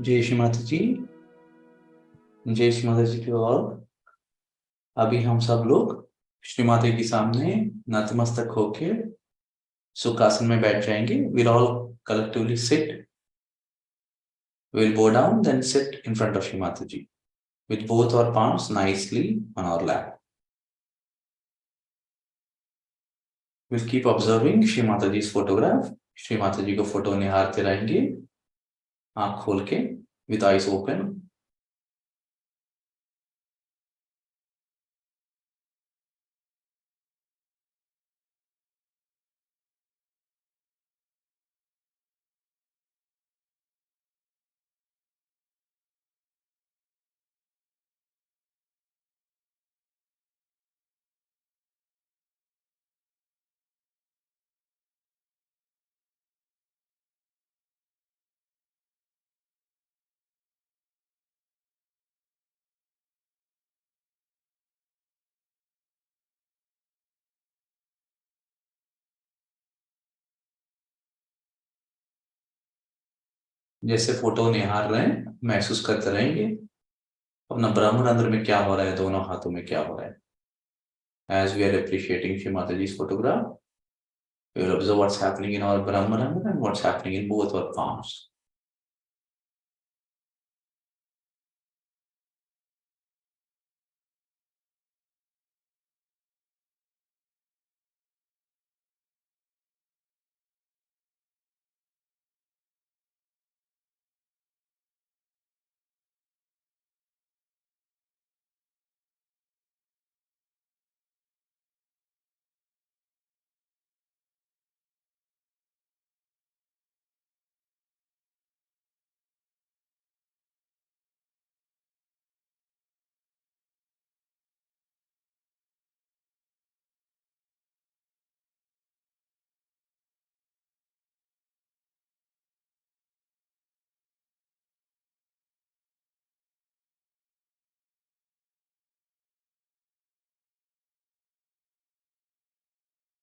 जय श्री माता जी। जय श्री माता जी की और अभी हम सब लोग श्री माता के सामने नतमस्तक होके सुखासन में बैठ जाएंगे। We'll all collectively sit. We'll bow down, then sit in front of Shri Mata Ji with both our palms nicely on our lap. We'll keep observing Shri Mata Ji's photograph. Shri Mata जी को फोटो निहारते रहेंगे, आंख खोल के, with eyes open. जैसे photo निहार रहे हैं महसूस करते रहेंगे अपना ब्रह्मरंध्र में क्या हो रहा है, दोनों हाथों में क्या हो रहा है. As we are appreciating Shri Mataji's photograph, we will observe what's happening in our Brahmarandha and what's happening in both our palms.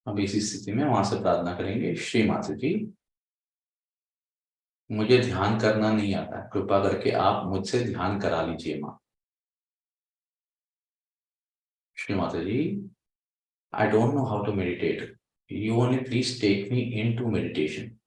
अब इसी स्थिति में वहां से प्रार्थना करेंगे, श्री माता जी मुझे ध्यान करना नहीं आता, कृपा करके आप मुझसे ध्यान करा लीजिए माँ. श्री माता जी, I don't know how to meditate. You only please take me into meditation.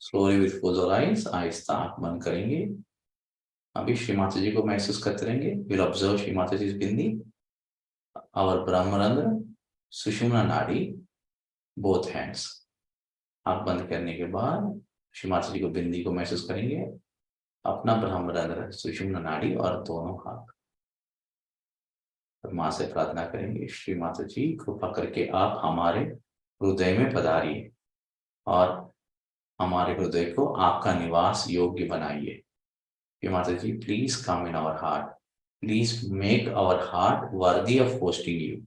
Slowly with close our eyes, आहिस्ता आंख बंद करेंगे. अभी श्री माता जी को महसूस करते रहेंगे. We'll observe Shri Mata ji bindi, our ब्रह्मरंध्र, सुषुम्ना नाड़ी, both hands. आंख बंद करने के बाद श्री माता जी को बिंदी को महसूस करेंगे, अपना ब्रह्मरंध्र, सुषुम्ना नाड़ी और दोनों हाथ. और माँ से प्रार्थना करेंगे, श्री माता जी कृपा करके आप हमारे हृदय में पधारिए और हमारे हृदय को आपका निवास योग्य बनाइए. Shri Mata ji please come in our heart, please make our heart worthy of hosting you.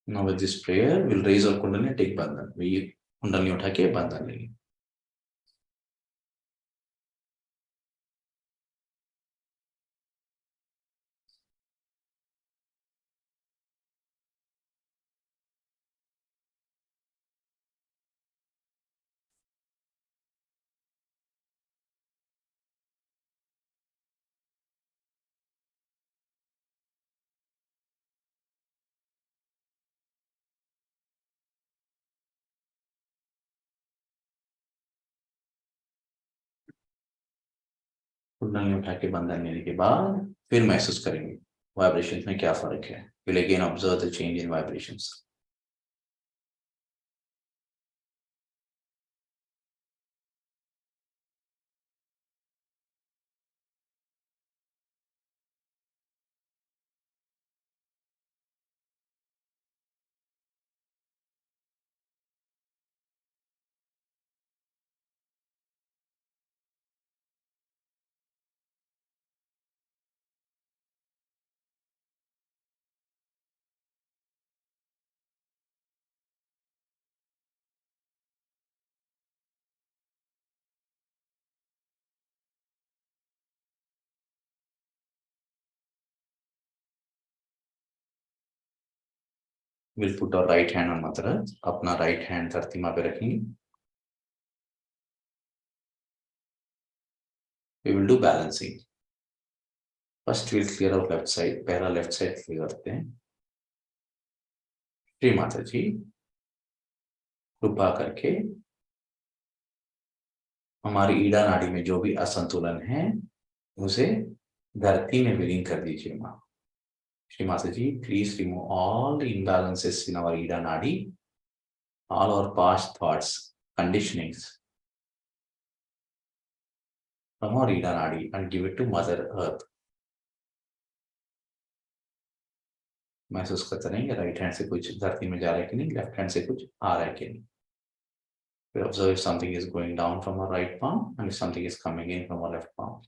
Now with this prayer, we'll raise our kundalini, take bandhan. We कुंडली उठा के बंधन लेंगे. कुंडली उठा के बंधन लेने के बाद फिर महसूस करेंगे वाइब्रेशंस में क्या फर्क है. We'll again observe the change in vibrations. We'll put our right hand on Mother Earth. अपना right hand धरती माँ पे रखेंगे. We will do balancing. First we'll clear our left side. पहला left side clear करते हैं. श्री माता जी कृपा करके हमारी ईड़ा नाड़ी में जो भी असंतुलन है उसे धरती में विलीन कर दीजिए माँ. श्री माता जी, please remove all the imbalances in our Ida नाड़ी, all our past thoughts, conditionings from our Ida नाड़ी and give it to Mother Earth. महसूस करते रहेंगे राइट हैंड से कुछ धरती में जा रहा है कि नहीं, लेफ्ट हैंड से कुछ आ रहा है कि नहीं. We observe if something is going down from our right palm and if something is coming in from our left palm.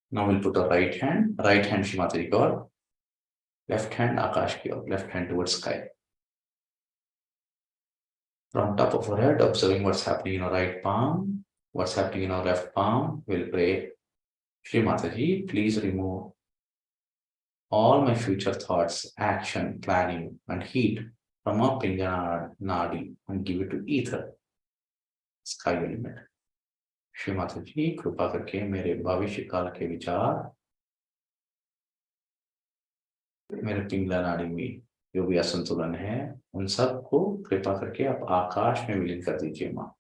Now we'll put our right hand Shri Mata Ji की ओर, left hand आकाश की ओर, left hand towards sky. From top of our head, observing what's happening in our right palm, what's happening in our left palm. We'll pray, Shri Mata Ji, please remove all my future thoughts, action, planning, and heat from our Pingana Nadi and give it to ether, sky element. Shri Mata ji कृपा करके मेरे भविष्य काल के विचार, मेरे पिंगला नाड़ी में जो भी असंतुलन है उन सब को कृपा करके आप आकाश में विलीन कर दीजिए माँ.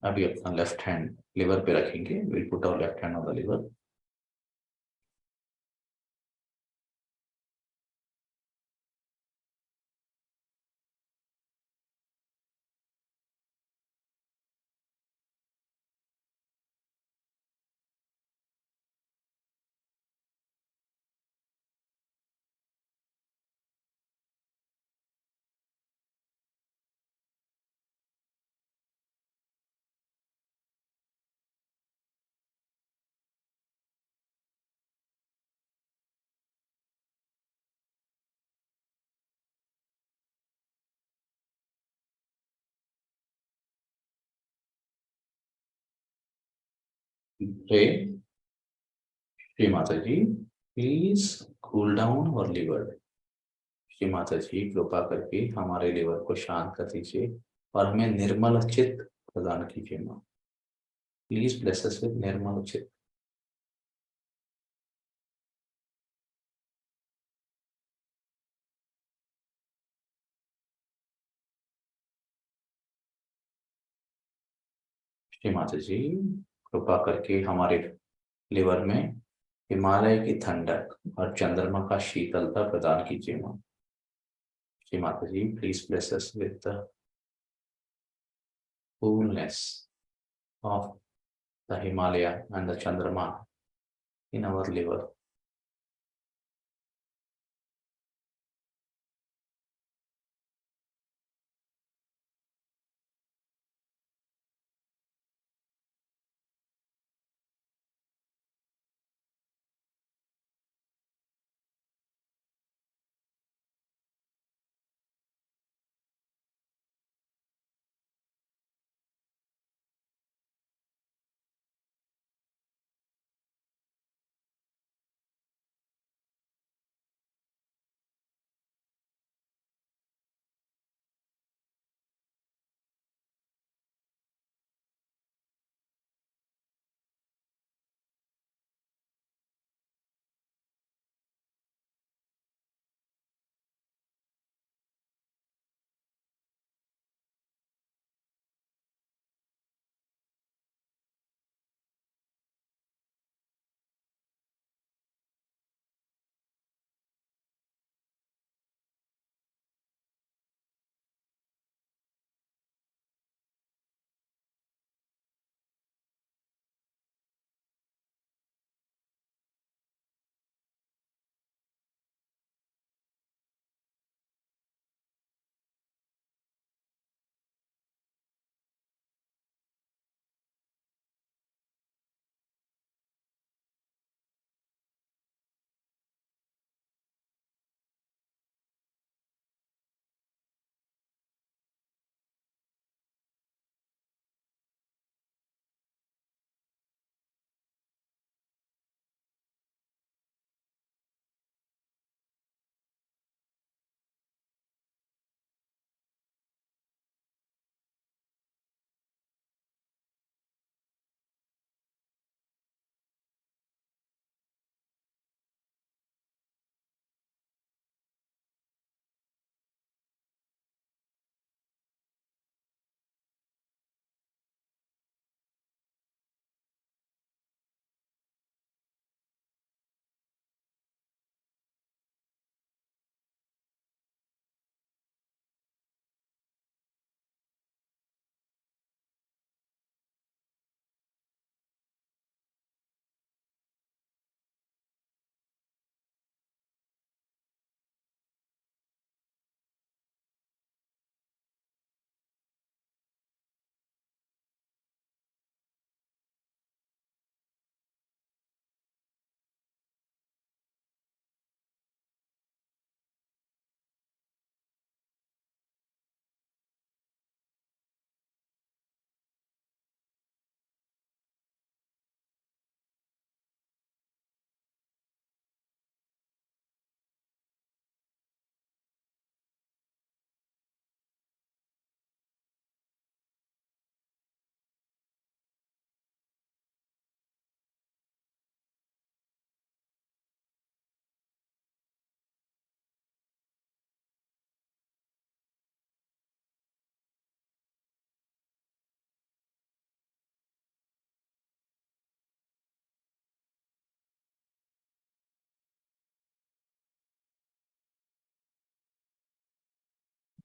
अभी अपना लेफ्ट हैंड लिवर पे रखेंगे. Will put our left hand on the liver. Pray, Shri Mataji, please cool down our liver. Shri Mata ji कृपा करके हमारे लिवर को शांत कर दीजिए और हमें निर्मल चित्त प्रदान कीजिए माँ। प्लीज ब्लेस अस विद निर्मल चित्त। श्री माता जी कृपा करके हमारे लिवर में हिमालय की ठंडक और चंद्रमा का शीतलता प्रदान कीजिए माँ। Shri Mata ji please bless us with the coolness of the Himalaya and the Chandrama in our liver.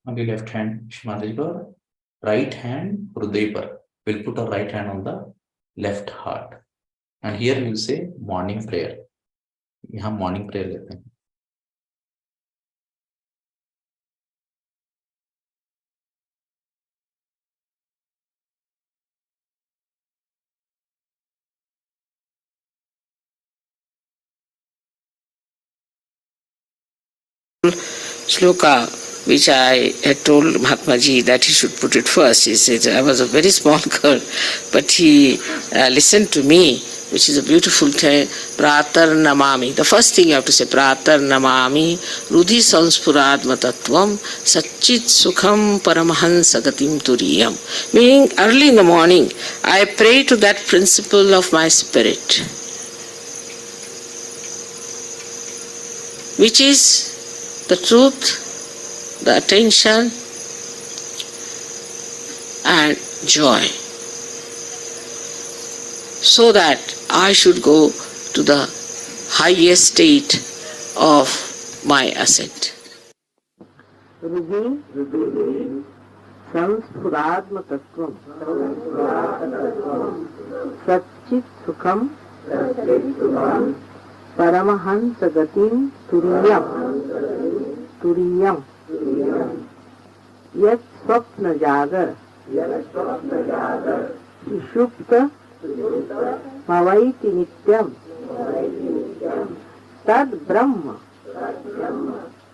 अभी लेफ्ट हैंड माता जी पर, राइट हैंड हृदय पर। Will put a right hand on the left heart and here will say morning prayer. यहाँ morning prayer लेते हैं। Shloka which I had told Mahatma Ji that he should put it first. He said, I was a very small girl, but he listened to me, which is a beautiful thing. Pratar namami. The first thing you have to say, Pratar namami, Rudhi sanspuradma tattvam, Satchit sukham paramahansa gatim turiyam. Meaning, early in the morning, I pray to that principle of my spirit, which is the truth, the attention, and joy, so that I should go to the highest state of my ascent. Rudhi samspuradma tattvam satchit sukham paramahansa gatim turiyam yat swapna jagar sushupta mavaiti nityam tad brahma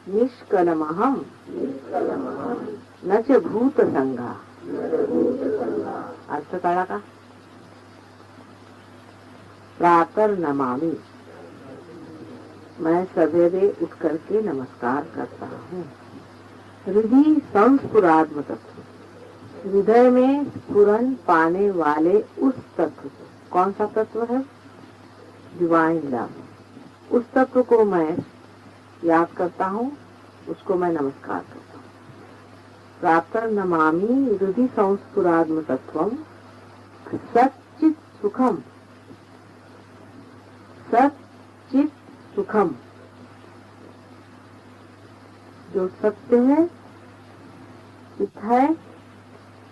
nishkalamaham nacha bhuta sangha. अर्थ कळला का? प्रातर नमामि, मैं सवेरे उठ करके नमस्कार करता हूँ। हृदय संस्फुरात्म तत्व, हृदय में स्फुरन पाने वाले उस तत्व को, कौन सा तत्व है? Divine love. उस तत्व को मैं याद करता हूँ, उसको मैं नमस्कार करता हूँ। प्रातः नमामि हृदय संस्फुरात्म तत्वम सच्चित सुखम, सच्चित सुखम, जो सत्य है, चित है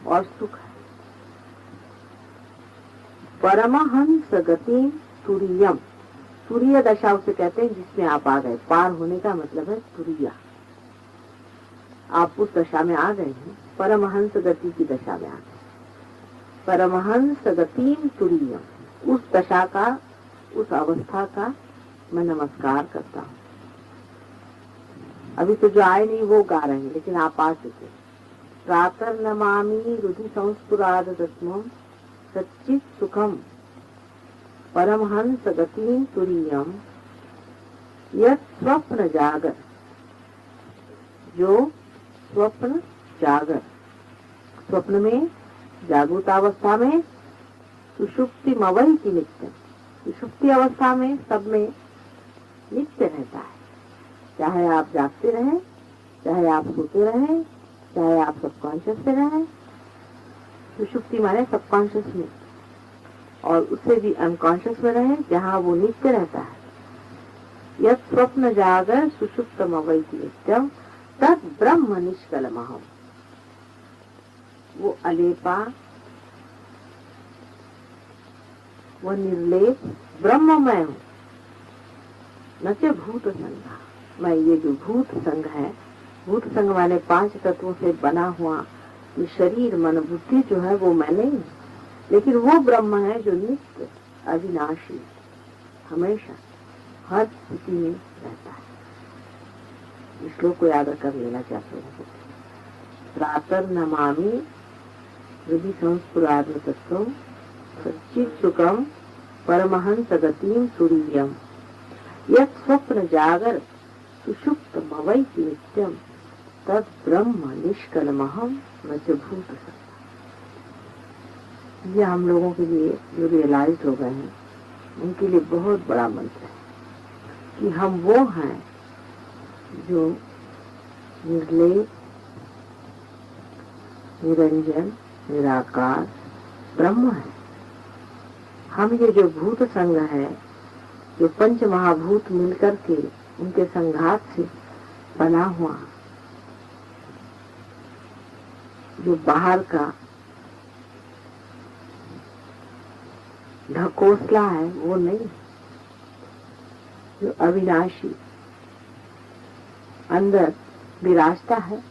और सुख है। परमहंस गति तुरीयम, तुरीय दशा उसे कहते हैं जिसमें आप आ गए। पार होने का मतलब है तुरीया, आप उस दशा में आ गए हैं, परमहंस गति की दशा में आ गए। परमहंस गति तुरीयम, उस दशा का, उस अवस्था का मैं नमस्कार करता हूँ। अभी तो जो आए नहीं वो गा रहे हैं, लेकिन आप आ चुके। प्रातः नमामि हृदय संस्फुराद तत्वम सच्चित सुखम परमहंस गतिं तुरीयम यत् स्वप्न जागर, जो स्वप्न जागर, स्वप्न में जागृत अवस्था में सुषुप्ति मवई की नित्य, सुषुप्ति अवस्था में सब में नित्य रहता है। चाहे आप जागते रहें, चाहे आप सोते रहें, चाहे आप सबकॉन्शियस में रहें। सुषुप्ति माने सबकॉन्शियस में, और उससे भी अनकॉन्शियस में रहें, जहाँ वो नित्य रहता है। यत् स्वप्न जागर सुषुप्तम अवैति नित्यम तत् ब्रह्म निष्कलमहम्, वो अलेपा, वो निर्लेप ब्रह्म मैं हूँ। न च भूत संघ, मैं ये जो भूत संघ है, भूत संघ वाले 5 तत्वों से बना हुआ ये शरीर मन बुद्धि जो है वो मैं नहीं, लेकिन वो ब्रह्म है जो नित्य अविनाशी हमेशा हर स्थिति में रहता है। इस श्लोक को याद कर लेना चाहते हैं। प्रातः नमामि हृदय संस्फुरात्म तत्वम सच्चित सुखम परमहंस गतिं तुरीयम यत् स्वप्न जागर सुषुप्तमवैति नित्यम तत् ब्रह्म निष्कलमहम् न च भूत संघ। ये हम लोगों के लिए जो रियलाइज हो गए हैं, उनके लिए बहुत बड़ा मंत्र है कि हम वो हैं जो निर्लेप, निरंजन, निराकार ब्रह्म है। हम ये जो भूत संघ है, जो 5 महाभूत मिलकर के उनके संघात से बना हुआ जो बाहर का ढकोसला है, वो नहीं, जो अविनाशी अंदर विराजता है,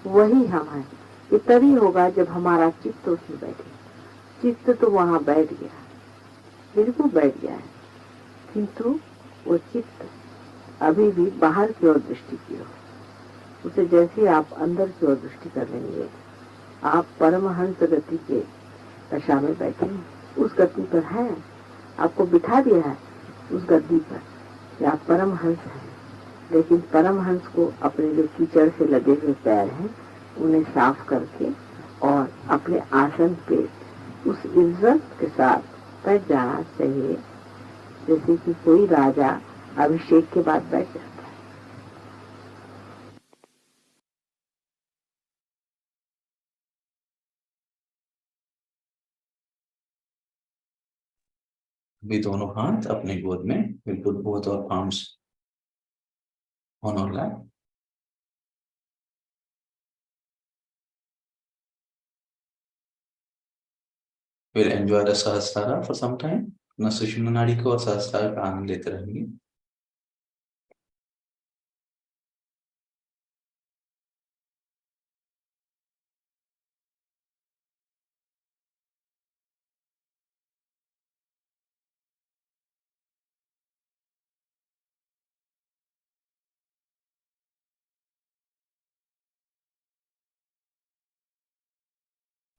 वही हम हैं। ये तभी होगा जब हमारा चित्त उसमें बैठे। चित्त तो वहाँ बैठ गया, बिल्कुल बैठ गया है, किंतु वो चित्त अभी भी बाहर की ओर दृष्टि की ओर, उसे जैसे आप अंदर की ओर दृष्टि कर लेंगे, आप परमहंस गति के दशा में बैठे उस गति पर हैं, आपको बिठा दिया है उस गद्दी पर कि आप परमहंस हैं। लेकिन परमहंस को अपने जो कीचड़ से लगे हुए पैर हैं उन्हें साफ करके और अपने आसन पे उस इज्जत के साथ बैठ जाना चाहिए जैसे कि कोई राजा अभिषेक के बाद बैठ जाता है। अभी दोनों हाथ अपने गोद में, we'll put both our palms on our lap. We'll enjoy the Sahasrara for some time. अपना सुषुम्ना नाड़ी को और सहस्त्रार का आनंद लेते रहेंगे।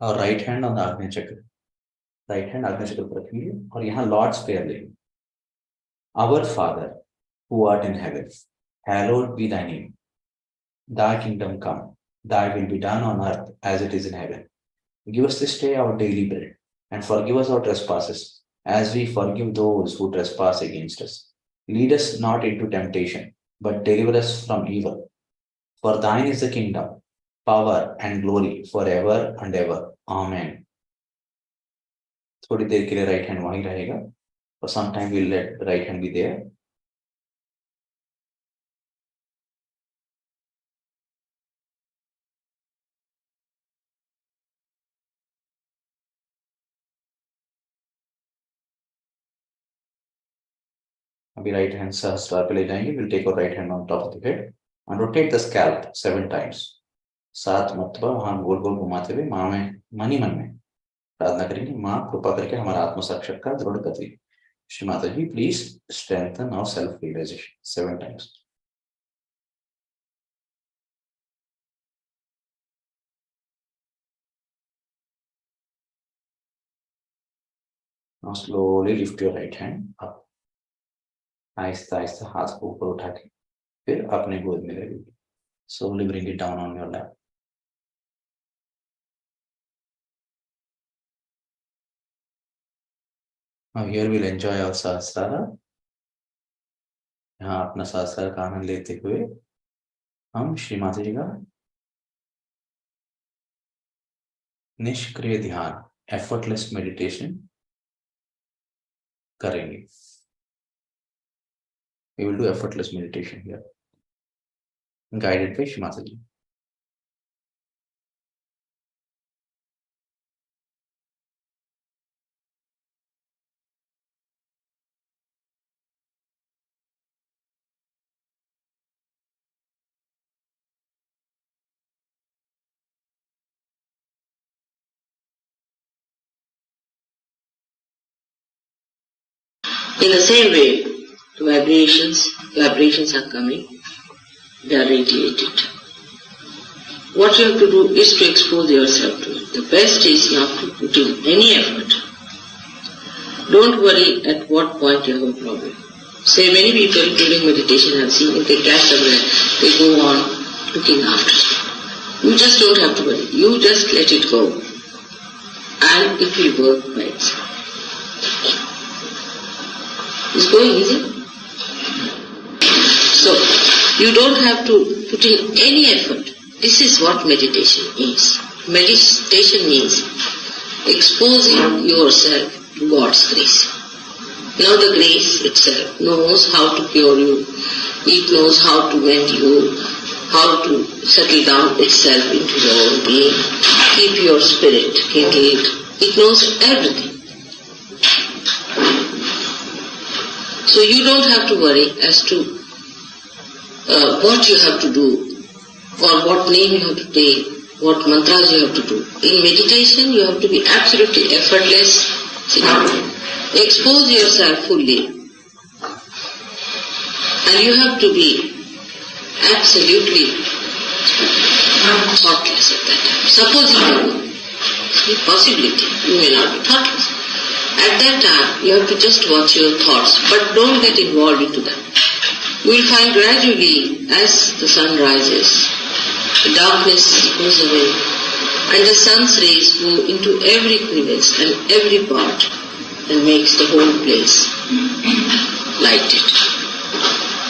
और राइट हैंड ऑन द आग्नेय चक्र, राइट हैंड आग्नेय चक्र पर रखेंगे और यहाँ लॉर्ड्स प्रेयर लेंगे। Our Father who art in heaven, hallowed be thy name. Thy kingdom come, thy will be done on earth as it is in heaven. Give us this day our daily bread, and forgive us our trespasses, as we forgive those who trespass against us. Lead us not into temptation, but deliver us from evil. For thine is the kingdom, power, and glory forever and ever. Amen. थोड़ी देर के लिए right hand वहीं रहेगा और some time we let right hand be there. अभी right hand सहस्त्रार पे ले जाएंगे। Will take our right hand on top of the head and rotate the scalp 7 times. 7 मरतबा वहां गोल गोल घुमाते हुए माँ में मन ही मन में प्रार्थना करेंगे, माँ कृपा करके हमारा आत्म साक्षात्कार दृढ़ गति। Shri Mata ji please strengthen our self realization 7 times. Now slowly lift your right hand up. Aahista Aahista हाथ को ऊपर उठा के फिर अपने गोद में ले लीजिए। Slowly bring it down on your lap. Now here we'll enjoy our Sahasrara. यहाँ अपना सहस्त्रार का आनंद लेते हुए हम श्री माता जी का निष्क्रिय ध्यान, एफर्टलेस मेडिटेशन करेंगे। We will do effortless meditation here, guided by Shri Mata Ji. In the same way, vibrations are coming, they are radiated. What you have to do is to expose yourself to it. The best is not to put in any effort. Don't worry at what point you have a problem. Say many people during meditation have seen if they catch a breath, they go on looking after it. You just don't have to worry. You just let it go and it will work by itself. It's going easy. So, you don't have to put in any effort. This is what meditation is. Meditation means exposing yourself to God's grace. Now the grace itself knows how to cure you. It knows how to mend you, how to settle down itself into your own being, keep your spirit kindled. It knows everything. So you don't have to worry as to what you have to do or what name you have to take, what mantras you have to do. In meditation you have to be absolutely effortless. Expose yourself fully and you have to be absolutely thoughtless at that time. Supposing there were a possibility, you may not be thoughtless. At that time, you have to just watch your thoughts, but don't get involved into them. You will find gradually, as the sun rises, the darkness goes away, and the sun's rays go into every crevice and every part and makes the whole place lighted.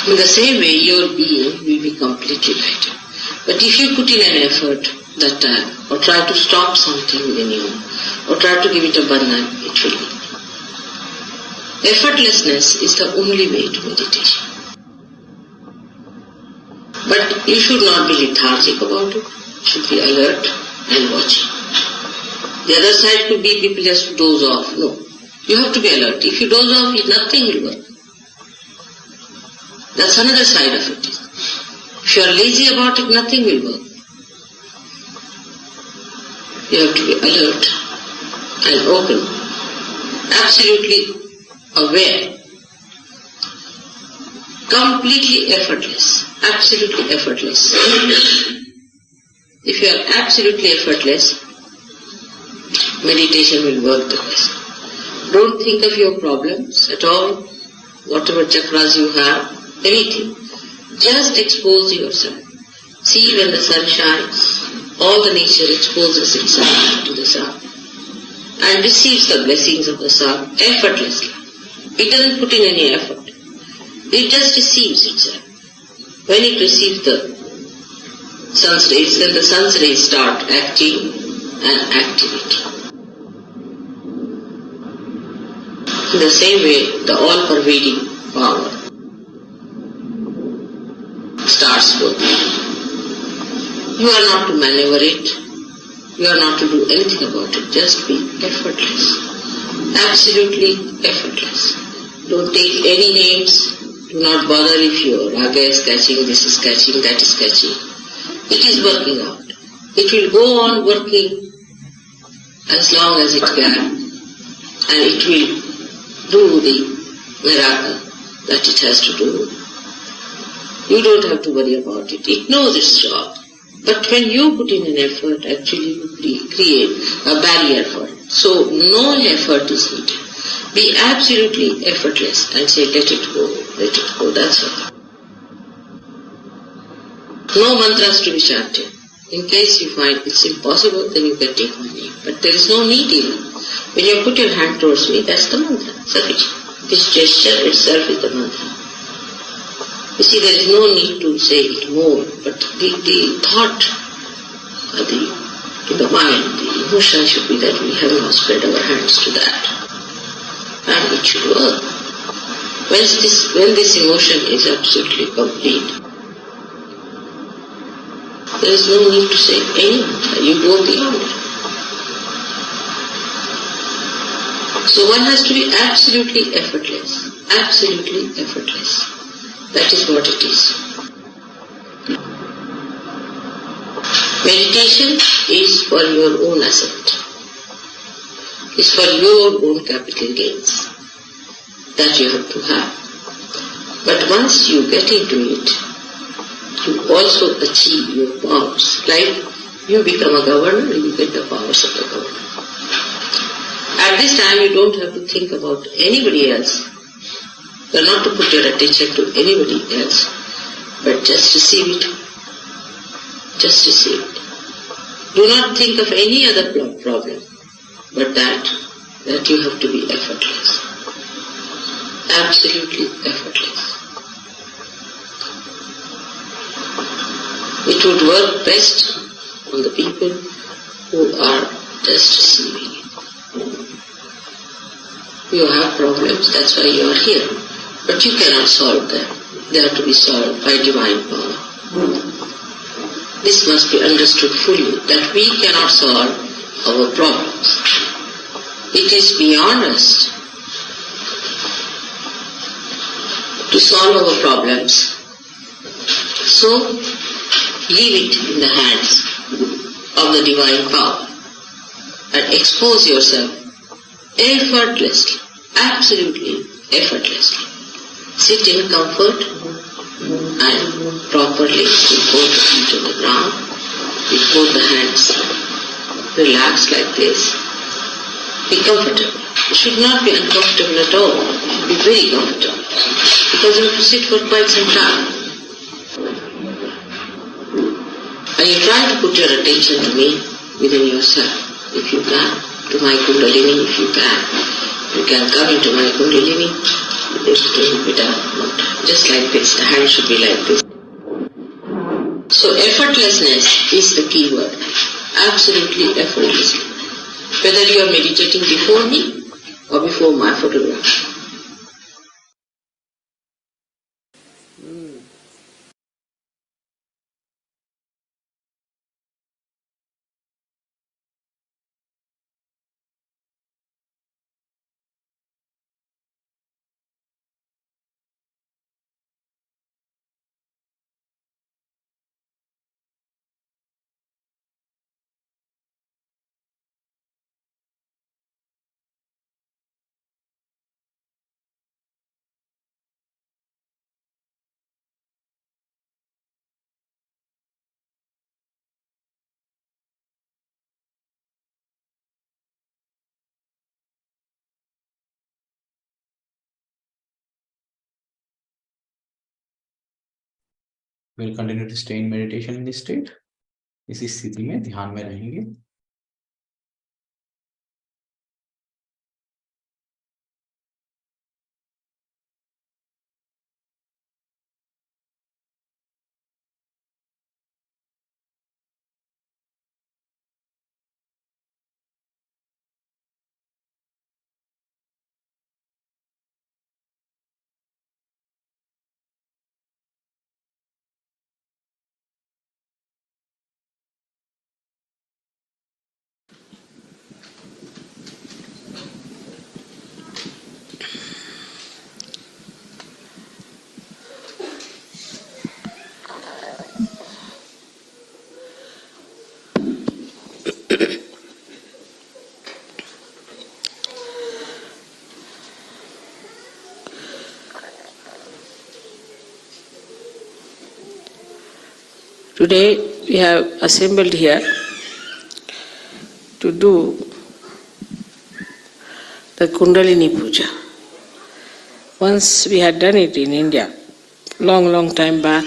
In the same way, your being will be completely lighted. But if you put in an effort that time, or try to stop something within you, or try to give it a bandhan, it will not. Effortlessness is the only way to meditation. But you should not be lethargic about it. You should be alert and watching. The other side could be people just doze off. No. You have to be alert. If you doze off, nothing will work. That's another side of it. If you are lazy about it, nothing will work. You have to be alert and open, absolutely aware, completely effortless, absolutely effortless. If you are absolutely effortless, meditation will work the best. Don't think of your problems at all, whatever chakras you have, anything. Just expose yourself. See, when the sun shines, all the nature exposes itself to the sun and receives the blessings of the sun effortlessly. It doesn't put in any effort. It just receives itself. When it receives the sun's rays, then the sun's rays start acting and activating. In the same way, the all-pervading power starts working. You are not to maneuver it. You are not to do anything about it. Just be effortless. Absolutely effortless. Don't take any names. Do not bother if your raga is catching, this is catching, that is catching. It is working out. It will go on working as long as it can, and it will do the miracle that it has to do. You don't have to worry about it. It knows its job. But when you put in an effort, actually you create a barrier for it. So no effort is needed. Be absolutely effortless and say, let it go, that's all. No mantras to be chanted. In case you find it's impossible, then you can take my name. But there is no need even. When you put your hand towards me, that's the mantra, sufficient. This gesture itself is the mantra. You see, there is no need to say it more, but the thought, in the mind, the emotion should be that we have now spread our hands to that. And it should work. When this emotion is absolutely complete, there is no need to say any mantra. You go beyond it. So one has to be absolutely effortless. Absolutely effortless. That is what it is. Meditation is for your own ascent. It's for your own capital gains that you have to have. But once you get into it, you also achieve your powers. Like you become a governor, you get the powers of the governor. At this time you don't have to think about anybody else. You are not to put your attention to anybody else, but just receive it. Just receive it. Do not think of any other problem, but that you have to be effortless. Absolutely effortless. It would work best on the people who are just receiving it. You have problems, that's why you are here. But you cannot solve them. They have to be solved by divine power. This must be understood fully, that we cannot solve our problems. It is beyond us to solve our problems. So, leave it in the hands of the divine power and expose yourself effortlessly, absolutely effortlessly. Sit in comfort and properly with both the feet on the ground, with both the hands relaxed like this. Be comfortable. You should not be uncomfortable at all. You should be very comfortable because you have to sit for quite some time. And you try to put your attention to me within yourself, if you can, to my Kundalini, if you can. You can come into my Kundalini, this will be done. Just like this, the hand should be like this. So effortlessness is the key word. Absolutely effortlessly. Whether you are meditating before me or before my photograph. We'll continue to stay in meditation in this state. इसी स्थिति में ध्यान में रहेंगे. Today we have assembled here to do the Kundalini Puja. Once we had done it in India, long time back,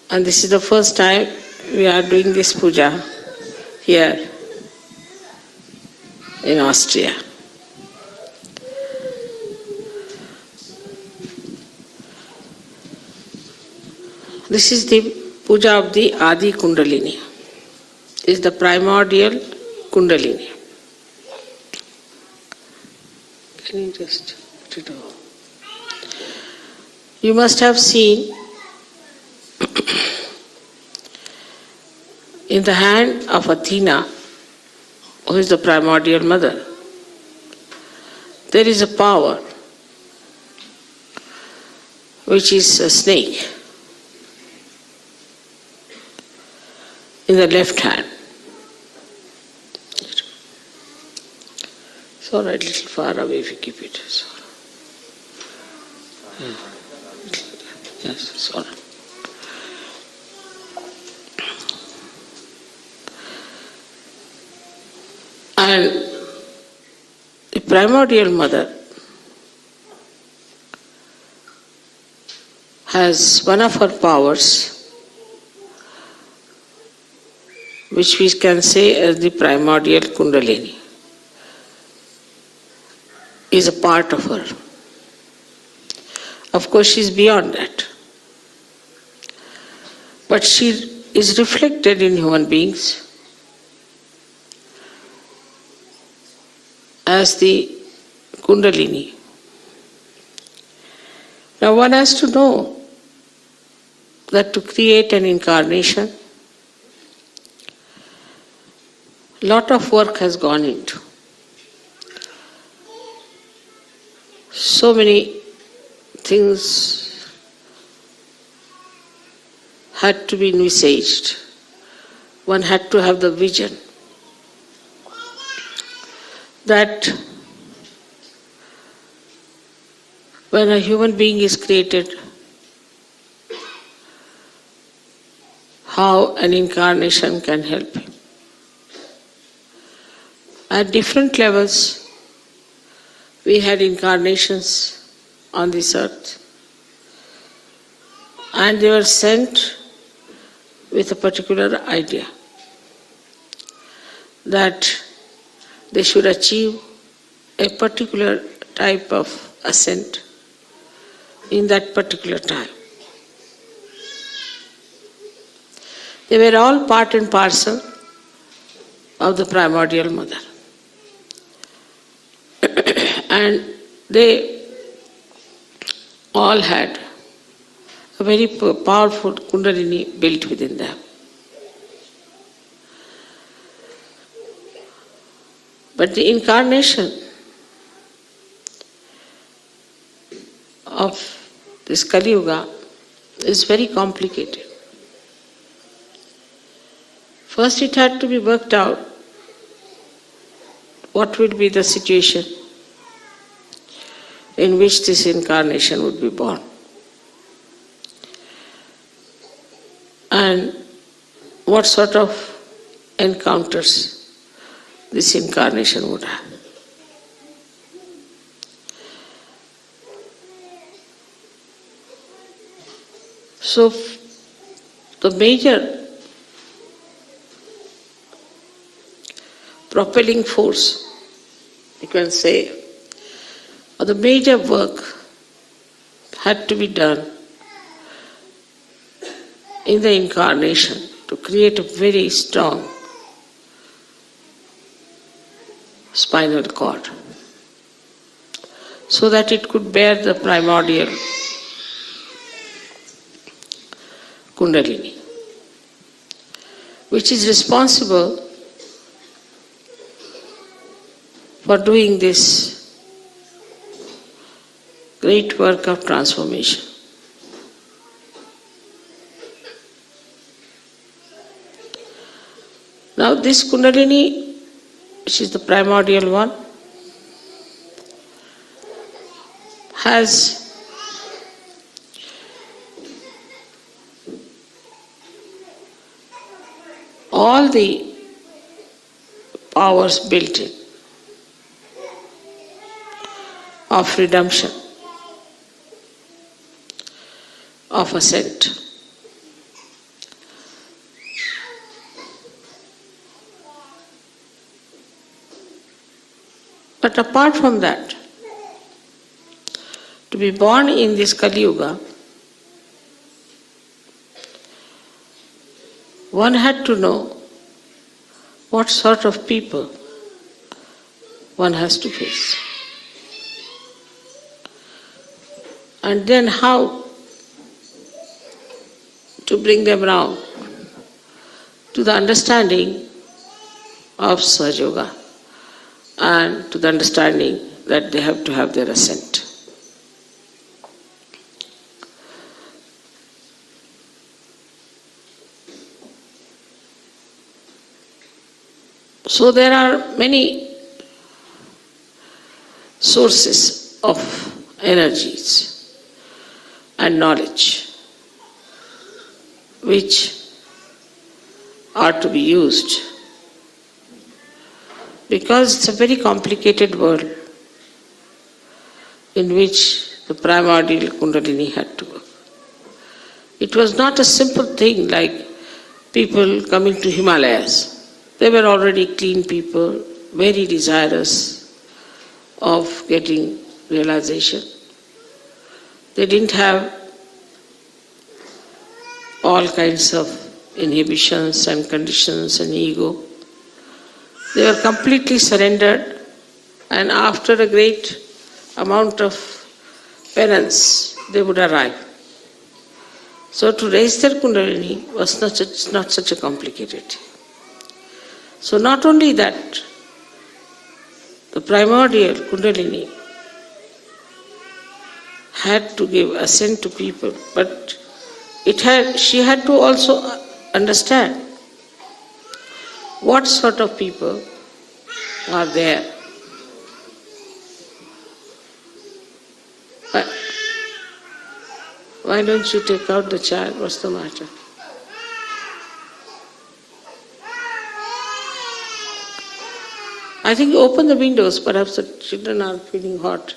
and this is the first time we are doing this puja here in Austria. This is the puja of the Adi Kundalini. Is the primordial Kundalini. Can you just put it over? You must have seen in the hand of Athena, who is the primordial mother, there is a power which is a snake in the left hand. It's all right, little far away if you keep it. Yes, it's all right. And the primordial mother has one of her powers, which we can say as the primordial Kundalini, is a part of her. Of course, she is beyond that. But she is reflected in human beings as the Kundalini. Now one has to know that to create an incarnation, lot of work has gone into. So many things had to be envisaged. One had to have the vision that when a human being is created, how an incarnation can help him. At different levels, we had incarnations on this earth, and they were sent with a particular idea that they should achieve a particular type of ascent in that particular time. They were all part and parcel of the primordial mother. And they all had a very powerful Kundalini built within them. But the incarnation of this Kali Yuga is very complicated. First it had to be worked out what would be the situation in which this incarnation would be born. And what sort of encounters this incarnation would have. So, the major propelling force, you can say, or the major work had to be done in the incarnation to create a very strong spinal cord so that it could bear the primordial Kundalini, which is responsible for doing this great work of transformation. Now this Kundalini, which is the primordial one, has all the powers built in of redemption, of ascent. But apart from that, to be born in this Kali Yuga, one had to know what sort of people one has to face. And then how to bring them round to the understanding of Sahaja Yoga and to the understanding that they have to have their ascent. So there are many sources of energies and knowledge which are to be used, because it's a very complicated world in which the primordial Kundalini had to work. It was not a simple thing like people coming to Himalayas. They were already clean people, very desirous of getting realization. They didn't have all kinds of inhibitions and conditions and ego. They were completely surrendered, and after a great amount of penance, they would arrive. So to raise their Kundalini was not such a complicated thing. So not only that, the primordial Kundalini had to give ascent to people, but she had to also understand what sort of people are there. Why don't you take out the child? What's the matter? I think you open the windows, perhaps the children are feeling hot.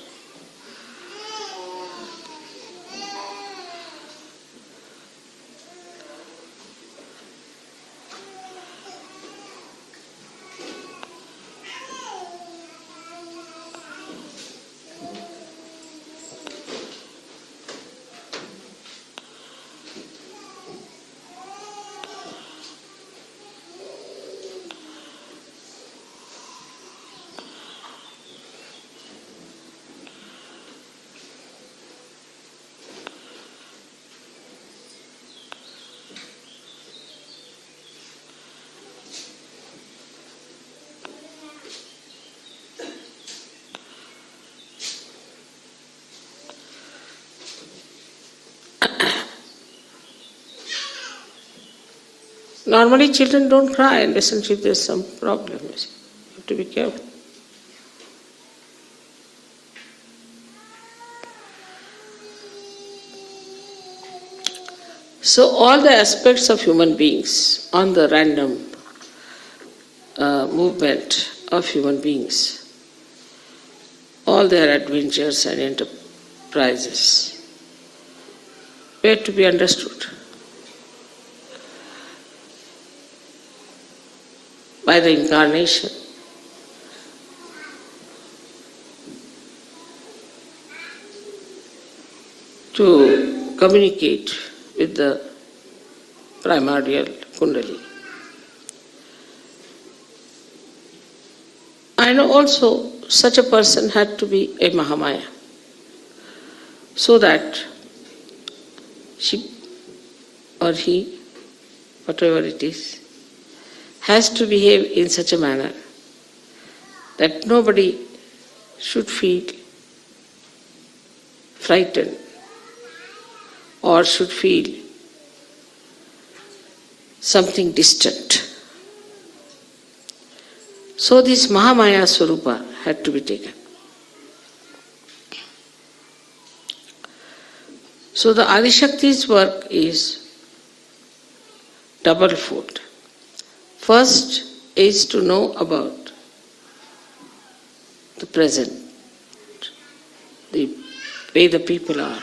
Normally children don't cry unless if there's some problem. You have to be careful. So all the aspects of human beings on the random movement of human beings, all their adventures and enterprises were to be understood by the incarnation. To communicate with the primordial Kundalini. I know also such a person had to be a Mahamaya, so that she or he, whatever it is, has to behave in such a manner that nobody should feel frightened or should feel something distant. So this Mahamaya Swarupa had to be taken. So the Adishakti's work is double-fold. First is to know about the present, the way the people are,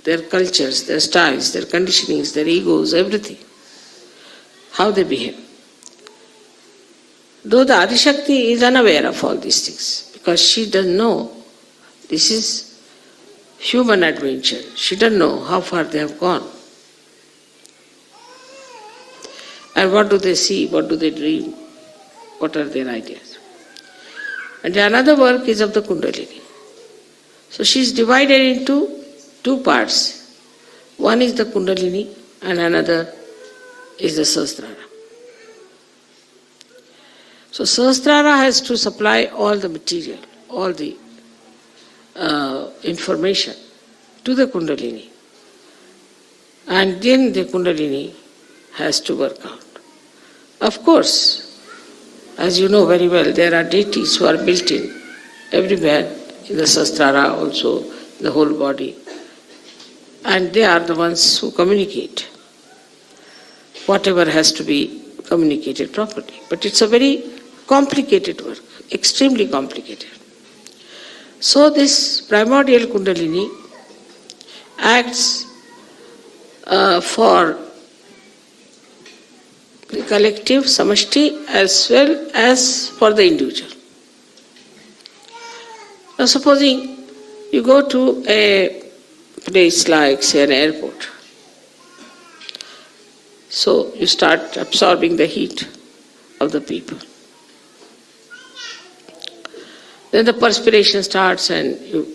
their cultures, their styles, their conditionings, their egos, everything, how they behave. Though the Adishakti is unaware of all these things, because she doesn't know this is human adventure. She doesn't know how far they have gone. And what do they see, what do they dream, what are their ideas. And another work is of the Kundalini. So she is divided into two parts. One is the Kundalini and another is the Sahasrara. So Sahasrara has to supply all the material, all the information to the Kundalini. And then the Kundalini has to work out. Of course, as you know very well, there are deities who are built in everywhere, in the Sahasrara also, the whole body. And they are the ones who communicate whatever has to be communicated properly. But it's a very complicated work, extremely complicated. So this primordial Kundalini acts for the collective samashti as well as for the individual. Now supposing you go to a place like, say, an airport. So you start absorbing the heat of the people. Then the perspiration starts and you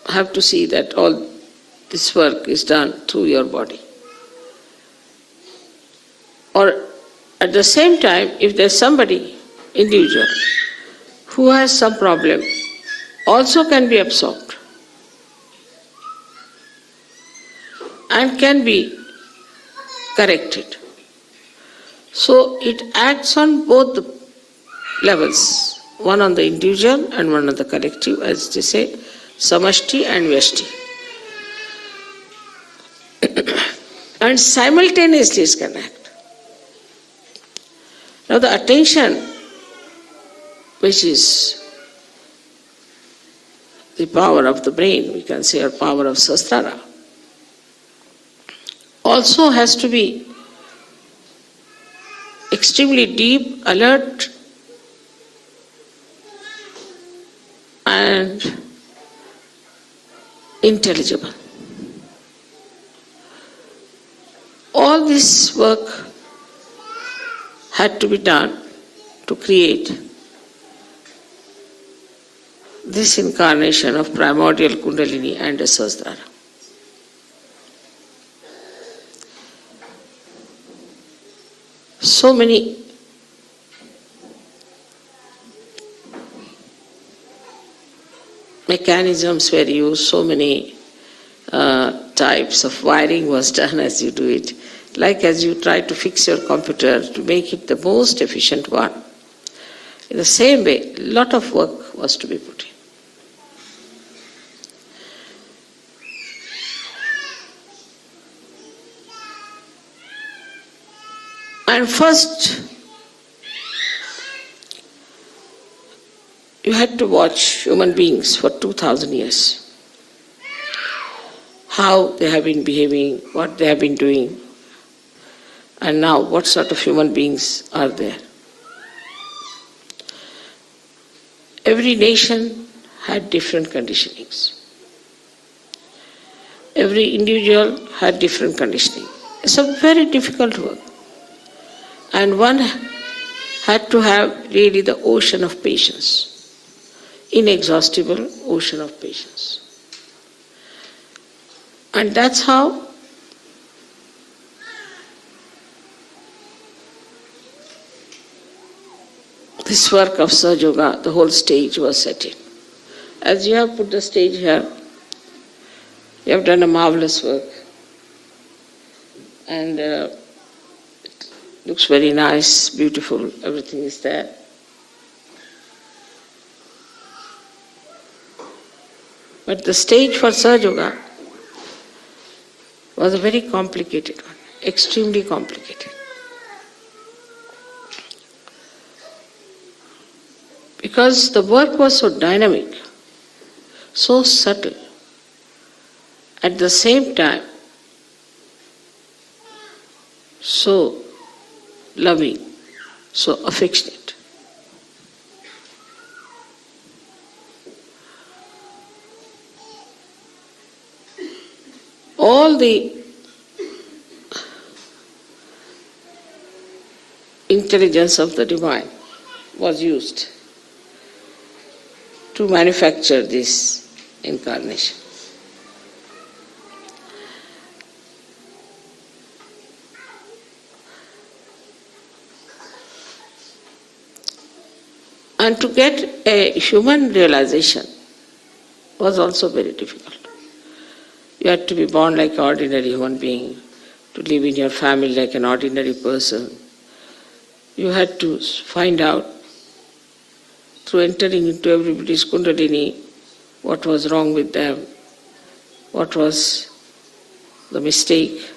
have to see that all this work is done through your body. Or at the same time, if there's somebody, individual, who has some problem, also can be absorbed and can be corrected. So it acts on both the levels, one on the individual and one on the collective, as they say, samashti and vyashti. And simultaneously it can act. Now the attention which is the power of the brain, we can say, or power of Sahasrara, also has to be extremely deep, alert, and intelligible. All this work had to be done to create this incarnation of primordial Kundalini and Sahasrara. So many mechanisms were used, so many types of wiring was done as you do it. Like as you try to fix your computer to make it the most efficient one. In the same way, a lot of work was to be put in. And first, you had to watch human beings for 2000 years. How they have been behaving, what they have been doing, and now what sort of human beings are there. Every nation had different conditionings. Every individual had different conditioning. It's a very difficult work. And one had to have really the ocean of patience, inexhaustible ocean of patience. And that's how this work of Sahaja Yoga, the whole stage was set in. As you have put the stage here, you have done a marvelous work. And it looks very nice, beautiful, everything is there. But the stage for Sahaja Yoga was a very complicated one, extremely complicated. Because the work was so dynamic, so subtle, at the same time so loving, so affectionate. All the intelligence of the divine was used to manufacture this incarnation. And to get a human realization was also very difficult. You had to be born like an ordinary human being, to live in your family like an ordinary person. You had to find out, through entering into everybody's Kundalini, what was wrong with them, what was the mistake,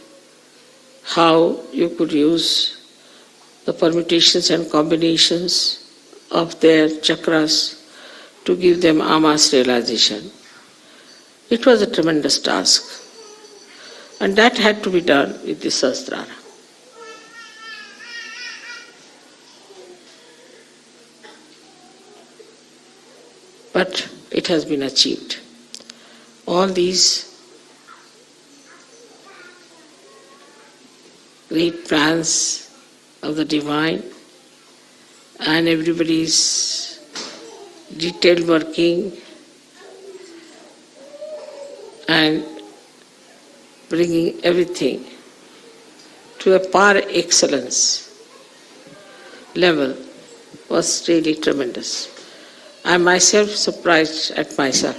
how you could use the permutations and combinations of their chakras to give them amas realization. It was a tremendous task. And that had to be done with the Sahasrara. But it has been achieved. All these great plans of the divine and everybody's detailed working and bringing everything to a par excellence level was really tremendous. I am myself surprised at myself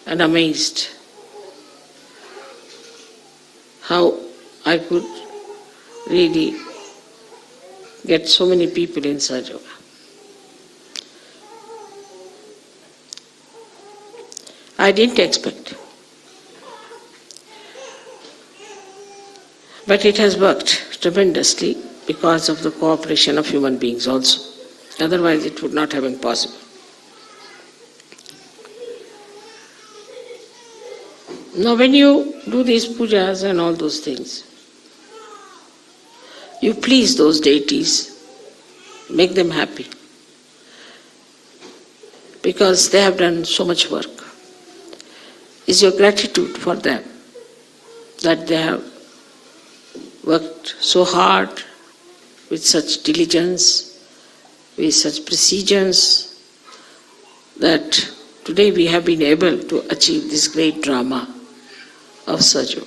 and amazed how I could really get so many people in Sahaja Yoga. I didn't expect. But it has worked tremendously because of the cooperation of human beings also. Otherwise it would not have been possible. Now when you do these pujas and all those things, you please those deities, make them happy, because they have done so much work. Is your gratitude for them, that they have worked so hard with such diligence, with such precision, that today we have been able to achieve this great drama of Sahaja.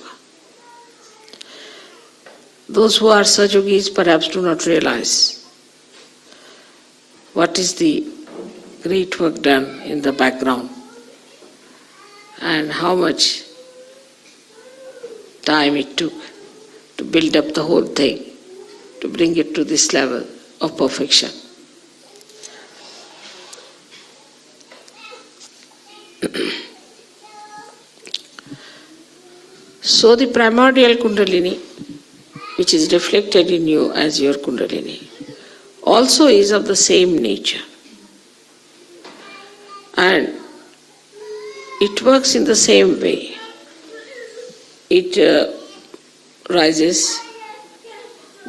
Those who are Sahajogis perhaps do not realize what is the great work done in the background and how much time it took to build up the whole thing, to bring it to this level of perfection. So the primordial Kundalini, which is reflected in you as your Kundalini, also is of the same nature. And it works in the same way. It rises,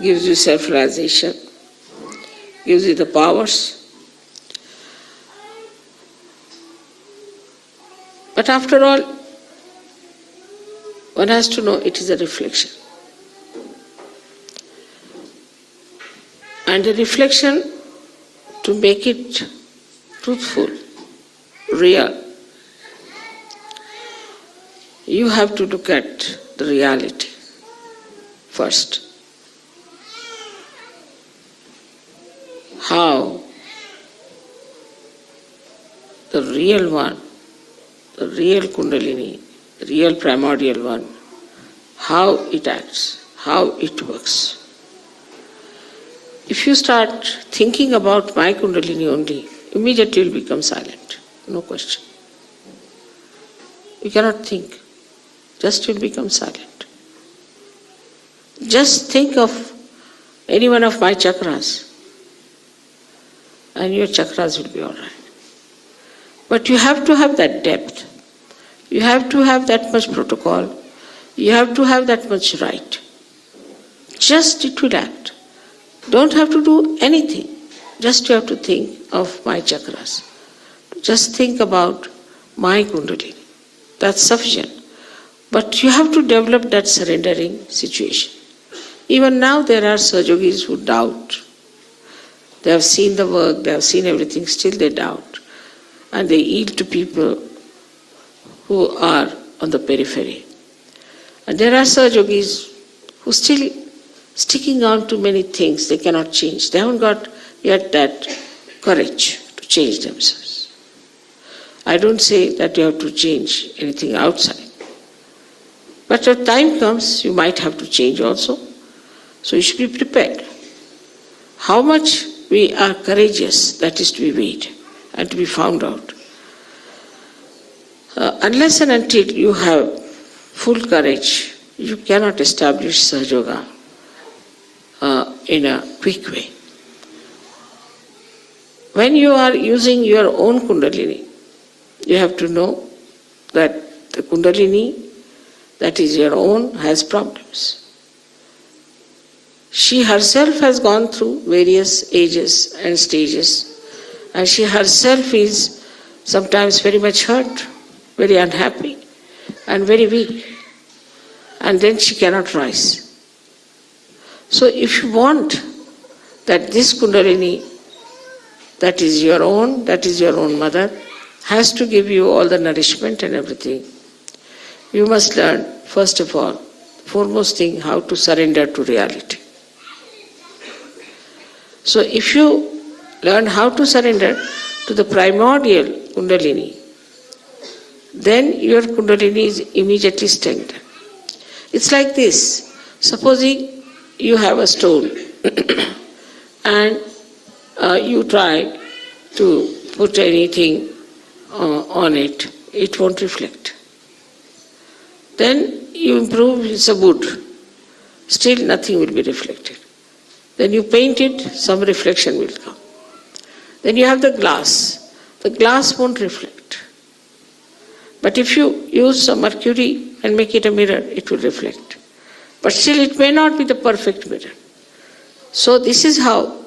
gives you self-realization, gives you the powers. But after all, one has to know it is a reflection. And the reflection, to make it truthful, real, you have to look at the reality first. How the real one, the real Kundalini, the real primordial one, how it acts, how it works. If you start thinking about my Kundalini only, immediately you will become silent, no question. You cannot think, just you will become silent. Just think of any one of my chakras and your chakras will be all right. But you have to have that depth. You have to have that much protocol. You have to have that much right. Just it will act. Don't have to do anything. Just you have to think of my chakras. Just think about my Kundalini. That's sufficient. But you have to develop that surrendering situation. Even now there are Sahajogis who doubt. They have seen the work, they have seen everything, still they doubt. And they yield to people who are on the periphery. And there are Sahajogis who still sticking on to many things they cannot change. They haven't got yet that courage to change themselves. I don't say that you have to change anything outside. But when time comes, you might have to change also. So you should be prepared. How much we are courageous, that is to be weighed and to be found out. Unless and until you have full courage, you cannot establish Sahaja in a quick way. When you are using your own Kundalini, you have to know that the Kundalini that is your own has problems. She herself has gone through various ages and stages, and she herself is sometimes very much hurt, very unhappy, and very weak. And then she cannot rise. So if you want that this Kundalini, that is your own mother, has to give you all the nourishment and everything, you must learn, first of all, foremost thing, how to surrender to reality. So if you learn how to surrender to the primordial Kundalini, then your Kundalini is immediately strengthened. It's like this. Supposing you have a stone and you try to put anything on it, it won't reflect. Then you improve, it's a wood, still nothing will be reflected. Then you paint it, some reflection will come. Then you have the glass. The glass won't reflect. But if you use some mercury and make it a mirror, it will reflect. But still it may not be the perfect mirror. So this is how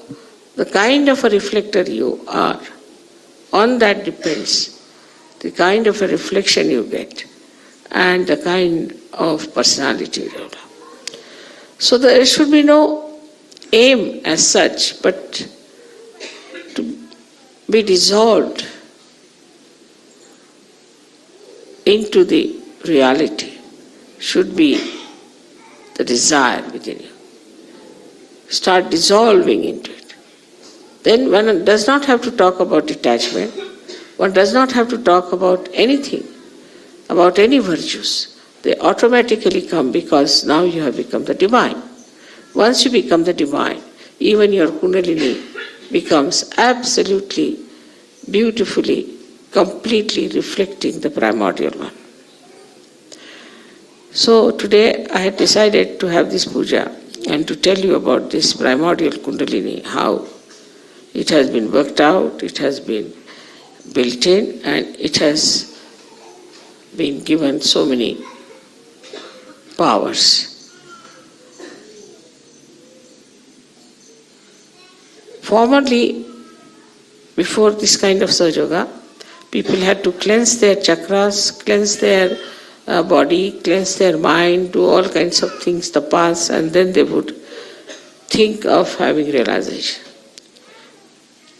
the kind of a reflector you are. On that depends the kind of a reflection you get and the kind of personality you develop. So there should be no aim as such, but to be dissolved into the reality should be the desire within you. Start dissolving into it. Then one does not have to talk about detachment. One does not have to talk about anything, about any virtues. They automatically come because now you have become the divine. Once you become the divine, even your Kundalini becomes absolutely, beautifully, completely reflecting the primordial one. So today I had decided to have this puja and to tell you about this primordial Kundalini, how it has been worked out, it has been built in, and it has been given so many powers. Formerly, before this kind of Sahaja Yoga, people had to cleanse their chakras, cleanse their body, cleanse their mind, do all kinds of things, tapas, and then they would think of having realization.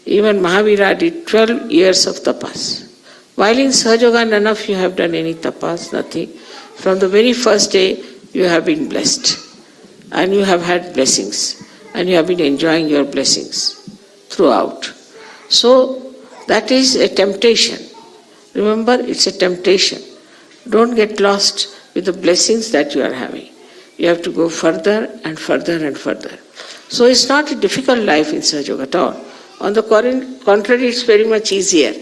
Even Mahavira did 12 years of tapas. While in Sahaja Yoga, none of you have done any tapas, nothing. From the very first day, you have been blessed. And you have had blessings. And you have been enjoying your blessings throughout. So, that is a temptation. Remember, it's a temptation. Don't get lost with the blessings that you are having. You have to go further and further and further. So, it's not a difficult life in Sahaja Yoga at all. On the contrary, it's very much easier.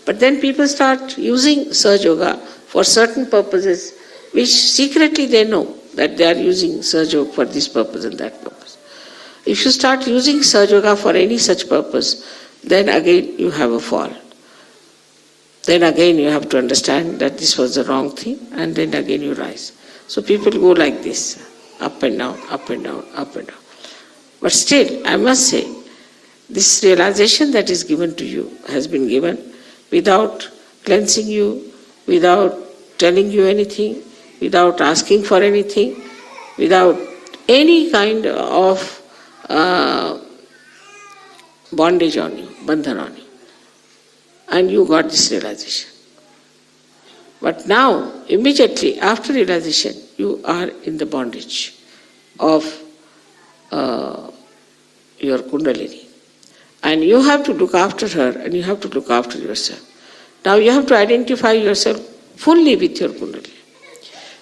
But then people start using Sahaja Yoga for certain purposes, which secretly they know that they are using Sahaja Yoga for this purpose and that purpose. If you start using Sahaja Yoga for any such purpose, then again you have a fall. Then again you have to understand that this was the wrong thing, and then again you rise. So people go like this, up and down, up and down, up and down. But still, I must say, this realization that is given to you has been given without cleansing you, without telling you anything, without asking for anything, without any kind of bondage on you, bandhan on you. And you got this realization. But now, immediately after realization, you are in the bondage of your Kundalini. And you have to look after her and you have to look after yourself. Now you have to identify yourself fully with your Kundalini.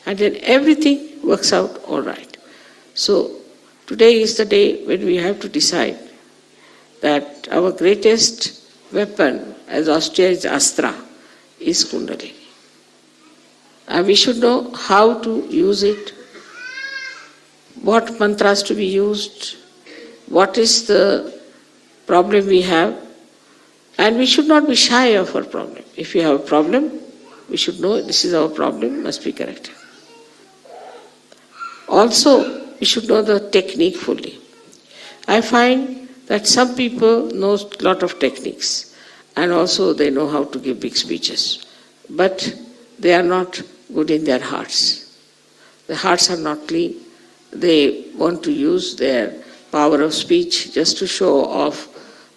And then everything works out all right. So today is the day when we have to decide that our greatest weapon, as austere as Astra, is Kundalini. And we should know how to use it, what mantras to be used, what is the problem we have, and we should not be shy of our problem. If we have a problem, we should know this is our problem, must be corrected. Also, we should know the technique fully. I find that some people know a lot of techniques, and also they know how to give big speeches, but they are not good in their hearts. Their hearts are not clean. They want to use their power of speech just to show off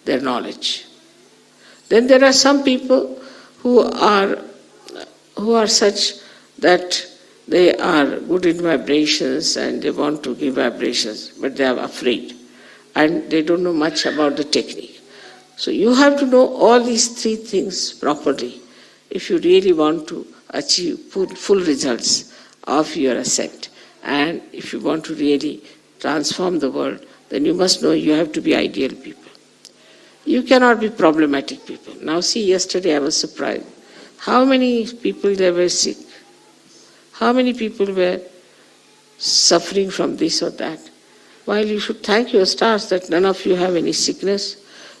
their knowledge. Then there are some people who are such that they are good in vibrations and they want to give vibrations, but they are afraid and they don't know much about the technique. So you have to know all these three things properly if you really want to achieve full results of your ascent. And if you want to really transform the world, then you must know you have to be ideal people. You cannot be problematic people. Now see, yesterday I was surprised. How many people there were sick? How many people were suffering from this or that? while you should thank your stars that none of you have any sickness,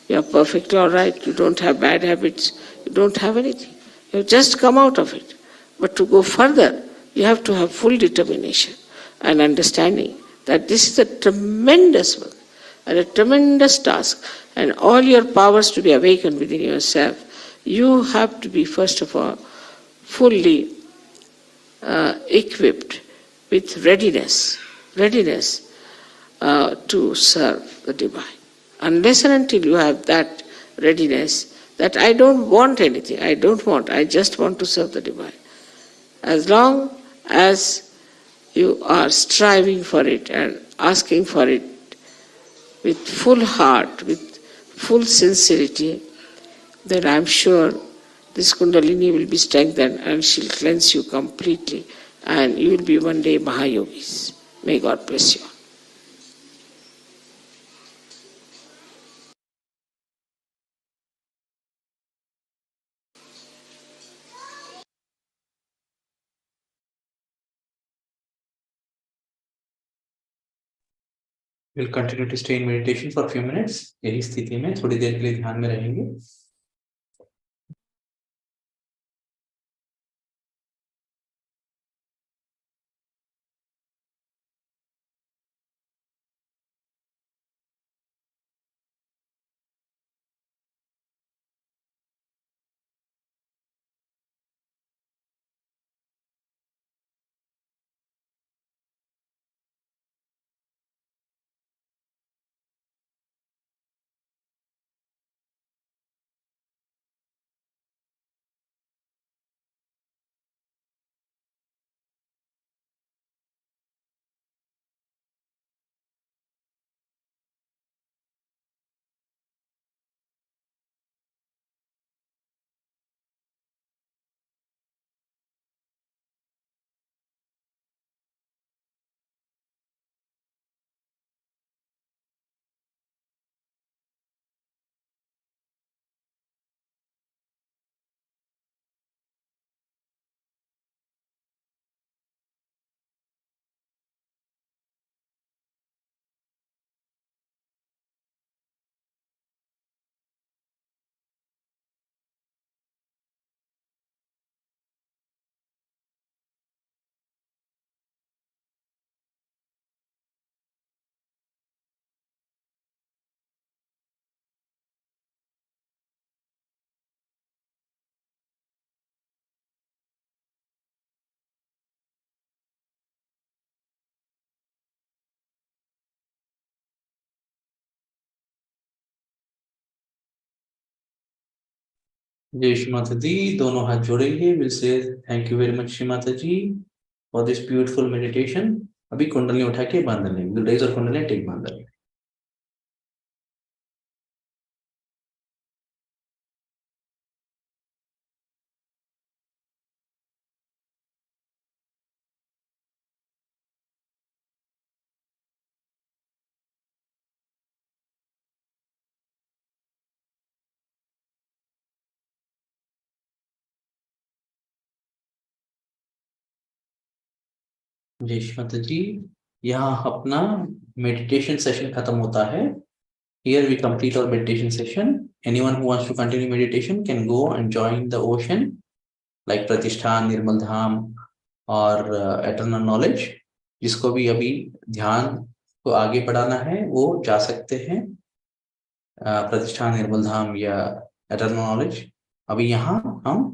you are perfectly all right, you don't have bad habits, you don't have anything. You have just come out of it. But to go further, you have to have full determination and understanding that this is a tremendous work and a tremendous task, and all your powers to be awakened within yourself. You have to be, first of all, fully equipped with readiness to serve the divine. Unless and until you have that readiness, that I don't want anything, I just want to serve the divine. As long as you are striving for it and asking for it with full heart, with full sincerity, then I am sure this Kundalini will be strengthened and she'll cleanse you completely, and you will be one day Mahayogis. May God bless you. We'll continue to stay in meditation for a few minutes. यही स्थिति में थोड़ी देर के लिए ध्यान में रहेंगे. जय श्री माता दी. दोनों हाथ जोड़ेंगे. Will say thank you very much Shri Mata ji for this beautiful meditation. अभी कुंडली उठा के बांध लेंगे. विल रेज और कुंडली टेक बांध लेंगे. जय श्री माता जी. यहाँ अपना मेडिटेशन सेशन खत्म होता है. Here we complete our meditation session. Anyone who wants to continue meditation can go and join the ocean like Pratishthan, Nirmal Dham और Eternal Knowledge. जिसको भी अभी ध्यान को आगे बढ़ाना है वो जा सकते हैं प्रतिष्ठान, निर्मल धाम या Eternal Knowledge. अभी यहाँ हम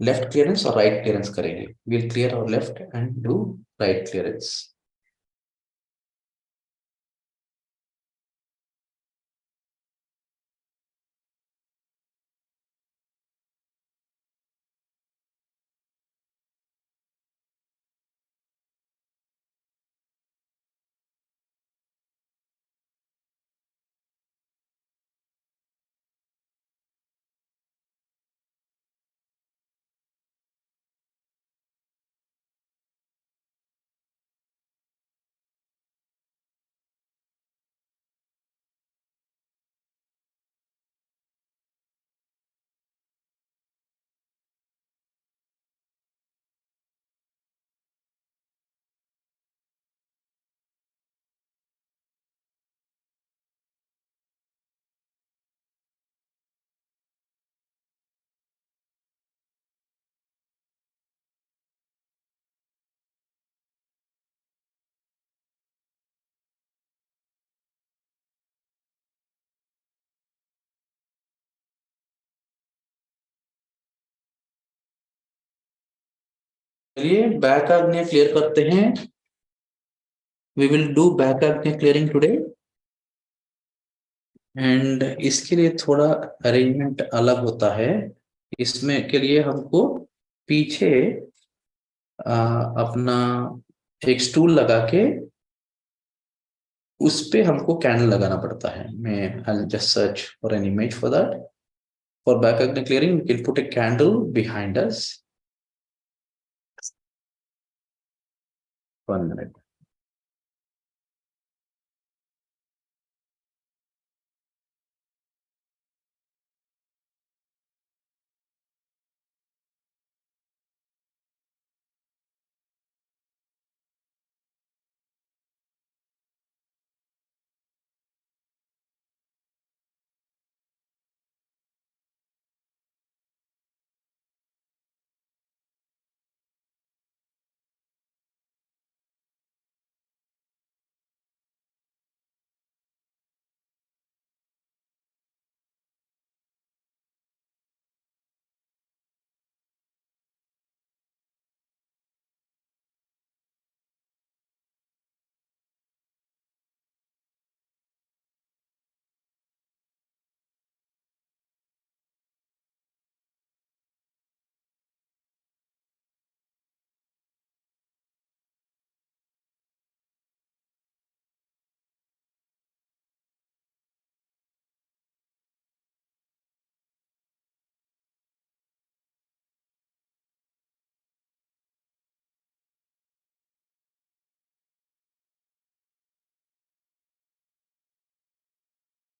लेफ्ट क्लियरेंस और राइट क्लियरेंस करेंगे. We'll clear our left and do right clearance. चलिए बैक आग्नेय क्लियर करते हैं। We will do back Agnya clearing today. And इसके लिए थोड़ा अरेंजमेंट अलग होता है। इसमें के लिए हमको पीछे अपना एक स्टूल लगा के उस पे हमको कैंडल लगाना पड़ता है। मैं I just search for an image for that. For back Agnya clearing we can put a candle behind us. 1 minute।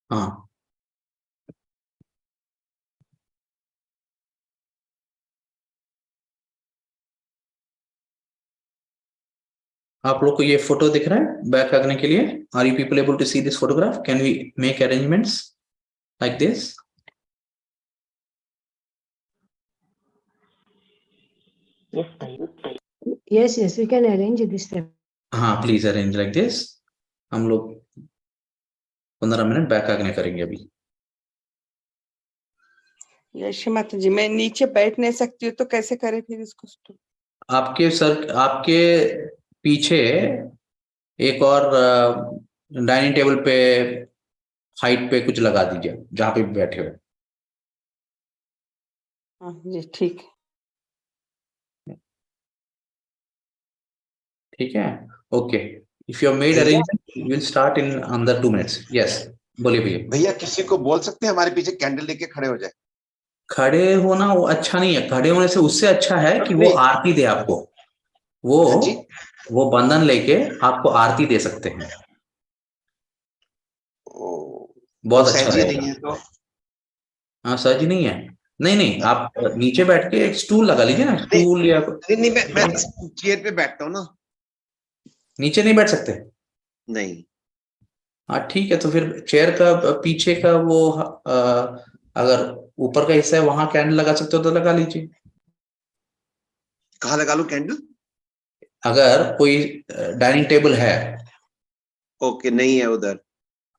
हाँ, आप लोग को ये फोटो दिख रहा है बैक आगने के लिए? Are you people able to see this photograph? Can we make arrangements like this? Yes, we can arrange this step. हाँ, प्लीज अरेंज लाइक दिस। हम लोग 15 मिनट बैक आगने करेंगे अभी। यश माता जी, मैं नीचे बैठ नहीं सकती हूँ तो कैसे करें फिर इसको? आपके सर, आपके पीछे एक और डाइनिंग टेबल पे हाइट पे कुछ लगा दीजिए जहां पे बैठे हो। हाँ जी, ठीक है। ठीक है, okay. If you made arrangement will start in अंदर 2 मिनट्स। यस, बोलिए भैया। भैया किसी को बोल सकते हैं हमारे पीछे कैंडल लेके खड़े हो जाए? खड़े होना वो अच्छा नहीं है। खड़े होने से उससे अच्छा है कि वो आरती दे आपको। वो हाँ जी, वो बंधन लेके आपको आरती दे सकते हैं। बहुत अच्छा सहजी रहेगा। नहीं है तो? हाँ, सर जी नहीं है। नहीं नहीं, आप नीचे बैठ के एक स्टूल लगा लीजिए ना, नहीं स्टूल या नहीं, मैं चेयर पे बैठता हूँ ना। नीचे नहीं बैठ सकते? नहीं, हाँ ठीक है, तो फिर चेयर का पीछे का वो अगर ऊपर का हिस्सा है वहां कैंडल लगा सकते हो तो लगा लीजिए। कहाँ लगा लूं कैंडल? अगर कोई डाइनिंग टेबल है। ओके, नहीं है उधर।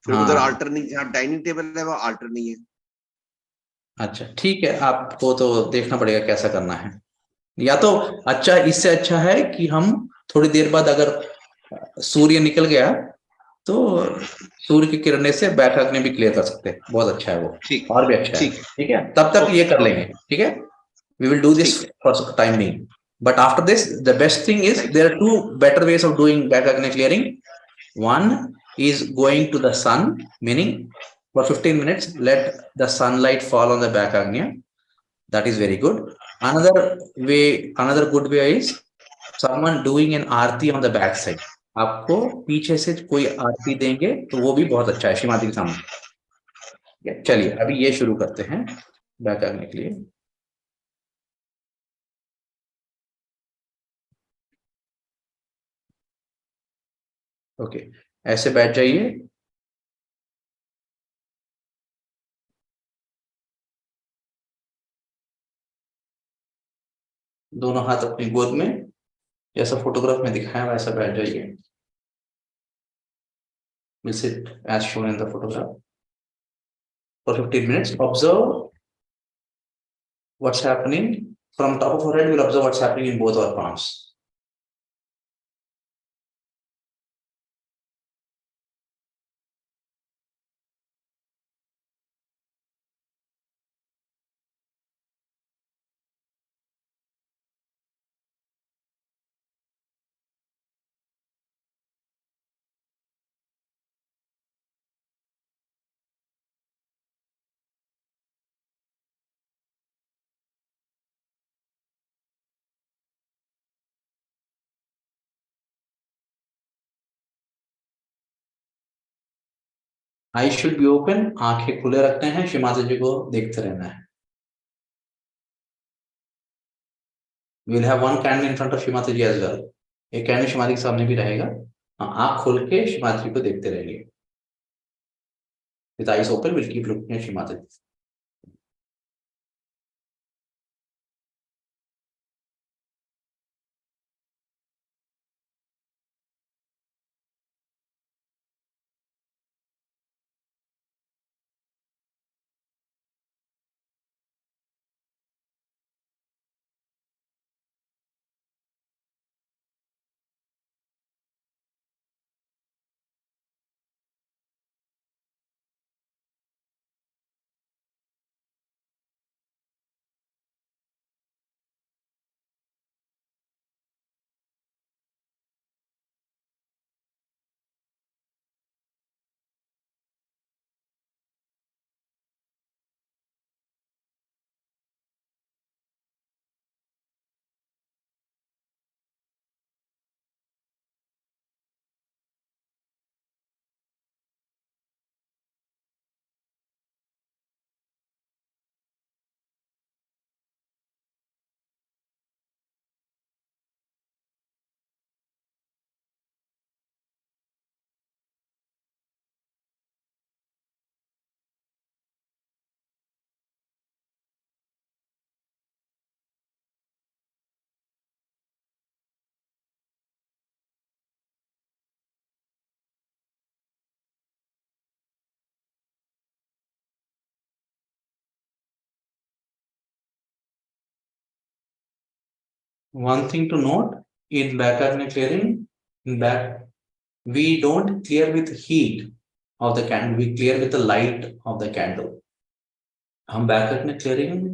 फिर उधर हाँ, आल्टर नहीं, जहाँ डाइनिंग टेबल है वो आल्टर नहीं है। अच्छा ठीक है, आपको तो देखना पड़ेगा कैसा करना है। या तो अच्छा, इससे अच्छा है कि हम थोड़ी देर बाद अगर सूर्य निकल गया तो सूर्य की किरणें से बैक आग्नेय भी क्लियर कर सकते हैं। बहुत अच्छा है वो, ठीक, और भी अच्छा है। ठीक, ठीक है, तब तक ये कर लेंगे। ठीक है, we will do this ठीक है। for some time being, but after this the best thing is there are two better ways of doing back acne clearing. One is going to the sun, meaning for 15 minutes let the sunlight fall on the back acne. That is very good. Another good way is someone doing an Aarti on the back side. आपको पीछे से कोई आरती देंगे तो वो भी बहुत अच्छा है श्रीमती के सामने। चलिए अभी ये शुरू करते हैं बैक आने के लिए। ओके, ऐसे बैठ जाइए। दोनों हाथ अपनी गोद में, जैसा फोटोग्राफ में दिखाया वैसा बैठ जाइए। We'll sit as shown in the photograph for 15 minutes. Observe what's happening From top of our head, we'll observe what's happening in both our palms. I should be open, आंखें खुले रखते हैं, श्री माता जी को देखते रहना है. We'll have one candle in front of Shri Mata ji as well. एक candle Shri Mata जी के सामने भी रहेगा. आंख खोल के श्री माता जी को देखते रहिए. With eyes open, we'll keep looking at Shri Mata ji. One thing to note in back acne clearing, in back, we don't clear with heat of the candle, we clear with the light of the candle. हम back acne clearing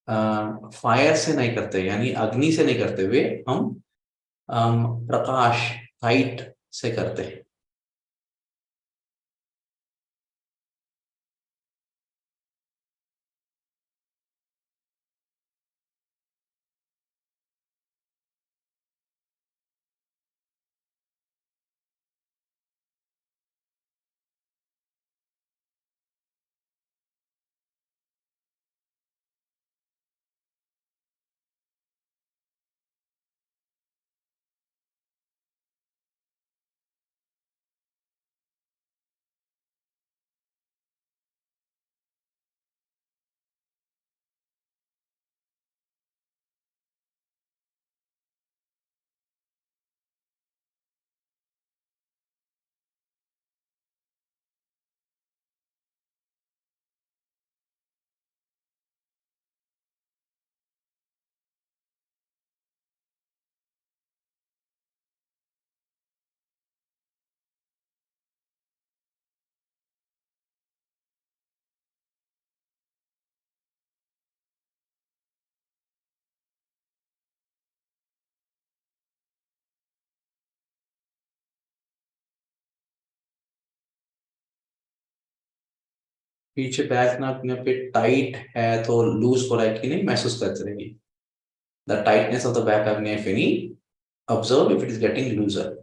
fire से नहीं करते, यानी अग्नि से नहीं करते हुए हम प्रकाश लाइट से करते हैं. पीछे बैक नाक में पे टाइट है तो लूज हो रहा है कि नहीं महसूस करते रहिए. The tightness of the back acne, if any, observe if it is getting looser.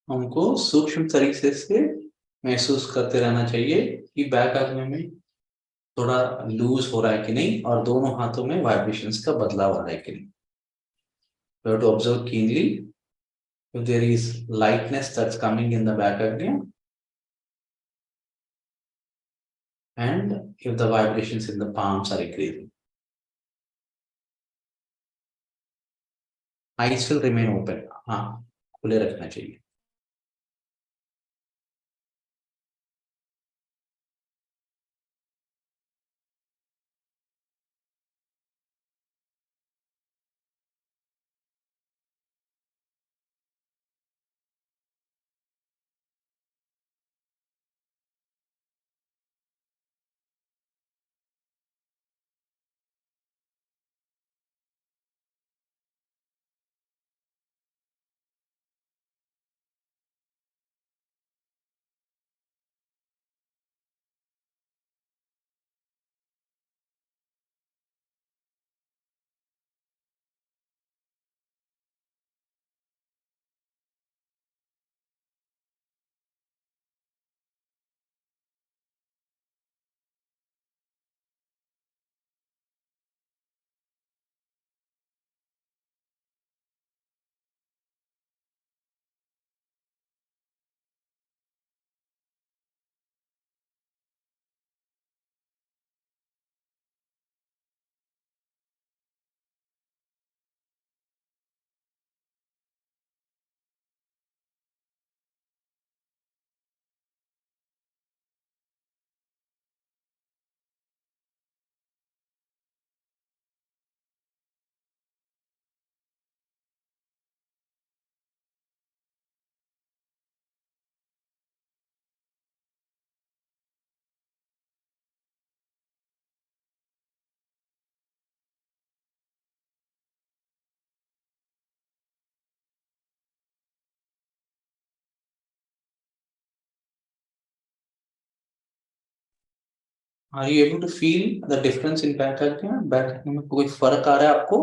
हमको सूक्ष्म तरीके से महसूस करते रहना चाहिए कि बैक आंखों में थोड़ा लूज हो रहा है कि नहीं, और दोनों हाथों में वाइब्रेशंस का बदलाव आ रहा है कि नहीं. You have to observe keenly if there is lightness that's coming in the back agnya, and if the vibrations in the palms are increasing. Eyes will remain open. हाँ, खुले रखना चाहिए. Are you able to feel the difference in back agnya? Back agnya में कोई फर्क आ रहा है आपको?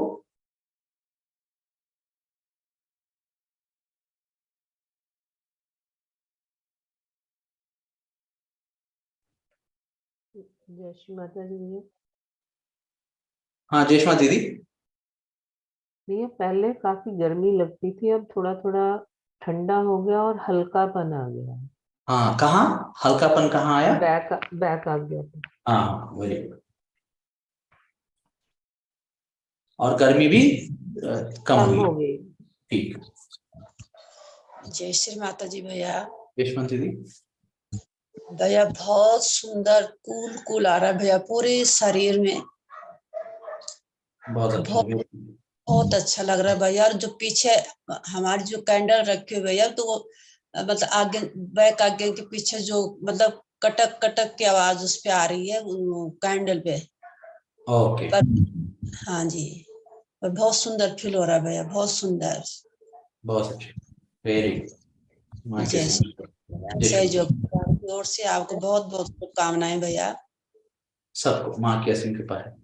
जय श्री माता जी भैया. हाँ जेष्मा दीदी. भैया पहले काफी गर्मी लगती थी, अब थोड़ा थोड़ा ठंडा हो गया और हल्कापन आ गया. हाँ, कहाँ हल्कापन कहाँ आया? बैक आ गया था. हाँ, वेरी गुड. और गर्मी भी कम कम हुई. हो गई. ठीक. जय श्री माता जी भैया. जेष्मा दीदी. भैया बहुत सुंदर कूल कूल आ रहा है भैया पूरे शरीर में. बहुत अच्छा. बहुत अच्छा लग रहा है भैया. और जो पीछे हमारी जो कैंडल रखे हुए भैया, तो वो मतलब आगे बैक आगे के पीछे जो मतलब कटक कटक की आवाज उस पे आ रही है कैंडल पे. ओके. हाँ जी. और बहुत सुंदर फील हो रहा है भैया, बहुत सुंदर. बहुत अच्छे. Very good. जैसे जो ओर से आपको बहुत बहुत शुभकामनाएं भैया. सबको माँ की असीम कृपा है.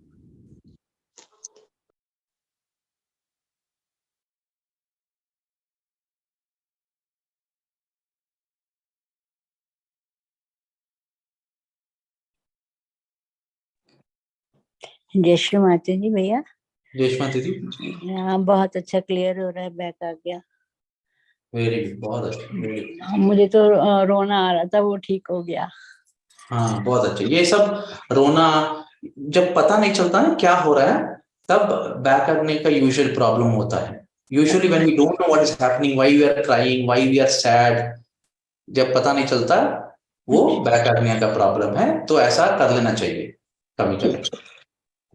जय श्री माता जी भैया. जेष्मा दीदी. हाँ, बहुत अच्छा क्लियर हो रहा है. बैक आ गया. Very good. बहुत अच्छा. मुझे तो रोना आ रहा था, वो ठीक हो गया. हाँ, बहुत अच्छे. ये सब रोना जब पता नहीं चलता ना क्या हो रहा है, तब बैक करने का यूजुअल प्रॉब्लम होता है. Usually when we don't know what is happening, why we are crying, why we are sad, जब पता नहीं चलता वो बैक करने का प्रॉब्लम है. तो ऐसा कर लेना चाहिए कभी कभी.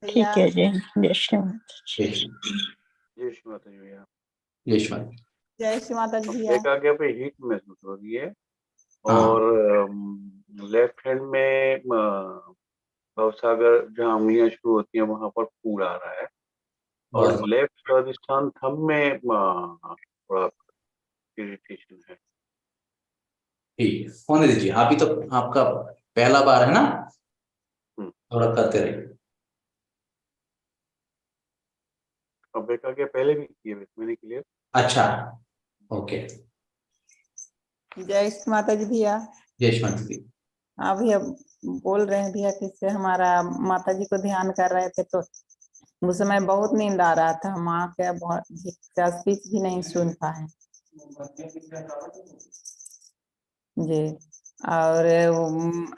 ठीक है. जय श्री माता जी. जय श्री माता जी भैया. यशवंत. जय श्री माता जी भैया. एक आगे पे हीट महसूस हो रही है हाँ. और लेफ्ट हैंड में भवसागर जहाँ उंगलियां शुरू होती हैं वहां पर फूल आ रहा है, और बहुत लेफ्ट स्वादिष्ठान थंब में थोड़ा इरिटेशन है. ठीक है, होने दीजिए. अभी तो आपका पहला बार है ना, थोड़ा करते रहिए. अब एक आगे पहले भी किए हुए मैंने क्लियर. अच्छा. ओके. जय श्री माता जी भैया। यशवंत जी। हाँ भैया, बोल रहे हैं भैया किससे हमारा माता जी को ध्यान कर रहे थे तो उस समय बहुत नींद आ रहा था, माँ क्या बहुत स्पीच भी नहीं सुन पाए जी। और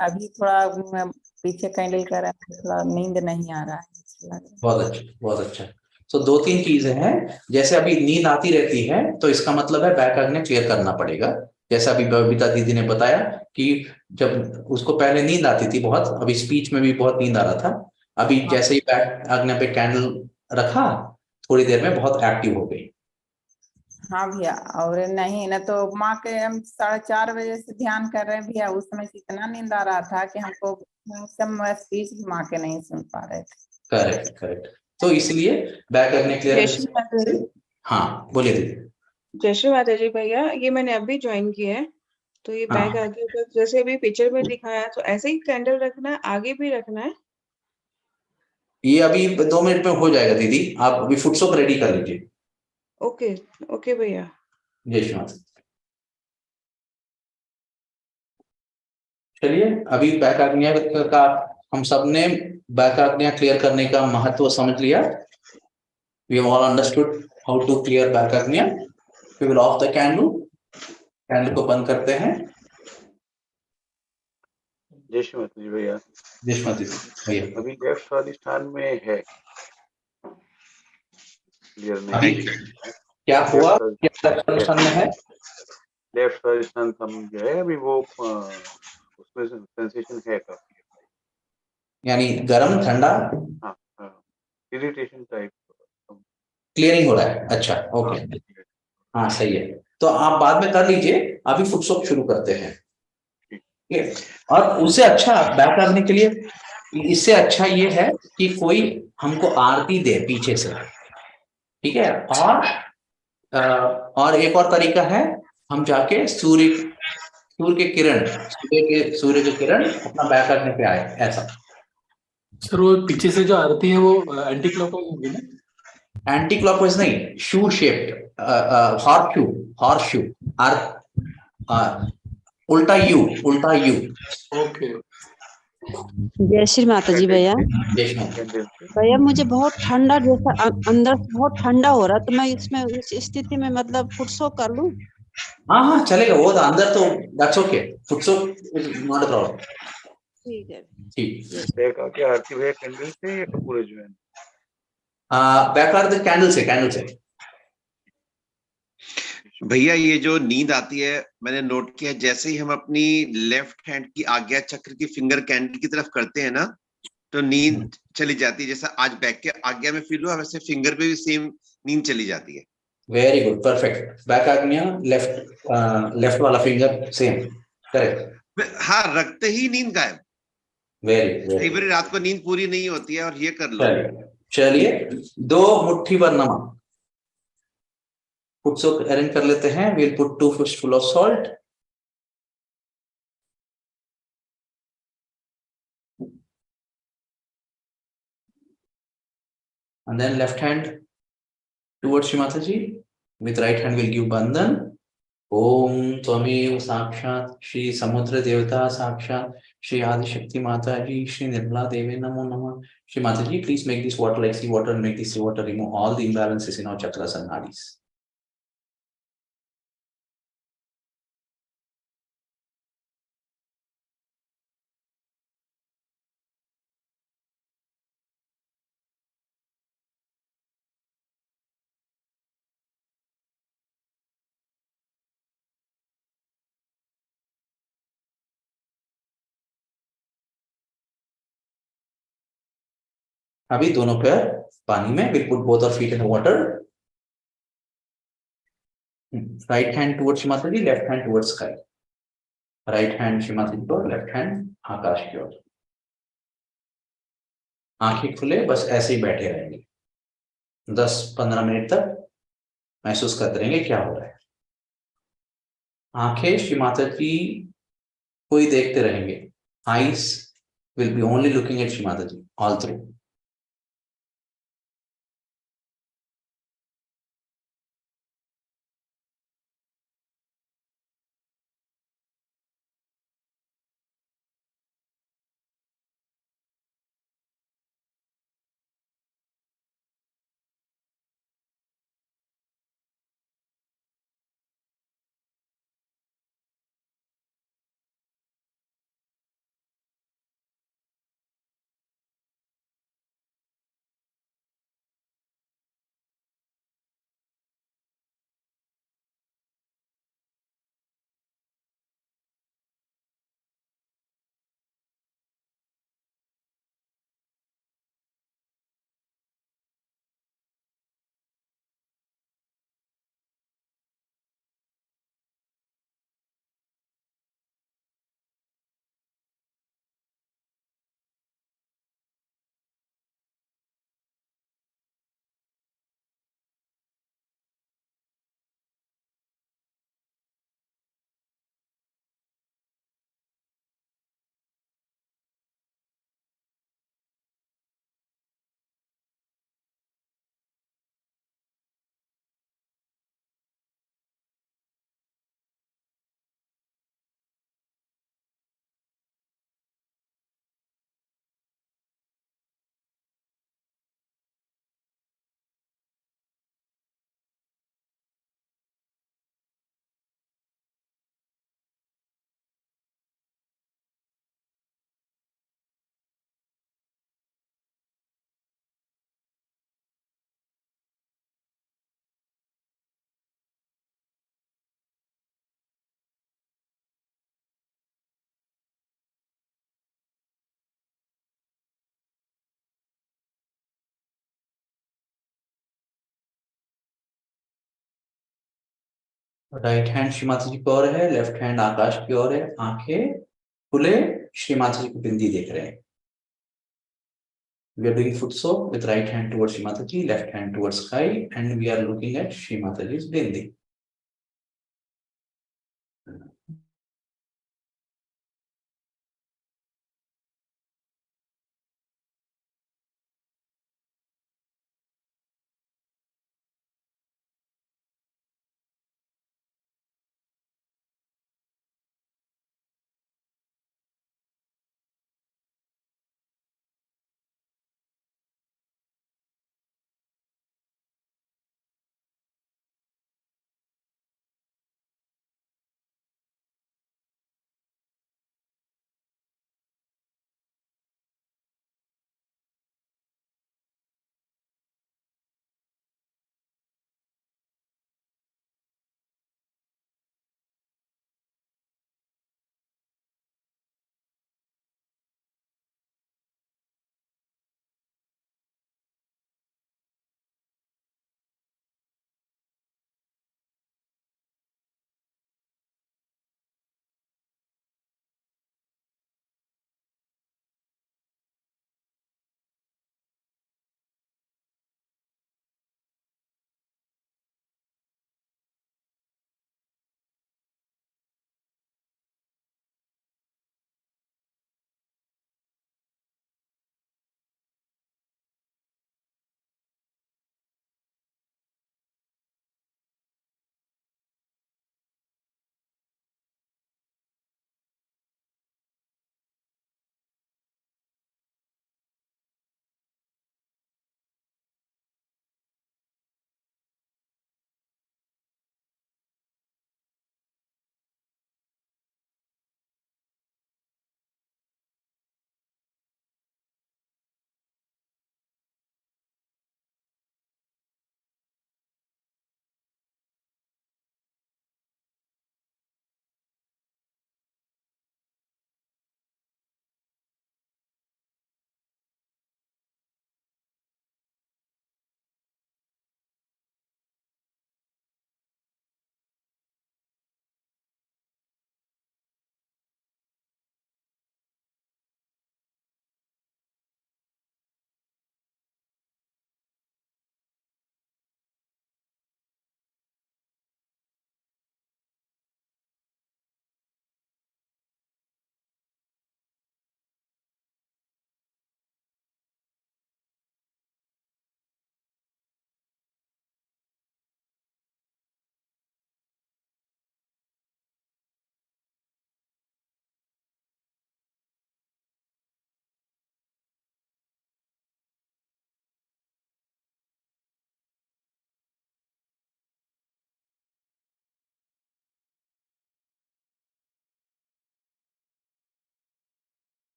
अभी थोड़ा पीछे कैंडल कर रहा है, थोड़ा नींद नहीं आ रहा है। बहुत अच्छा, बहुत अच्छा। तो दो तीन चीजें हैं, जैसे अभी नींद आती रहती है तो इसका मतलब है बैक आग्नेय क्लियर करना पड़ेगा। जैसे अभी बबीता दीदी ने बताया कि जब उसको पहले नींद आती थी बहुत, अभी स्पीच में भी बहुत नींद आ रहा था, अभी जैसे ही बैक आग्नेय पे कैंडल रखा थोड़ी देर में बहुत एक्टिव हो गई। हाँ भैया, और नहीं ना तो माँ के हम 4:30 बजे से ध्यान कर रहे हैं भैया, उस समय इतना नींद आ रहा था कि हमको उस समय स्पीच भी माँ के नहीं सुन पा रहे थे। Correct correct. तो इसलिए बैक आग्नेय जय श्री माता क्लियर। जी। हाँ बोलिए दीदी। जय श्री माता जी भैया, ये मैंने अभी ज्वाइन किया है, तो ये बैग हाँ, आगे तो जैसे अभी पिक्चर में दिखाया है, तो ऐसे ही कैंडल रखना है, आगे भी रखना है? ये अभी 2 मिनट में हो जाएगा दीदी, आप अभी फुटसोप रेडी कर लीजिए। ओके ओके भैया। जय श्री माता। चलिए, अभी बैक आग्नेय का हम सब ने बैक आग्नेय क्लियर करने का महत्व समझ लिया। We have all understood how to clear back Agnya. We will off the candle, candle को बंद करते हैं। जय श्री माता जी भैया। जयश्री भैया, अभी लेफ्ट स्वादिष्ठान में है, क्लियर अभी नहीं है। क्या लेफ्ट हुआ, क्या लक्षण में है? लेफ्ट स्वादिष्ठान थंब जो है अभी वो उसमें सेंसेशन है काफी। यानी गर्म ठंडा हाँ हाँ, इरिटेशन टाइप। क्लियरिंग हो रहा है। अच्छा, ओके। हाँ सही है, तो आप बाद में कर लीजिए, अभी फुटसोप शुरू करते हैं। ठीक है, और उससे अच्छा बैक करने के लिए इससे अच्छा ये है कि कोई हमको आरती दे पीछे से। ठीक है, और एक और तरीका है, हम जाके सूर्य के किरण अपना बैक करने पे आए, ऐसा। सर वो पीछे से जो आरती है वो एंटी क्लॉकवाइज होगी ना? एंटी क्लॉकवाइज नहीं, शू शेप्ड, हॉर्स शू, आर उल्टा यू, उल्टा यू। ओके। जय श्री माता जी भैया। कैंडल से भैया मुझे बहुत ठंडा जैसा अंदर से बहुत ठंडा हो रहा है, तो मैं इसमें इस स्थिति में मतलब फुटसो कर लूं? हाँ हाँ चलेगा, वो तो अंदर तो that's okay, foot soak is not a problem. ठीक है। ठीक। बैक आके आरती भैया कैंडल से या कपूर जो है? बैक आर द कैंडल से, कैंडल से। भैया ये जो नींद आती है, मैंने नोट किया है, जैसे ही हम अपनी लेफ्ट हैंड की आज्ञा चक्र की फिंगर कैंडल की तरफ करते हैं ना, तो नींद चली जाती है। जैसा आज बैक के आज्ञा में फील हुआ, वैसे फिंगर पे भी सेम नींद चली जाती है। Very good, perfect. बैक आग्नेय लेफ्ट वाला फिंगर सेम, करेक्ट। हाँ, रखते ही नींद गायब। वेरी कई वेरी। बार रात को नींद पूरी नहीं होती है, और ये कर लो। चलिए चलिए, 2 मुट्ठी भर नमक फुटसोप अरेंज कर लेते हैं। we'll put 2 fistful of salt, and then left hand towards Shri Mataji, with right hand will give bandhan. ओम त्वमेव साक्षात श्री समुद्र देवता साक्षात श्री आदिशक्ति माता जी श्री निर्मला देवी नमो नमः। Shri Mata ji, please make this water like sea water and make this sea water remove all the imbalances in our chakras and nadis. अभी दोनों पैर पानी में, we'll put both our feet in the water. Right hand towards Shri Mataji, left hand towards sky. Right hand Shri Mataji को, left hand आकाश की ओर। आंखें खुले, बस ऐसे ही बैठे रहेंगे 10-15 मिनट तक, महसूस करते रहेंगे क्या हो रहा है। आंखें श्री माता जी को ही देखते रहेंगे। Eyes will be only looking at Shri Mataji all through. Right hand Shri Mata जी की ओर है, लेफ्ट हैंड आकाश की ओर है, आंखें खुले श्री माता जी की बिंदी देख रहे हैं। We are doing foot soap with right hand towards Shri Mataji, left hand towards sky, and we are looking at Shri Mataji's bindi.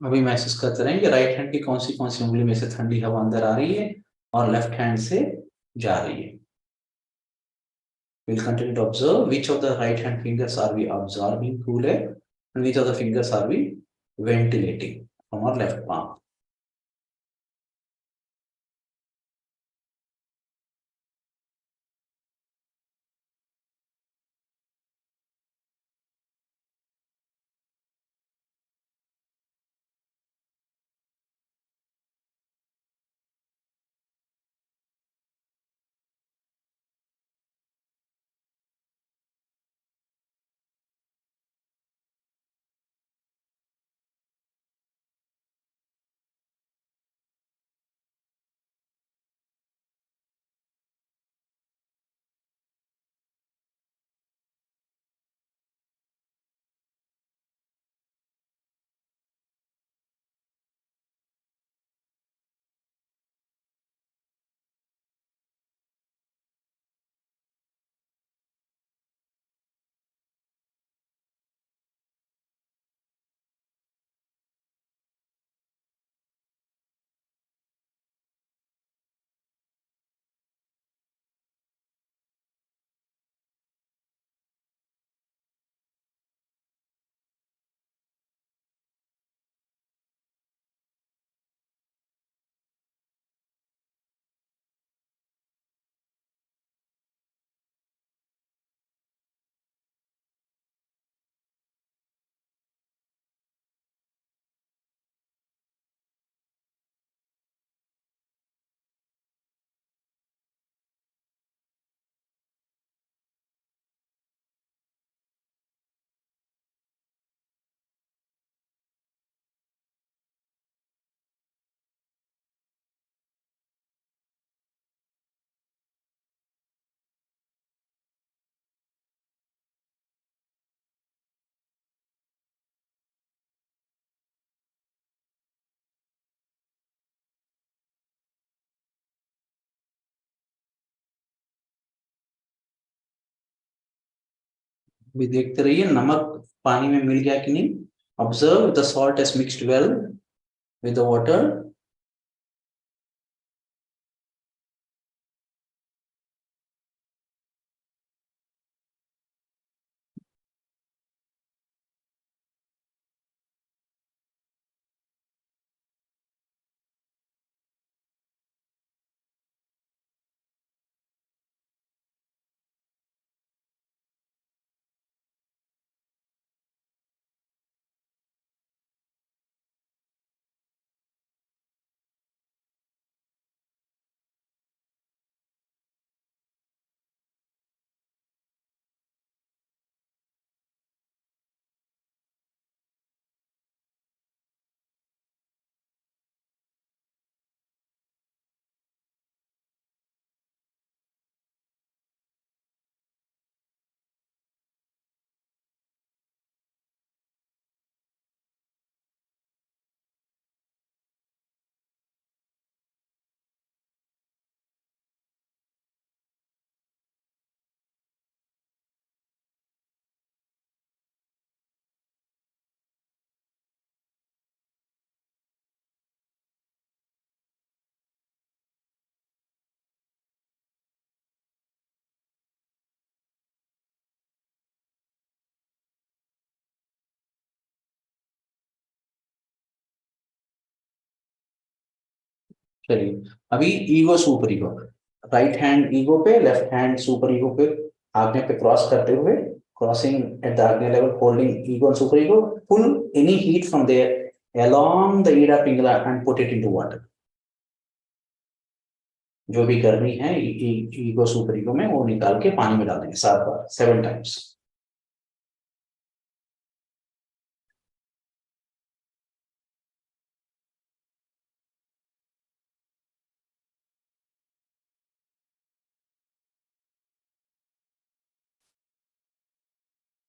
अभी महसूस करते रहें कि राइट हैंड की कौन सी उंगली में से ठंडी हवा अंदर आ रही है और लेफ्ट हैंड से जा रही है। We'll continue to observe which of the right hand fingers are we absorbing cool air and which of the fingers are we ventilating from our left palm. भी देखते रहिए नमक पानी में मिल गया कि नहीं. Observe the salt has mixed well with the water. चलिए अभी ego super ego, right hand ego पे, लेफ्ट हैंड सुपर ईगो पे, आज्ञा पे क्रॉस करते हुए, क्रॉसिंग एट द आज्ञा level, holding ego and super ego, pull any heat from there along the ida pingala and put it into water. जो भी गर्मी है ईगो सुपर ईगो में वो निकाल के पानी में डाल देंगे 7 बार, 7 times.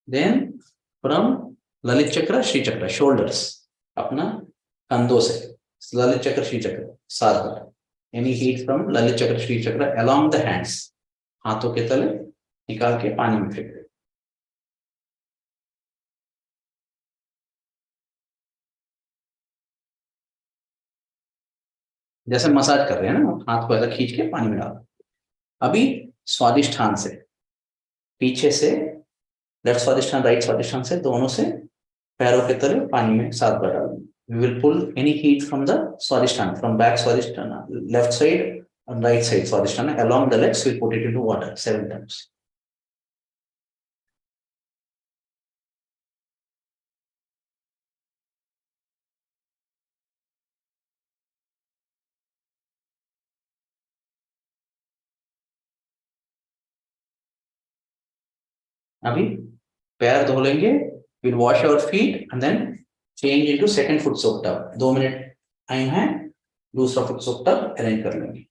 Then from ललित चक्र श्री चक्र, shoulders, अपना कंधों से ललित चक्र श्री चक्र 7 बार. Any heat from ललित चक्र श्री चक्र along the hands, हाथों के तले निकाल के पानी में फेंक दे. जैसे मसाज कर रहे हैं ना, हाथ को ऐसा खींच के पानी में डाल. अभी स्वादिष्ठान से, पीछे से, लेफ्ट स्वादिष्ठान राइट स्वादिष्ठान से, दोनों से पैरों के तले पानी में 7 बार डालेंगे. We will pull any heat from the swadhisthana, from back swadhisthana, left side and right side swadhisthana, along the legs. We'll put it into water 7 times. अभी पैर धो लेंगे. We'll wash our feet and then change into second foot soak tub. 2 minute time है, दूसरा foot soak tub arrange कर लेंगे.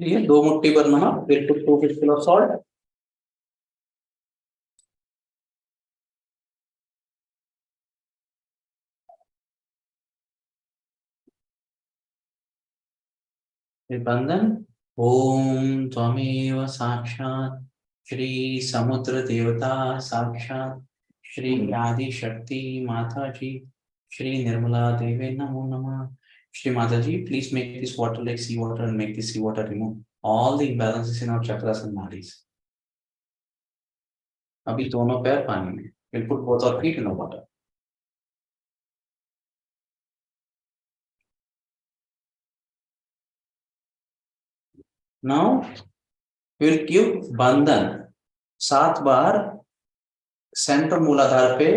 ये 2 मुट्ठी भर नमक, फिर put 2 fistful of salt. बंधन. ओम त्वमेव साक्षात् श्री समुद्र देवता साक्षात् श्री आदि शक्ति माता जी श्री निर्मला देवी नमो नमः. Shri Mataji, please make this water like sea water and make this sea water remove all the imbalances in our chakras and nadis. अभी दोनों पैर पानी में. We'll put both our feet in the water. Now we'll give बंधन 7 बार centre मूलाधार पे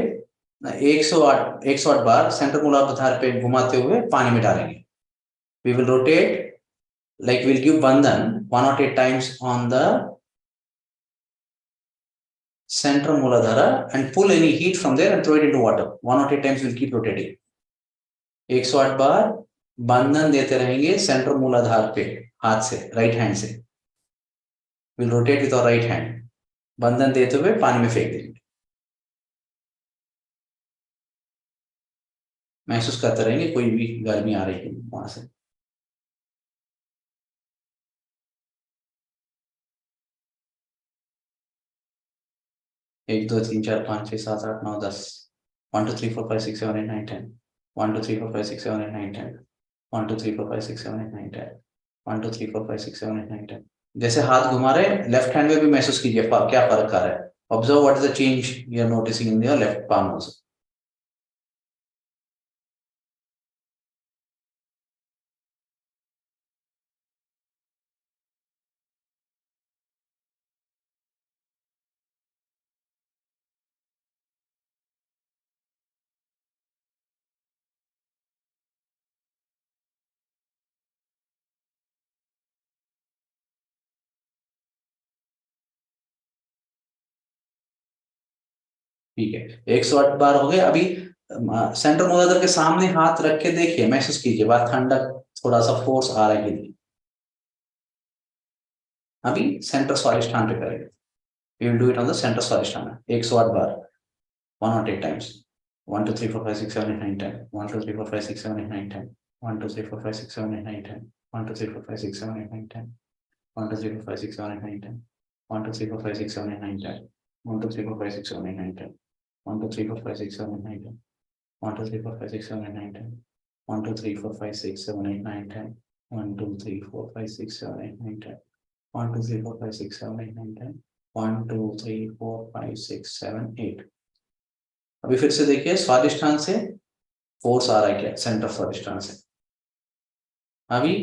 108 बार centre मूलाधार पे घुमाते हुए पानी में डालेंगे. We will rotate like we'll give bandhan 108 times on the center Mooladhara and pull any heat from there and throw it into water. 108 times we'll keep rotating. 108 बार बंधन देते रहेंगे सेंटर मूलाधार पे हाथ से, राइट हैंड से. We'll rotate with our right hand. बंधन देते हुए पानी में फेंक देंगे. महसूस करते रहेंगे कोई भी गर्मी आ रही है वहां से. 1 2 3 4 5 6 7 8 9 10. 1 2 3 4 5 6 7 8 9 10. 1 2 3 4 5 6 7 8 9 10. 1 2 3 4 5 6 7 8 9 10. 1 2 3 4 5 6 7 8 9 10. जैसे हाथ घुमा रहे हैं लेफ्ट हैंड में भी महसूस कीजिए क्या फर्क आ रहा है. Observe what is the change you are noticing in your left palm also. ठीक है 108 बार हो गए. अभी सेंटर मूलाधार के सामने हाथ रख के देखिए, महसूस कीजिए बात ठंडक थोड़ा सा फोर्स आ रहा है कि नहीं. अभी सेंटर स्वादिष्ठान पे करेंगे. We will do it on the center Swadhisthana. 108 bar 108 times. 1 2 3 4 5 6 7 8 9 10. 1 2 3 4 5 6 7 8 9 10. 1 2 3 4 5 6 7 8 9 10. 1 2 3 4 5 6 7 8 9 10. 1 2 3 4 5 6 7 8 9 10. 1 2 3 4 5 6 7 8 9 10. 1 2 3 4 5 6 7 8 9 10. 1 2 3 4 5 6 7 8 9 10. 1 2 3 4 5 6 7 8 9 10. 1 2 3 4 5 6 7 8 9 10. 1 2 3 4 5 6 7 8 9 10. 1 2 3 4 5 6 7 8 9 10. 1 2 3 4 5 6 7 8. अभी फिर से देखिए स्वादिष्ठान से फोर्स आ रहा है क्या, सेंटर स्वादिष्ठान से. अभी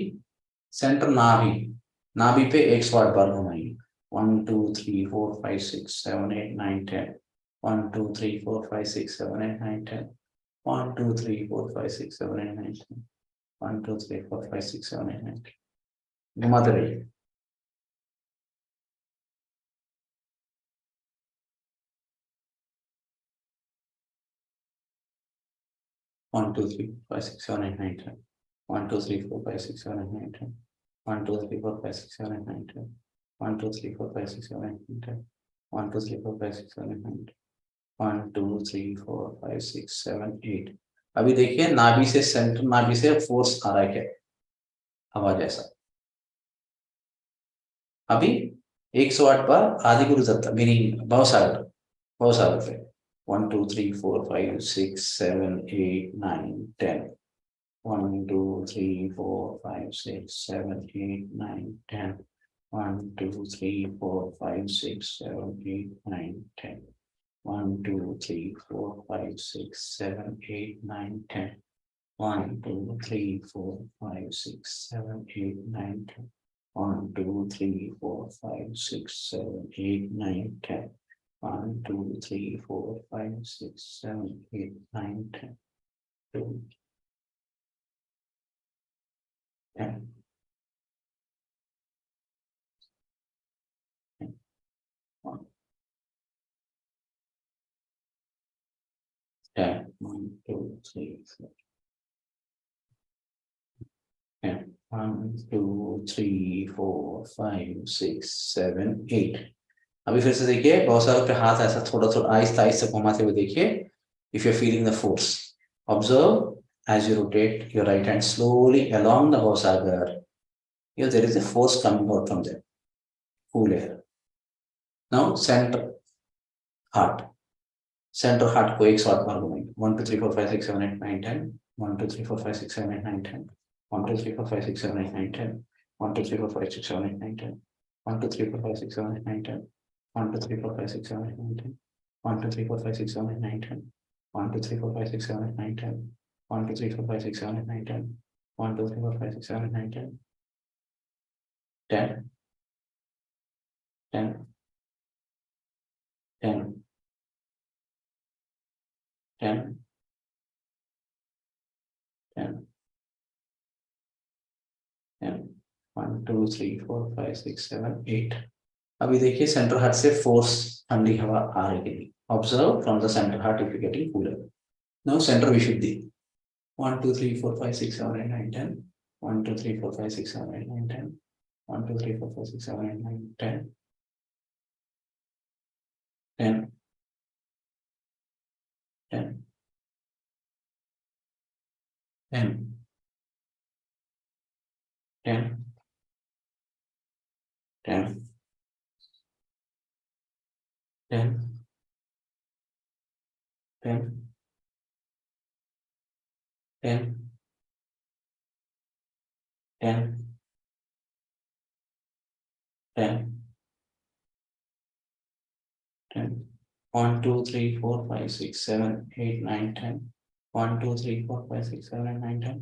सेंटर नाभि पे 108 बार घुमाएंगे. 1 2 3 4 5 6 7 8 9 10. 1 2 3 4 5 6 7 8 9 10. 1 2 3 4 5 6 7 8 9 10. 1 2 3 4 5 6 7 8 9 10. घुमाते रहिए. 1 2 3 4 5 6 7 8 9 10. 1 2 3 4 5 6 7 8 9 10. 1 2 3 4 5 6 7 8 9 10. 1 2 3 4 5 6 7 8 9 10. 1 2 3 4 5 6 7 8 9 10. 1 2 3 4 5 6 7 8. अभी देखिए नाभि से सेंटर नाभि से फोर्स आ रहा है क्या, हवा जैसा. अभी 108 बार आदि गुरु दत्ता मीनिंग भवसागर पे 1 2 3 4 5 6 7 8 9 10. 1 2 3 4 5 6 7 8 9 10. 1 2 3 4 5 6 7 8 9 10. 1 2 3 4 5 6 7 8 9 10. 1 2 3 4 5 6 7 8 9 10. 1 2 3 4 5 6 7 8 9 10. 1 2 3 4 5 6 7 8 9 10. 2 10. 1 10. 1 2 3 4 10. 1 2 3 4 5 6 7 8। अभी फिर से देखिए, बहुत सारे पे हाथ ऐसा थोड़ा थोड़ा आहिस्ता आहिस्ता घुमाते हुए देखिए। If you are feeling the force, observe as you rotate your right hand slowly along the Bhavsagar. Here there is a force coming out from there. Cool air. Now center heart. Center heart को एक shot मार घुमाएंगे। 1 2 3 4 5 6 7 8 9 10। 1 2 3 4 5 6 7 8 9 10। 1 2 3 4 5 6 7 8 9 10। 1 2 3 4 5 6 7 8 9 10। 1 2 3 4 5 6 7 8 9 10। 1 2 3 4 5 6 7 8 9 10। 1 2 3 4 5 6 7 8 9 10। 1 2 3 4 5 6 7 8 9 10। 1 2 3 4 5 6 7 8 9 10। 1 2 3 4 5 6 7 8 9 10। 10 10 10 10 10 10। 1 2 3 4 5 6 7 8। अभी देखिए centre heart से force ठंडी हवा आ रही है। Observe from the centre heart if you getting cooler. Now centre Vishuddhi. 1 2 3 4 5 6 7 8 9 10। 1 2 3 4 5 6 7 8 9 10। 1 2 3 4 5 6 7 8 9 10 10 10 10 10 10 10 10 10 10 10 10। 1 2 3 4 5 6 7 8 9 10। 1 2 3 4 5 6 7 8 9 10।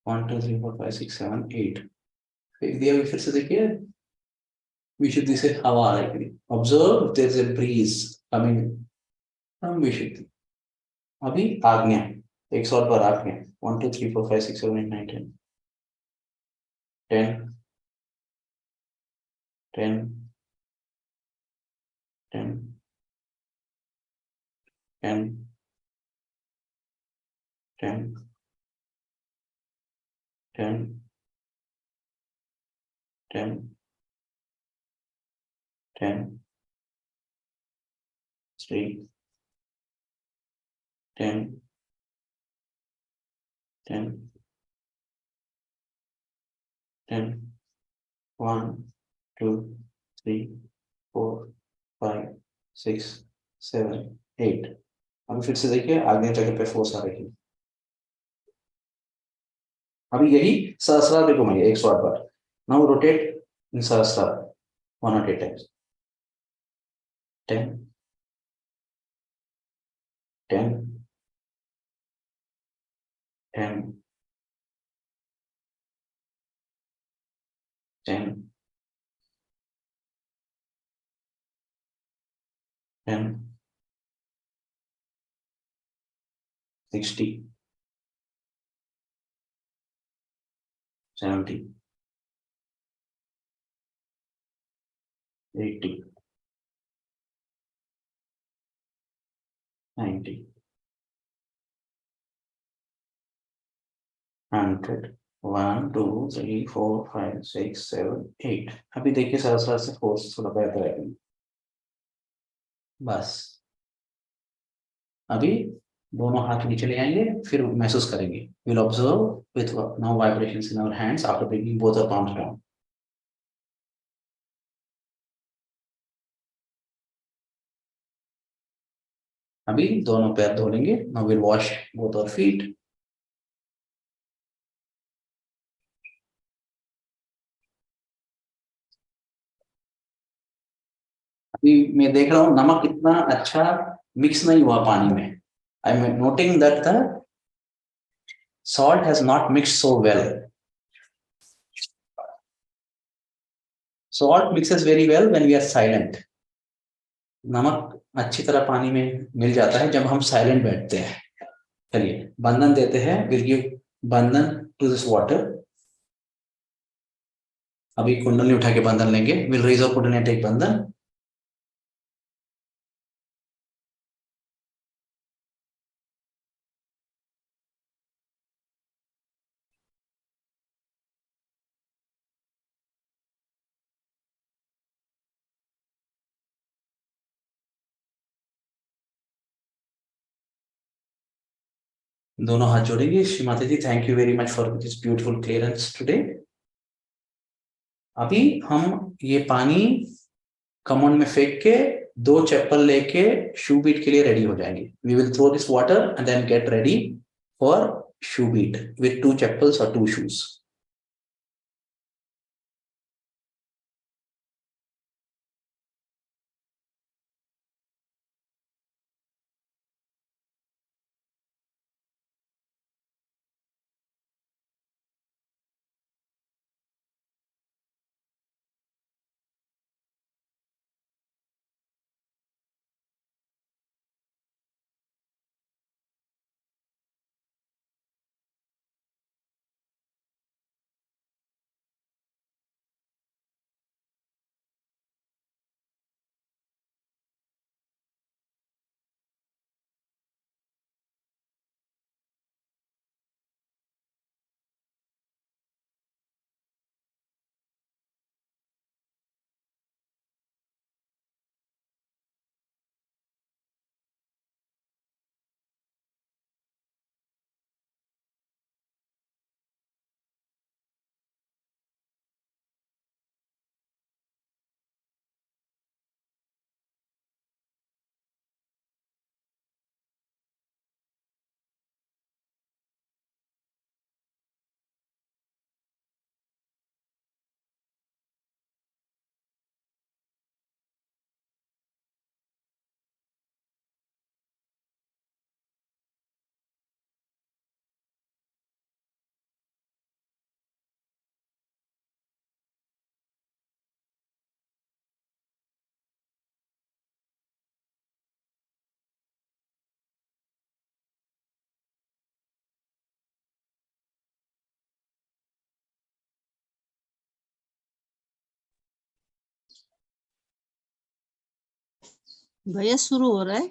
1 2 3 4 5 6 7 8। दिया भी फिर से देखिए, विशुद्धि से हवा आ रही है। Observe there is a breeze coming from Vishuddhi. अभी आज्ञा, एक सौ बार आज्ञा। 1 2 3 4 5 6 7 8 9 10 10 10 10 10 10 10 10 10 3 10 10 10 1 2 3 4 5 6 7 8। अभी फिर से देखिए आग्नेय चक्र पे फोर्स आ रही है। अभी यही सहस्रार पे घुमाइए 108 बार। Now rotate in Sahasrara 108 times. 10 10 10 10 10 60 70 80 90 100। 1 2 3 4 5 6 7 8। अभी देखिए सहस्रार से फोर्स थोड़ा बेहतर है। बस अभी दोनों हाथ नीचे ले आएंगे, फिर महसूस करेंगे। Will observe with now vibrations in our hands after bringing both our palms down. अभी दोनों पैर धो लेंगे। Now will wash both our feet. अभी मैं देख रहा हूं नमक इतना अच्छा मिक्स नहीं हुआ पानी में। I am noting that the salt has not mixed so well. Salt mixes very well when we are silent. नमक अच्छी तरह पानी में मिल जाता है जब हम साइलेंट बैठते हैं। चलिए बंधन देते हैं। विल गिव बंधन टू दिस वाटर। अभी कुंडली उठा के बंधन लेंगे। विल रेज और कुंडली टेक बंधन। दोनों हाथ जोड़ेंगे। Shri Mata ji, thank you very much for this beautiful clearance today. अभी हम ये पानी कमोड में फेंक के 2 चप्पल लेके शू बीट के लिए रेडी हो जाएंगे। We will throw this water and then get ready for shoe beat with 2 chappals और 2 शूज। भैया शुरू हो रहा है।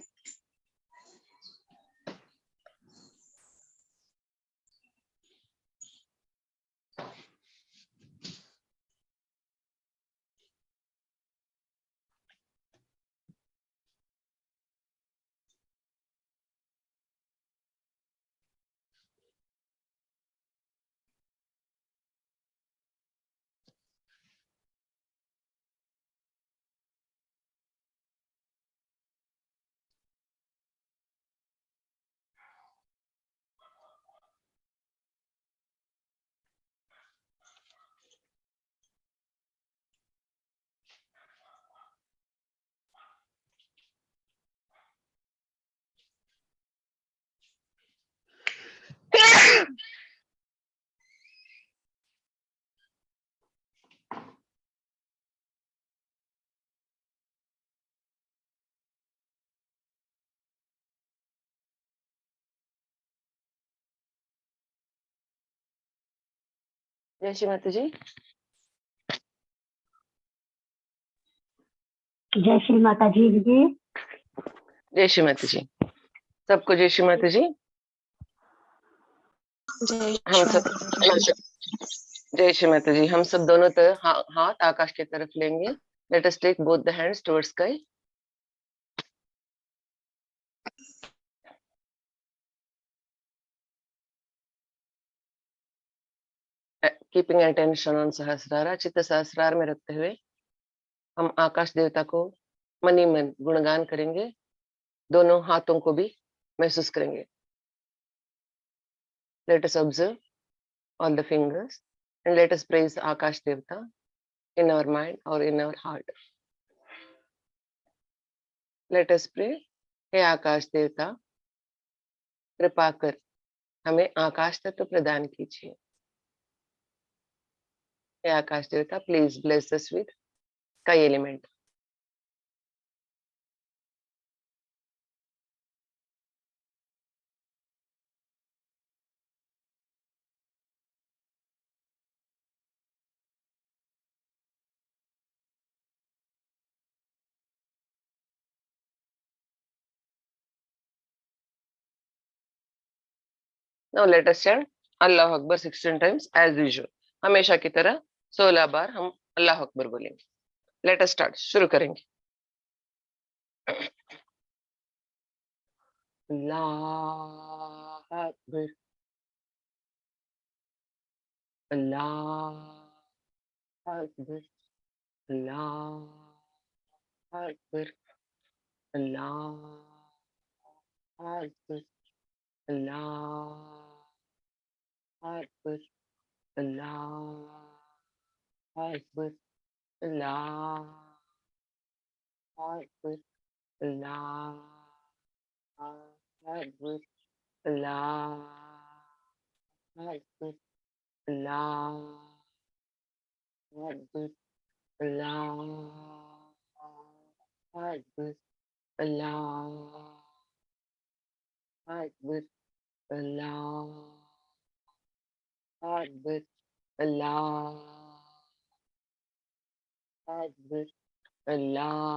जय श्री माता जी। जय श्री माता जी दीदी। जय श्री माता जी। सबको जय श्री माता जी। हम सब जय श्री माता जी। हम सब दोनों तरफ हाथ आकाश की तरफ लेंगे। Let us take both the hands towards sky. Keeping attention on Sahasrara, चित्त सहस्रार में रखते हुए हम आकाश देवता को मनी मन गुणगान करेंगे। दोनों हाथों को भी महसूस करेंगे। Let us observe all the fingers and let us praise Akash Devata in our mind or in our heart. Let us pray. हे आकाश देवता, कृपा कर हमें आकाश तत्व प्रदान कीजिए। हे आकाश देवता, please bless us with sky element. Now let us chant Allah Akbar 16 times as usual. हमेशा की तरह 16 बार हम अल्लाह अकबर बोलेंगे। Let us start. शुरू करेंगे। अल्लाह Akbar. Allah Akbar. Allah Akbar. Allah Akbar. Allah Akbar. Allah Akbar. Allah Akbar. Allah Akbar. Allah Akbar. Allah Akbar. Allah Akbar. Allah Akbar. Allah Akbar. Allah Akbar. Allah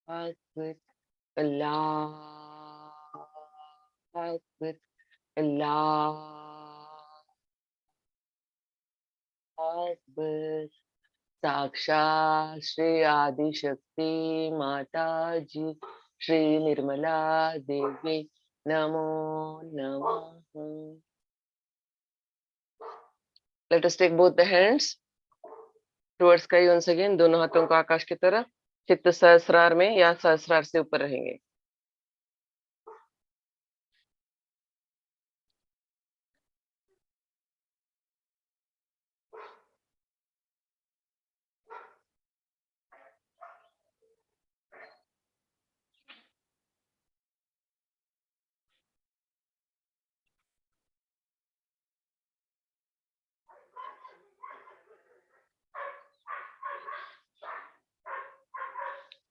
Akbar. Allah Akbar. Allah Akbar. साक्षात श्री आदि शक्ति माता जी श्री निर्मला देवी नमो नमः. Let us take both the hands towards sky once again. दोनों हाथों को आकाश की तरफ, चित्त सहस्रार में या सहस्रार से ऊपर रहेंगे.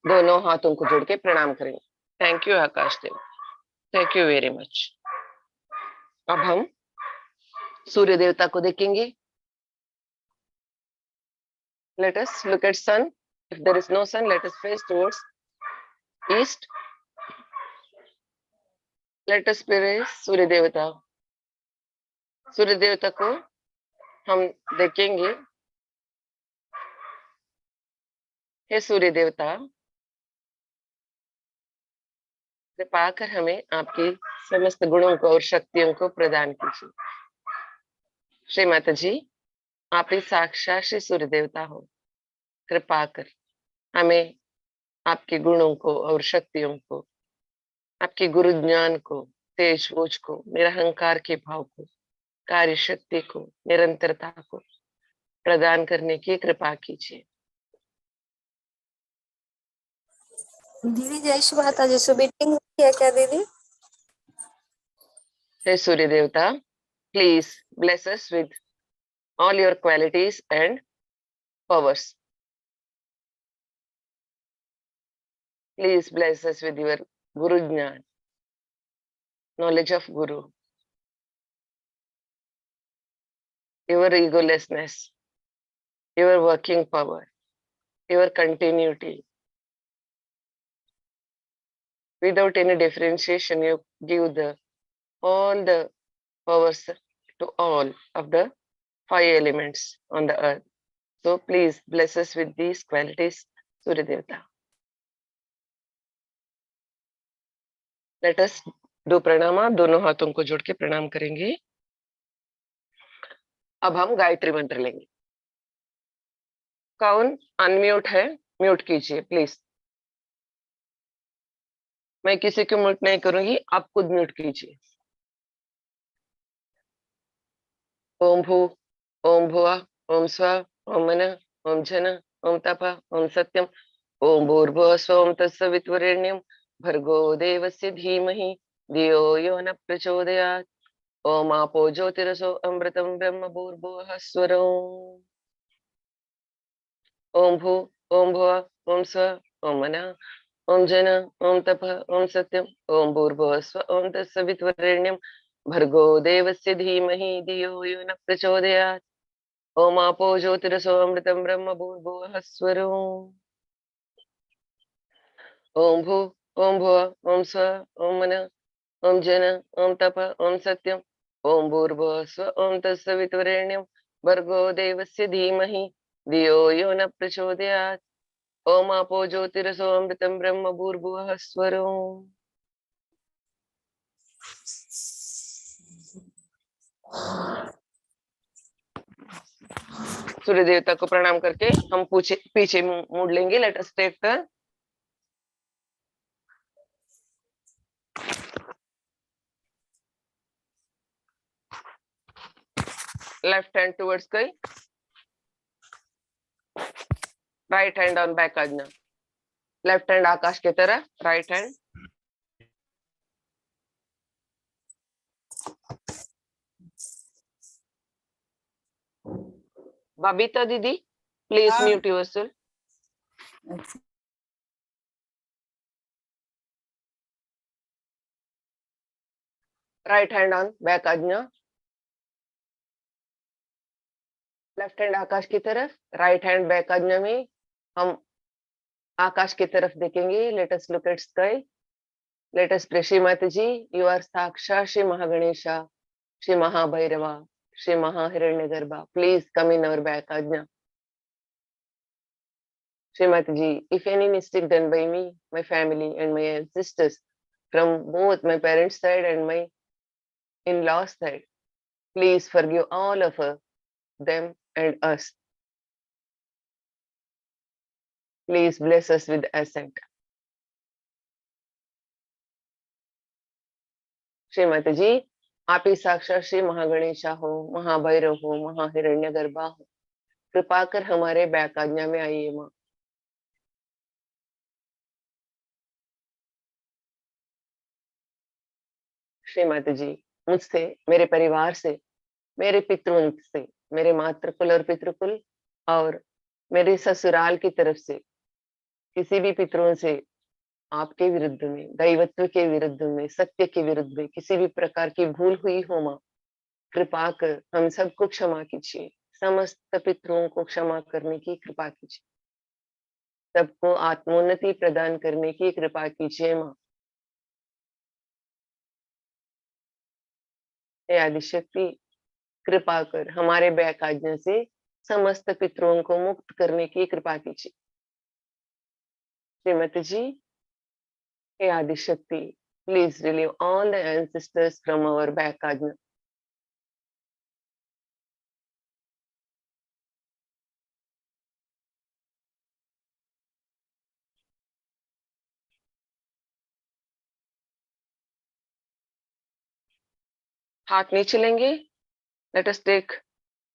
दोनों हाथों को जोड़ के प्रणाम करेंगे. Thank you Akash Dev, thank you very much. अब हम सूर्य देवता को देखेंगे. Let us look at sun. If there is no sun, let us face towards east. Let us praise सूर्य देवता. सूर्य देवता को हम देखेंगे. हे सूर्य देवता, कृपा कर हमें आपकी समस्त गुणों को और शक्तियों को प्रदान कीजिए. श्री माता जी, आप ही साक्षात श्री सूर्य देवता हो. कृपा कर हमें आपके गुणों को और शक्तियों को, आपके गुरु ज्ञान को, तेज ओज को, निरहंकार के भाव को, कार्य शक्ति को, निरंतरता को प्रदान करने की कृपा कीजिए. दीदी जय श्री माता जी. सो मीटिंग है क्या दीदी? हे सूर्य देवता, please bless us with all your qualities and powers. Please bless us with your Guru Jnana, knowledge of Guru, your egolessness, your working power, your continuity. Without any differentiation, you give all the powers to all of the 5 elements on the earth. So please bless us with these qualities, Surya Devata. Let us do pranama. दोनों हाथों को जोड़ के प्रणाम करेंगे. अब हम गायत्री मंत्र लेंगे. कौन अनम्यूट है, म्यूट कीजिए प्लीज. मैं किसी को म्यूट नहीं करूंगी, आप खुद म्यूट कीजिए. ओम भू, ओम भुवा, ओम स्व, ओम मन, ओम जन, ओम तप, ओम सत्यम, ओम भूर्भुवः स्वः तत्सवितुर्वरेण्यं भर्गो देवस्य धीमहि धियो यो न प्रचोदयात्. ओम आपो ज्योतिरसो अमृतं ब्रह्म भूर्भुवः स्वरो. ओम भू, ओम भुवा, ओम स्व, ओम मन, ओम जन, ओम तप, ओम सत्यम, ओम भूर्भुवः स्वः ओम तत्सवितुर्वरेण्यं भर्गो देवस्य धीमहि धियो यो न प्रचोदयात्. ओम आपो ज्योतिरसो अमृतं ब्रह्म भूर्भुवः स्वरो. ओम भू, ओम भुवः, ओम स्व, ओम मन, ओम जन, ओम तप, ओम सत्यम, ओम भूर्भुवः स्वः ओम तत्सवितुर्वरेण्यं भर्गो देवस्य धीमहि धियो यो न प्रचोदयात्. ओम आपो ज्योतिरसो अमृतं ब्रह्म भूर्भुवः स्वरो. सूर्य देवता को प्रणाम करके हम पीछे मुड़ लेंगे. Let us take turn. Left hand towards sky. Right hand on back Agnya. Left hand आकाश की तरफ. Right hand. Babita Didi, please mute yourself. Right hand on back Agnya. Left hand आकाश की तरफ. राइट हैंड बैक आज्ञा में हम आकाश की तरफ देखेंगे. Let us look at sky. Let us pray. Shri Mata ji, you are साक्षात Shri Mahaganesha, Shri Mahabhairava, Shri Mahahiranyagarbha. Please come in our back Agnya. Srimati ji, if any mistake done by me, my family and my ancestors from both my parents' side and my in-laws' side, please forgive all of them and us. Please bless us with assent. Shrimati ji, आप ही साक्षात श्री महागणेशा हो, महाभैरव हो, महाहिरण्यगर्भा हो. कृपा कर हमारे back आज्ञा में आइए माँ. श्रीमती जी, मुझसे, मेरे परिवार से, मेरे पितृों से, मेरे मातृकुल और पितृकुल और मेरे ससुराल की तरफ से किसी भी पितरों से आपके विरुद्ध में, दैवत्व के विरुद्ध में, सत्य के विरुद्ध में किसी भी प्रकार की भूल हुई हो माँ, कृपा कर हम सबको क्षमा कीजिए. समस्त पितरों को क्षमा करने की कृपा कीजिए. सबको आत्मोन्नति प्रदान करने की कृपा कीजिए माँ. हे आदिशक्ति, कृपा कर हमारे बैक आज्ञा से समस्त पितरों को मुक्त करने की कृपा कीजिए. श्रीमती जी, हे Adishakti, please relieve all the ancestors from our back ajna. हाथ नीचे लेंगे. Let us take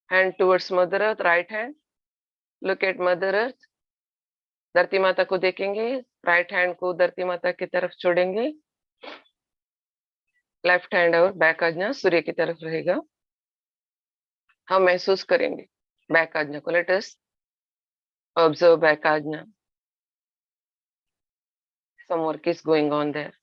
hand towards Mother Earth, right hand. Look at Mother Earth. धरती माता को देखेंगे. राइट हैंड को धरती माता की तरफ छोड़ेंगे. लेफ्ट हैंड और बैक आज्ञा सूर्य की तरफ रहेगा. हम महसूस करेंगे बैक आज्ञा को. लेट अस ऑब्जर्व बैक आज्ञा. Some work is going on there.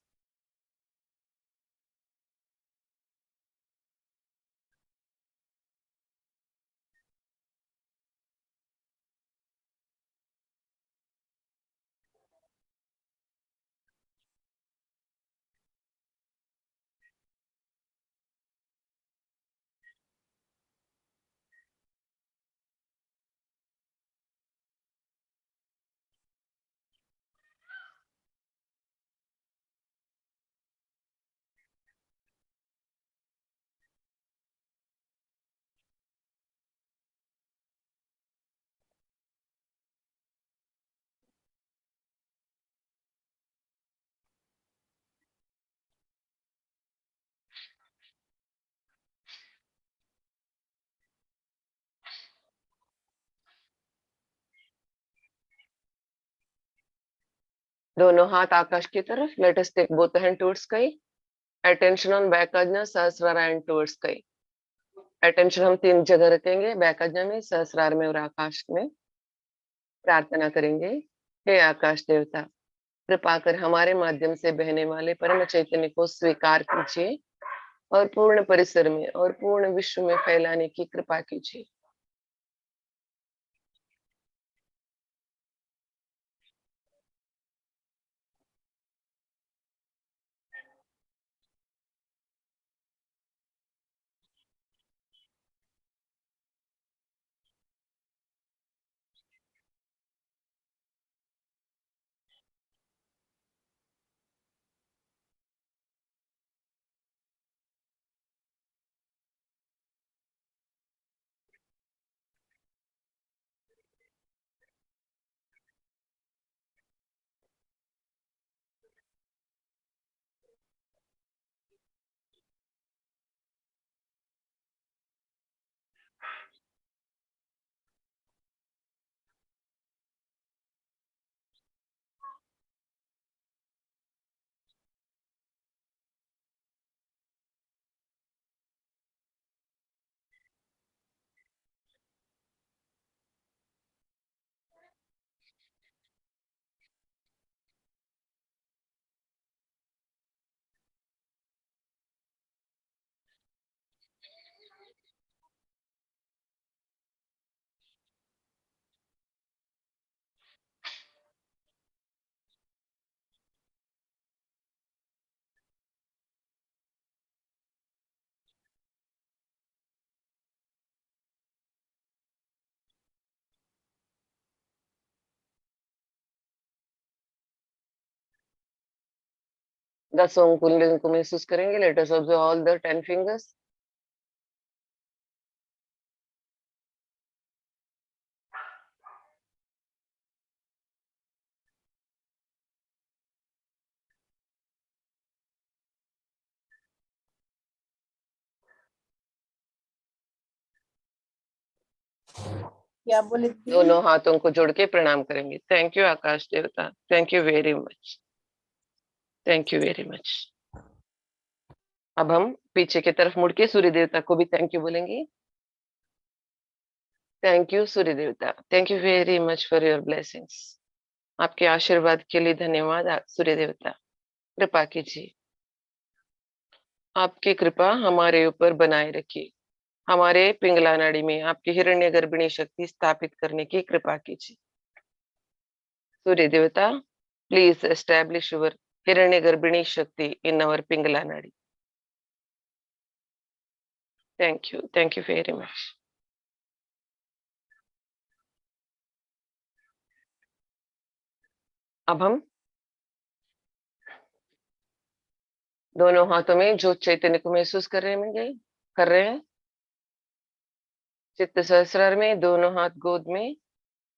दोनों हाथ आकाश की तरफ. Let us take both hand towards sky. Attention on back आज्ञा, सहस्रार एंड टुवर्ड्स स्काई. अटेंशन हम 3 जगह रखेंगे. बैक आज्ञा में, सहस्रार में और आकाश में. प्रार्थना करेंगे. हे आकाश देवता, कृपा कर हमारे माध्यम से बहने वाले परम चैतन्य को स्वीकार कीजिए और पूर्ण परिसर में और पूर्ण विश्व में फैलाने की कृपा कीजिए. 10 कुंडलियों को महसूस करेंगे. Let us observe all the 10 fingers. क्या बोले थी? दोनों हाथों को जोड़ के प्रणाम करेंगे. थैंक यू आकाश देवता. Thank you very much. Thank you very much. अब हम पीछे की तरफ मुड़ के सूर्य देवता को भी थैंक यू बोलेंगे. थैंक यू सूर्य देवता. Thank you very much for your blessings. आपके आशीर्वाद के लिए धन्यवाद सूर्य देवता. कृपा कीजिए. आपकी कृपा हमारे ऊपर बनाए रखिए. हमारे पिंगला नाड़ी में आपकी हिरण्य गर्भिणी शक्ति स्थापित करने की कृपा कीजिए. सूर्य देवता, प्लीज एस्टैब्लिश योर हिरण्य गर्भिणी शक्ति इन अवर पिंगला नाड़ी. Thank you very much. अब हम दोनों हाथों में जो चैतन्य को महसूस कर रहे हैं. चित्त सहस्रार में दोनों हाथ गोद में.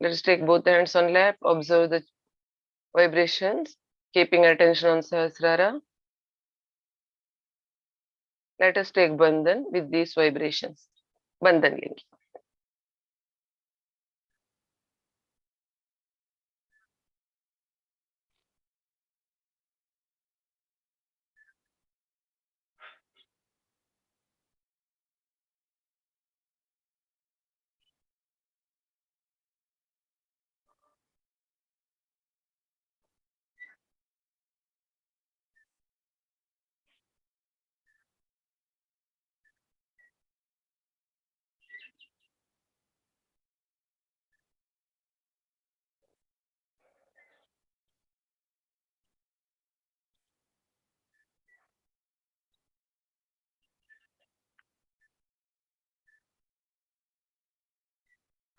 Let's take both hands on lap. Observe the vibrations, keeping attention on Sahasrara. Let us take Bandhan with these vibrations. Bandhan लेंगे.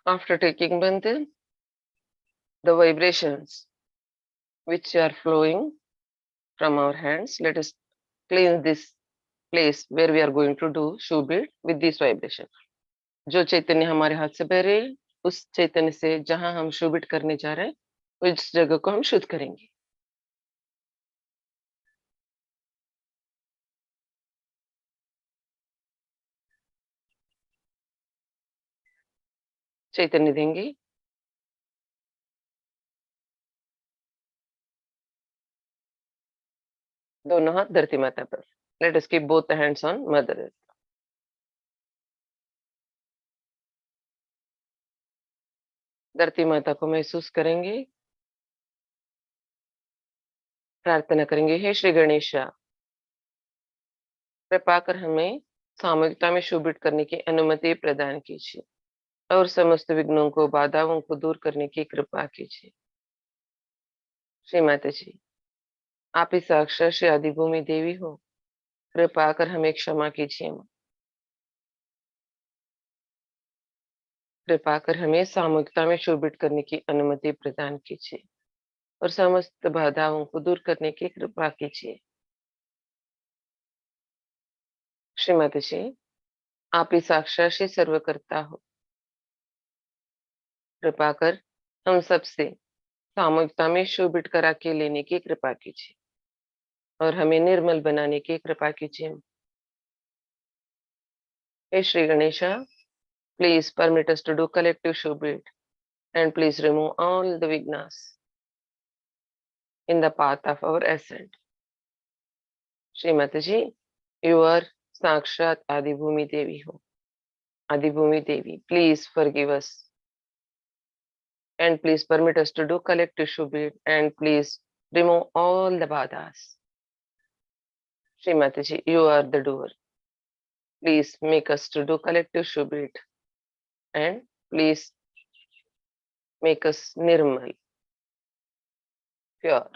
After taking Bandhan, the vibrations which are flowing from our hands, let us cleanse this place where we are going to do Shubhid with this vibration. जो चैतन्य हमारे हाथ से बह रहे हैं, उस चैतन्य से जहां हम शुभिट करने जा रहे हैं, उस जगह को हम शुद्ध करेंगे. चैतन्य देंगे. दोनों हाथ धरती माता पर. Let us keep both the hands on mother earth. धरती माता को महसूस करेंगे. प्रार्थना करेंगे, हे श्री गणेशा, कृपा कर हमें सामूहिकता में शुभिट करने की अनुमति प्रदान कीजिए और समस्त विघ्नों को, बाधाओं को दूर करने की कृपा कीजिए. श्री माता जी, आप ही साक्षात श्री आदिभूमि देवी हो. कृपा कर हमें क्षमा कीजिए. कृपा कर हमें सामूहिकता में शुभिट करने की अनुमति प्रदान कीजिए और समस्त बाधाओं को दूर करने की कृपा कीजिए. श्रीमती जी, आप ही साक्षात श्री सर्वकर्ता हो. कृपा कर हम सबसे सामूहिकता में शुभिट करा के लेने की कृपा कीजिए और हमें निर्मल बनाने की कृपा कीजिए. हे Shri Ganesha, please permit us to do collective Shubhit and please remove all the vignas in the path of our ascent. Srimati ji, you are Sakshat Adibhumi Devi ho. Adibhumi Devi, please forgive us and please permit us to do collective Shubhit and please remove all the badhas. Srimati ji, you are the doer. Please make us to do collective Shubhit and please make us nirmal, pure.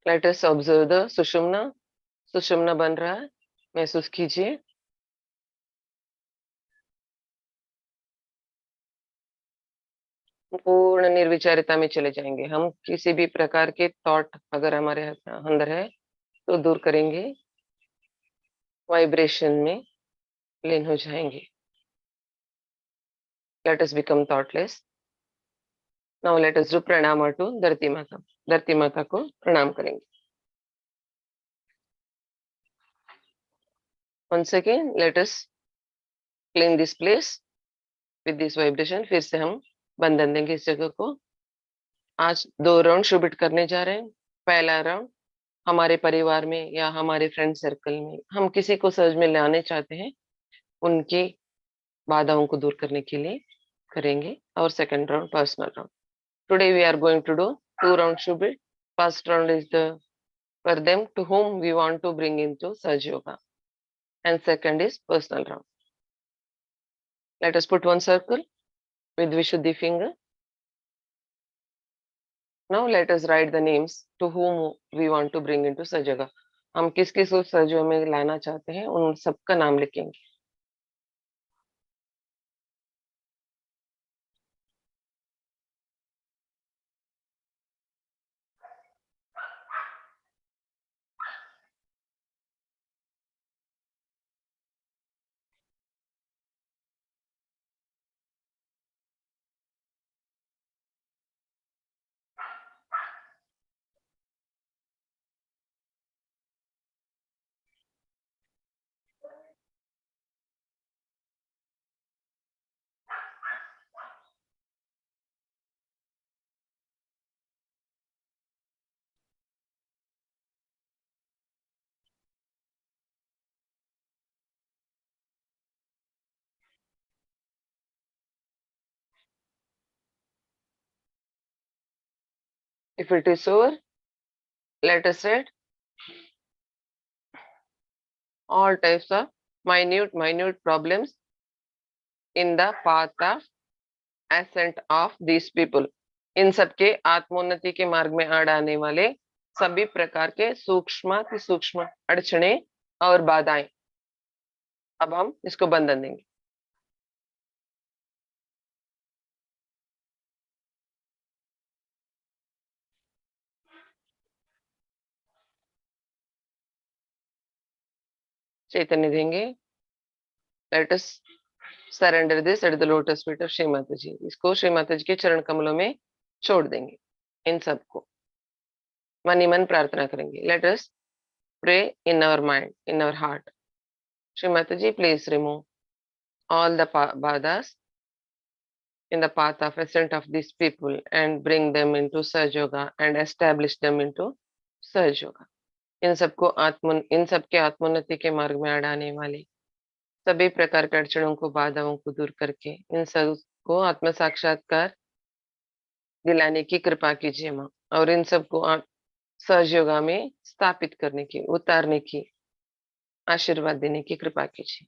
Let us observe the Sushumna. सुषुम्ना बन रहा है, महसूस कीजिए. पूर्ण निर्विचारिता में चले जाएंगे। हम किसी भी प्रकार के थॉट अगर हमारे अंदर है तो दूर करेंगे, वाइब्रेशन में लीन हो जाएंगे। Let us become thoughtless. Now let us do प्रणाम टू धरती माता। धरती माता को प्रणाम करेंगे। once again let us clean this place with this vibration। फिर से हम बंधन देंगे इस जगह को। आज 2 राउंड शुभित करने जा रहे हैं। पहला राउंड हमारे परिवार में या हमारे फ्रेंड सर्कल में हम किसी को सहज में लाने चाहते हैं, उनकी बाधाओं को दूर करने के लिए करेंगे। और second round personal round. Today we are going to do 2 round shoebeat. First round is the for them to whom we want to bring into Saj Yoga, and second is personal round. Let us put one circle with Vishuddhi finger. Now let us write the names to whom we want to bring into Saj Yoga. हम किस किस को सज योगा में लाना चाहते हैं उन सबका नाम लिखेंगे। If it is over, let us write all types of minute problems in the path of ascent of these people। इन सबके आत्मोन्नति के मार्ग में आड़ आने वाले सभी प्रकार के सूक्ष्म अड़चने और बाधाएं। अब हम इसको बंधन देंगे। चैतन्य देंगे। Let us surrender this at the lotus feet of Shri Mata जी। इसको श्री माता जी के चरण कमलों में छोड़ देंगे। इन सबको मन ही मन प्रार्थना करेंगे। Let us pray in our mind, in our heart. Shri Mata ji, please remove all the badhas in the path of ascent of these people and bring them into Saj Yoga and establish them into Saj Yoga। इन सबके आत्मोन्नति के मार्ग में अड़ाने वाले सभी प्रकार के अड़चनों को, बाधाओं को दूर करके इन सबको आत्म साक्षात्कार दिलाने की कृपा कीजिए माँ। और इन सबको सहज योगा में स्थापित करने की, उतारने की आशीर्वाद देने की कृपा कीजिए।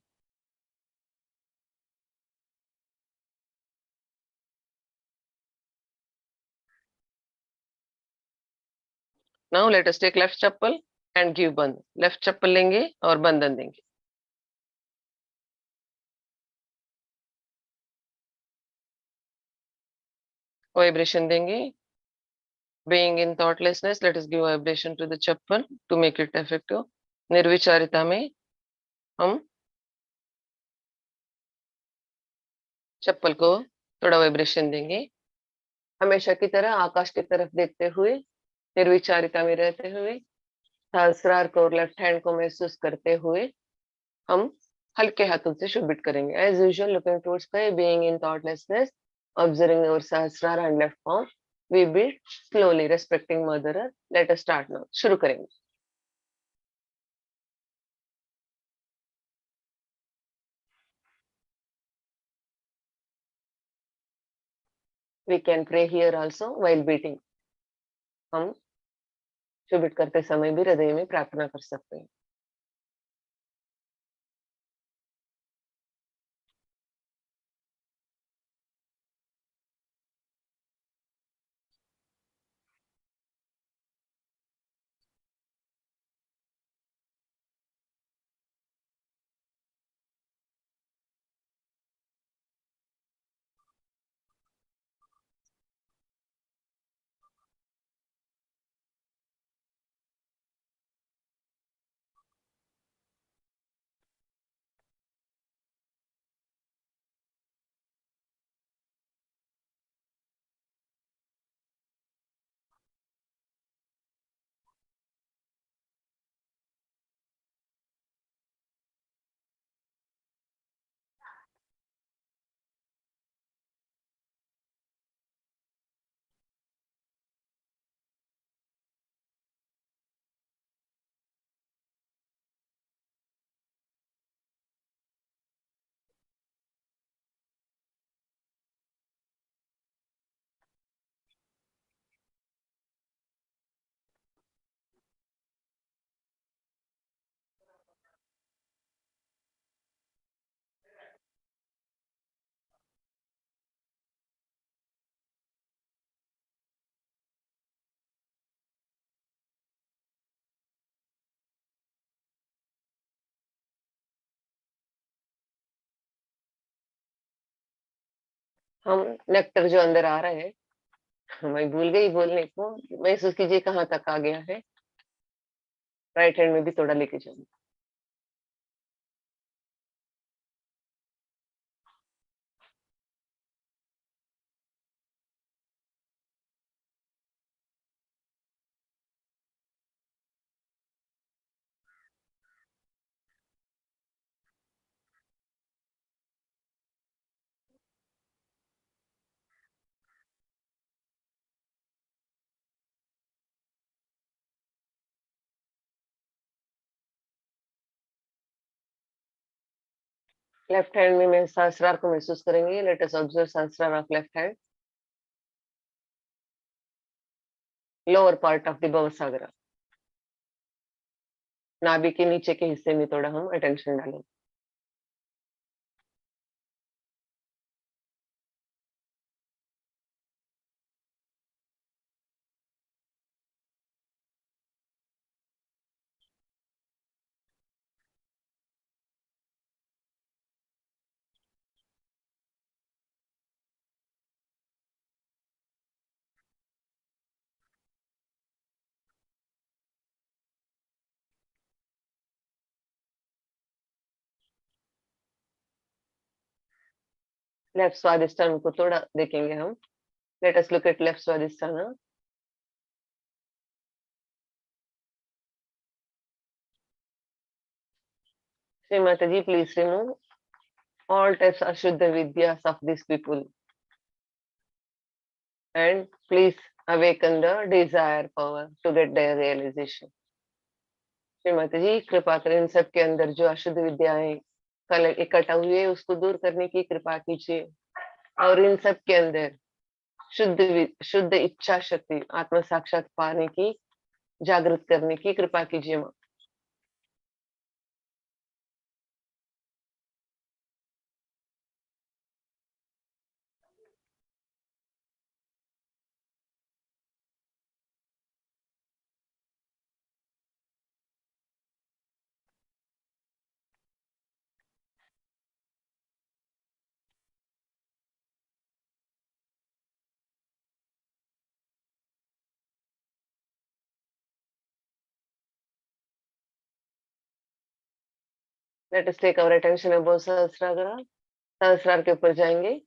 Now let us take left chappal and give bandhan. Left चप्पल लेंगे और बंधन देंगे। वाइब्रेशन देंगे। Being in thoughtlessness, let us give vibration to the chappal to make it effective। निर्विचारिता में हम चप्पल को थोड़ा वाइब्रेशन देंगे। हमेशा की तरह आकाश की तरफ देखते हुए, निर्विचारिता में रहते हुए, सहस्रार को और लेफ्ट हैंड को महसूस करते हुए हम हल्के हाथों से शुभित करेंगे। As usual looking towards sky, being in thoughtlessness, observing our Sahasrara and left palm, we beat slowly respecting mother earth. Let us start now. शुरू करेंगे। We can pray here also while beating। हम शुभित करते समय भी हृदय में प्रार्थना कर सकते हैं। हम नेक्टर जो अंदर आ रहे हैं, मैं भूल गई बोलने को, महसूस कीजिए कहाँ तक आ गया है। राइट हैंड में भी थोड़ा लेके जाऊंगी। लेफ्ट हैंड में मैं सहस्रार को महसूस करेंगे। Let us observe Sahasrara of left hand, lower part of the Bhavsagar. नाभि के नीचे के हिस्से में थोड़ा हम अटेंशन डालेंगे। लेफ्ट स्वादिष्टान को थोड़ा देखेंगे हम। Let us look at left Swadishthan. Shri Mata ji, please remove all types of Shuddha Vidyas of these people and please awaken the desire power to get their realization. Shrimati ji, कृपा करें इन सब के अंदर जो अशुद्ध विद्याएं कल इकट्ठा हुई है उसको दूर करने की कृपा कीजिए, और इन सब के अंदर शुद्ध इच्छा शक्ति आत्म साक्षात पाने की जागृत करने की कृपा कीजिए माँ। Let us take our attention above Sahasrara. Sahasrara के ऊपर जाएंगे।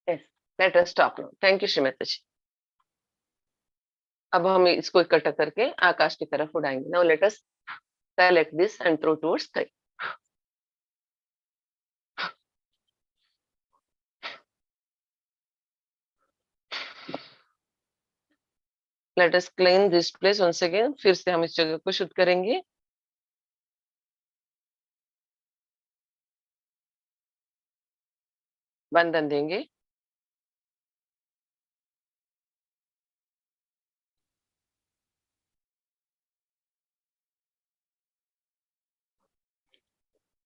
Yes, let us stop now. Thank you Shrimati ji. अब हम इसको इकट्ठा करके आकाश की तरफ उड़ाएंगे। Now let us collect this and throw towards sky. Let us clean this place once again. फिर से हम इस जगह को शुद्ध करेंगे। बंधन देंगे।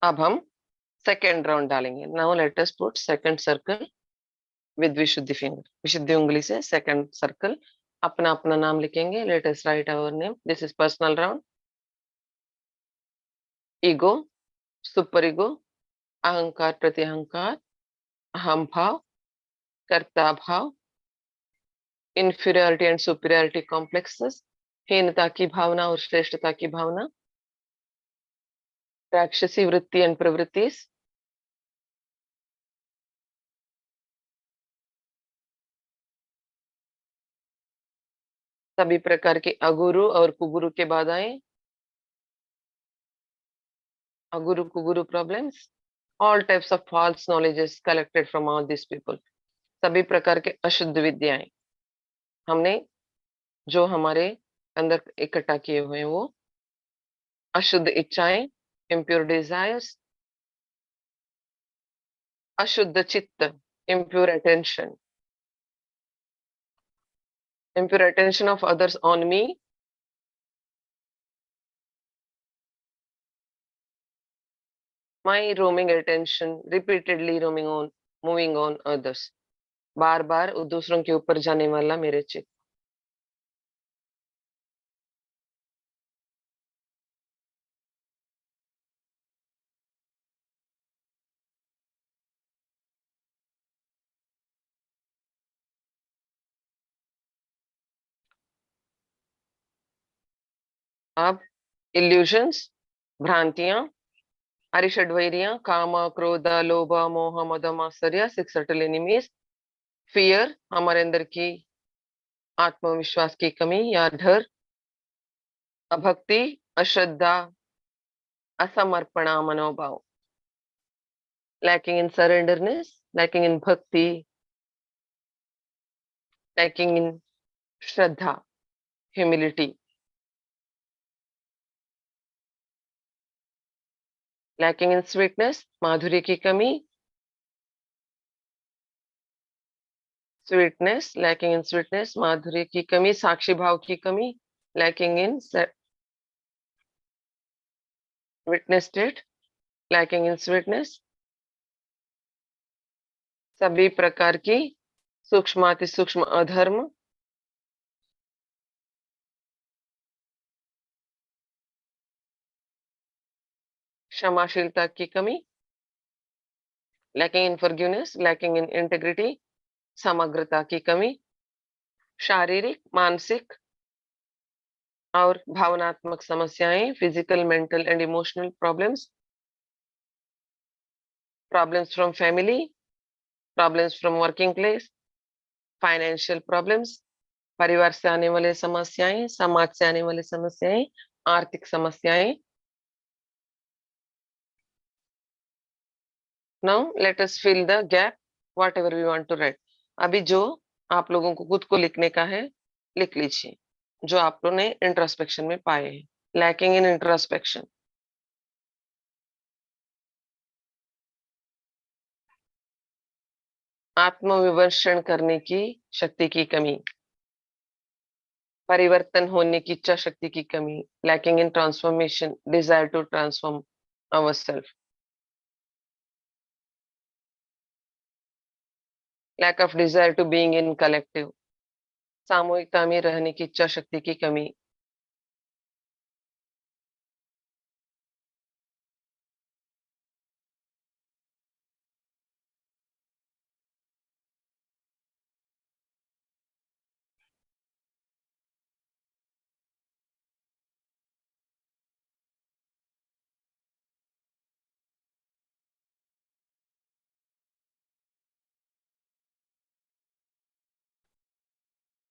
अब हम सेकेंड राउंड डालेंगे। Now let us put second circle with Vishuddhi finger. Vishuddhi उंगली से सेकंड सर्कल अपना अपना नाम लिखेंगे। Let us write our name. This is personal round. Ego, super ego, अहंकार प्रति अहंकार, अहम भाव, कर्ता भाव, इंफीरियरिटी एंड सुपीरियरिटी कॉम्प्लेक्सेस, हीनता की भावना और श्रेष्ठता की भावना, राक्षसी वृत्ति एंड प्रवृत्ति, सभी प्रकार के अगुरु और कुगुरु के बाधाएं, अगुरु कुगुरु problems, all types of false knowledges collected from all this people. सभी प्रकार के अशुद्ध विद्याएं हमने जो हमारे अंदर इकट्ठा किए हुए हैं, वो अशुद्ध इच्छाएं, impure desires, Ashuddha chitta, impure attention of others on me. My roaming attention, repeatedly moving on others. बार बार दूसरों के ऊपर जाने वाला मेरे चित्त. अब illusions, भ्रांतियां, अरिषड्वैरियां, काम, क्रोध, लोभ, मोह, मद, मात्सर्य, 6 subtle enemies, फियर, हमारे अंदर की आत्मविश्वास की कमी या डर, अभक्ति, अश्रद्धा, असमर्पणा मनोभाव, lacking in surrenderness, lacking in bhakti, lacking in shraddha, humility, lacking in sweetness, माधुर्य की कमी, sweetness, lacking in sweetness, माधुर्य की कमी, साक्षी भाव की कमी, lacking in witness state, lacking in sweetness, सभी प्रकार की सूक्ष्माति सूक्ष्म अधर्म, क्षमाशीलता की कमी, lacking in forgiveness, lacking in integrity, समग्रता की कमी, शारीरिक, मानसिक और भावनात्मक समस्याएं, physical, mental and emotional problems, problems from family, problems from working place, financial problems, परिवार से आने वाले समस्याएं, समाज से आने वाली समस्याएं, आर्थिक समस्याएं. Now let us fill the gap whatever we want to right. अभी जो आप लोगों को खुद को लिखने का है लिख लीजिए जो आप लोगों ने इंट्रोस्पेक्शन में पाए हैं. लैकिंग इन इंट्रोस्पेक्शन, आत्मविमर्शन करने की शक्ति की कमी, परिवर्तन होने की इच्छा शक्ति की कमी, lacking in transformation, desire to transform ourselves, lack of desire to being in collective, सामूहिकता में रहने की इच्छा शक्ति की कमी,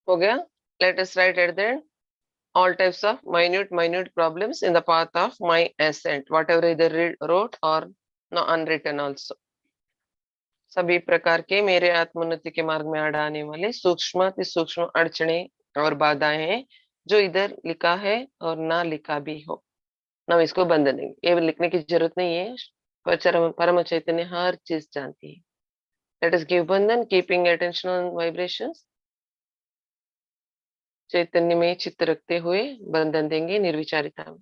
हो गया. Late us right at the end all types of minute problems in the path of my ascent, whatever either wrote or no unwritten also. सभी प्रकार के मेरे आत्मोन्नति के मार्ग में आने वाले सूक्ष्म अति सूक्ष्म अड़चने और बाधाएं हैं जो इधर लिखा है और ना लिखा भी हो ना इसको बंद नहीं, ये लिखने की जरूरत नहीं है. परम चैतन्य हर चीज जानती है. लेट अस गिव बंधन कीपिंग अटेंशन ऑन वाइब्रेशंस. चैतन्य में चित्त रखते हुए बंधन देंगे निर्विचारिता में.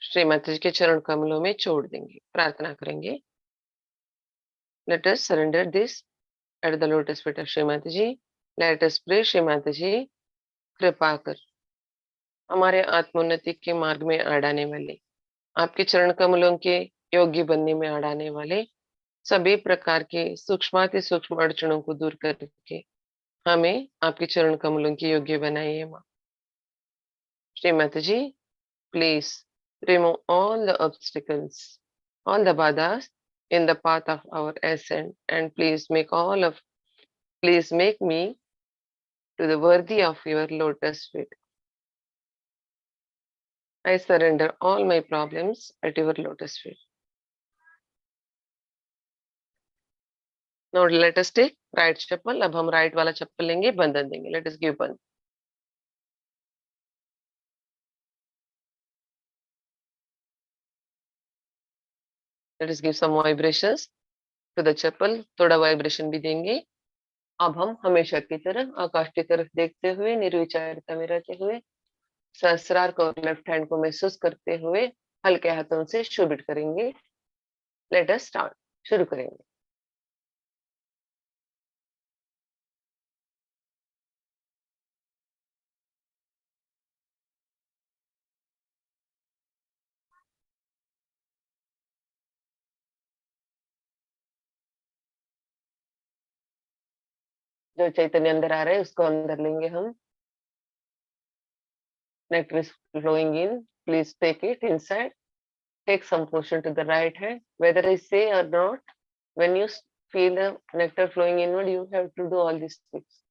श्रीमती जी के चरण कमलों में छोड़ देंगे. प्रार्थना करेंगे. Let us surrender this at the lotus feet of Shrimati ji. Let us pray. Shrimati ji कृपा कर हमारे आत्मोन्नति के मार्ग में आने वाले आपके चरण कमलों के योगी बनने में आने वाले सभी प्रकार के सूक्ष्माति सूक्ष्म अड़चनों को दूर करके हमें आपके चरण कमलों के योग्य बनाइए माँ. श्रीमती जी please remove all the obstacles, all the badas in the path of our ascent, and please make me to the worthy of your lotus feet. I surrender all my problems at your lotus feet. Now let us take right chappal, अब हम right वाला चप्पल लेंगे, बंधन देंगे। Let us give bandhan. Let us give some vibrations to the chappal, थोड़ा vibration भी देंगे। अब हम हमेशा की तरह आकाश की तरफ देखते हुए, निर्विचारता में रहते हुए, सहस्रार को, लेफ्ट हैंड को महसूस करते हुए हल्के हाथों से शुरू करेंगे। लेट अस स्टार्ट, शुरू करेंगे। जो चैतन्य अंदर आ रहा है उसको अंदर लेंगे हम। Nectar is flowing in. Please take it inside. Take some portion to the right hand. Whether I say or not, when you feel the nectar flowing inward, you have to do all these things.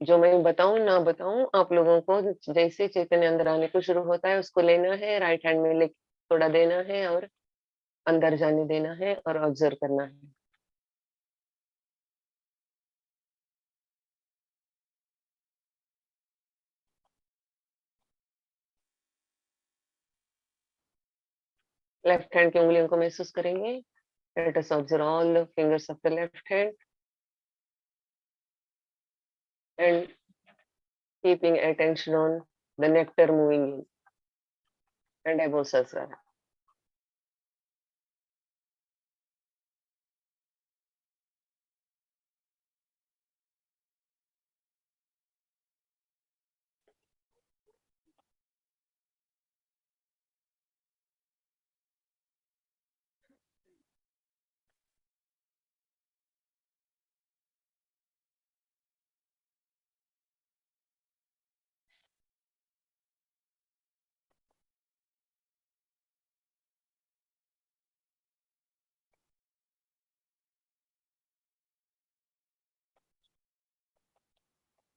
जो मैं बताऊं ना बताऊं, आप लोगों को जैसे चैतन्य अंदर आने को शुरू होता है उसको लेना है, राइट हैंड में ले थोड़ा देना है और अंदर जाने देना है और ऑब्जर्व करना है। लेफ्ट हैंड की उंगलियों को महसूस करेंगे। Let us observe all the fingers of the left hand and keeping attention on the nectar moving in and above Sahasrara.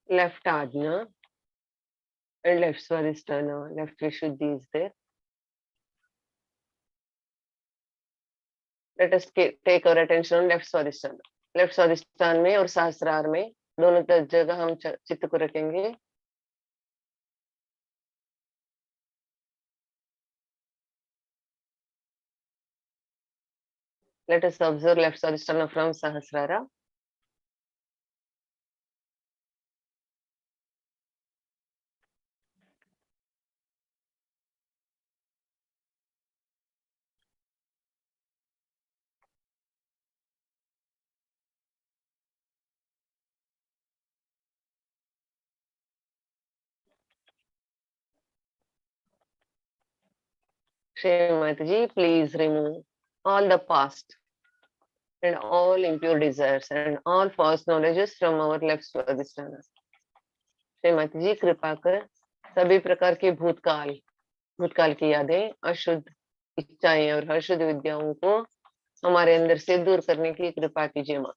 Left Ajna and left Swadhisthana, left Vishuddhi is there. Let us take our attention on left Swadhisthana. Left Swadhisthana में और सहस्रार में दोनों जगह हम चित्त को रखेंगे। Let us observe left Swadhisthana from Sahasrara. Srimati, please remove all the past and all impure desires and all false knowledges from our left Swadhisthana. Shrimati ji कृपा कर सभी प्रकार के भूतकाल की यादें, अशुद्ध इच्छाएं और अशुद्ध विद्याओं को हमारे अंदर से दूर करने की कृपा कीजिए माँ।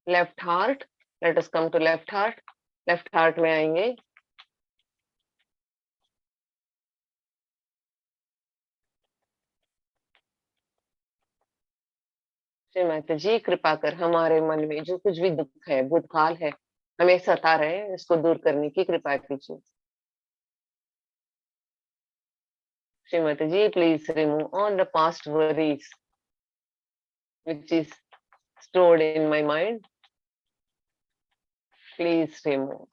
Left heart, let us come to left heart. Left heart में आएंगे। श्रीमती जी कृपा कर हमारे मन में जो कुछ भी दुख है, भूतकाल है, हमें सता रहे हैं, इसको दूर करने की कृपा कीजिए। Shrimati ji please remove all the past worries which is stored in my mind. Please remove.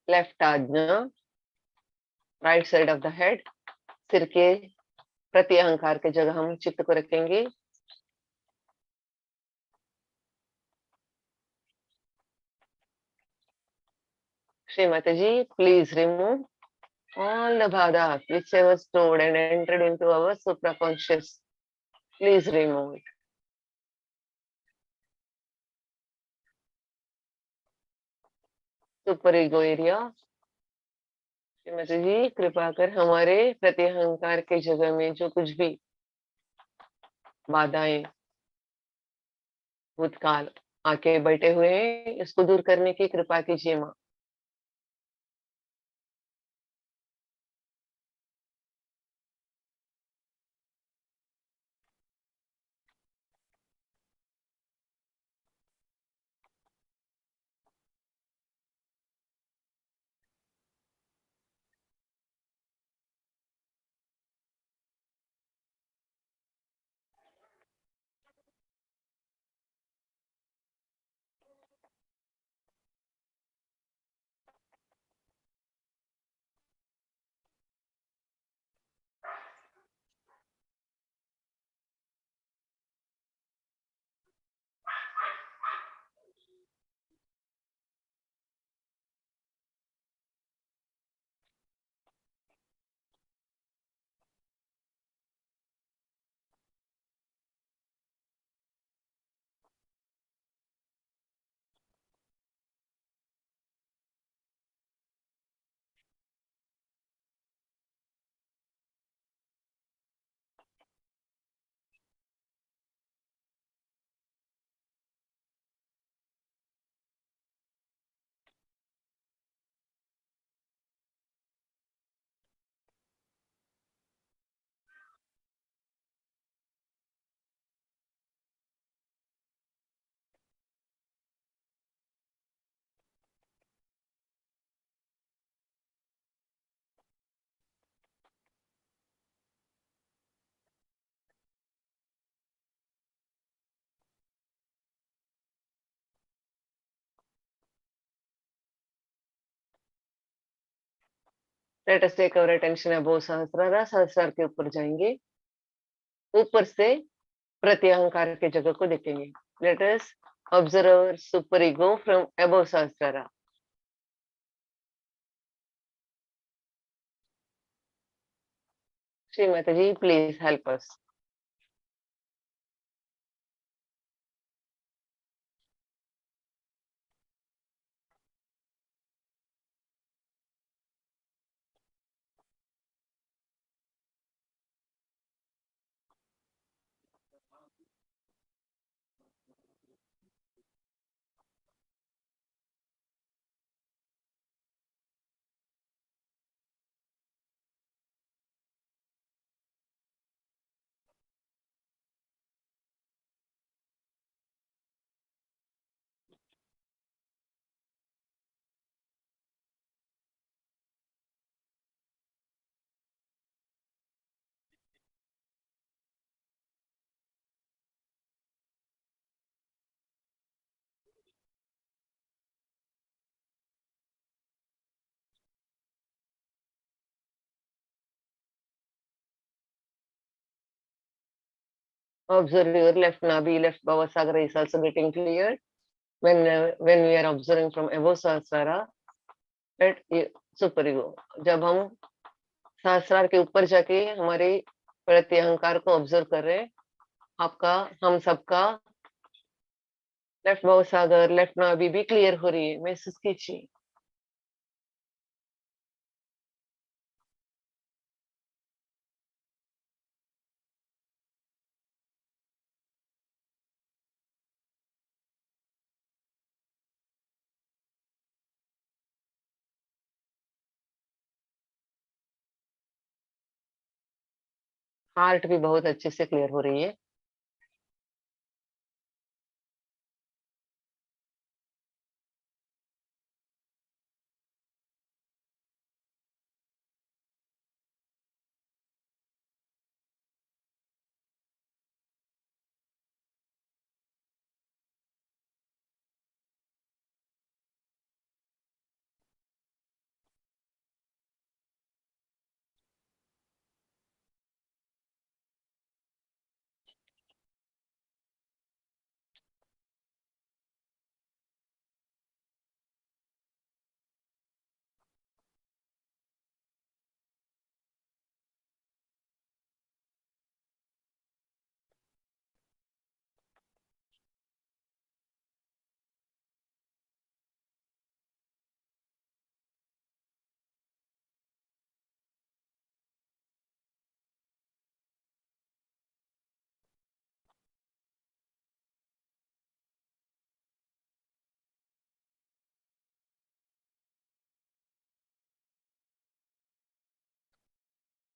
Left Agnya, right side of the head, सिर के प्रति अहंकार के जगह हम चित्त को रखेंगे। Srimati ji, please remove all the bhadas which have stored and entered into our supraconscious. Please remove it. Super ego area, Shrimati ji कृपा कर हमारे प्रति अहंकार के जगह में जो कुछ भी बाधाएं भूतकाल आके बैठे हुए हैं, इसको दूर करने की कृपा कीजिए माँ। Let us take our attention above Sahasrara, Sahasrara के ऊपर जाएंगे, ऊपर से प्रति अहंकार के जगह को देखेंगे। Let us observe super ego from above Sahasrara. Shrimati ji please help us. Observe your left nabi, left bhavasagar is also getting cleared. When we are observing from above Sahasrara, let super ego. जब हम सहस्रार के ऊपर जाके हमारे प्रति अहंकार को ऑब्जर्व कर रहे हैं, आपका हम सबका लेफ्ट भवसागर, लेफ्ट नाभि भी क्लियर हो रही है, महसूस कीजिए। हार्ट भी बहुत अच्छे से क्लियर हो रही है।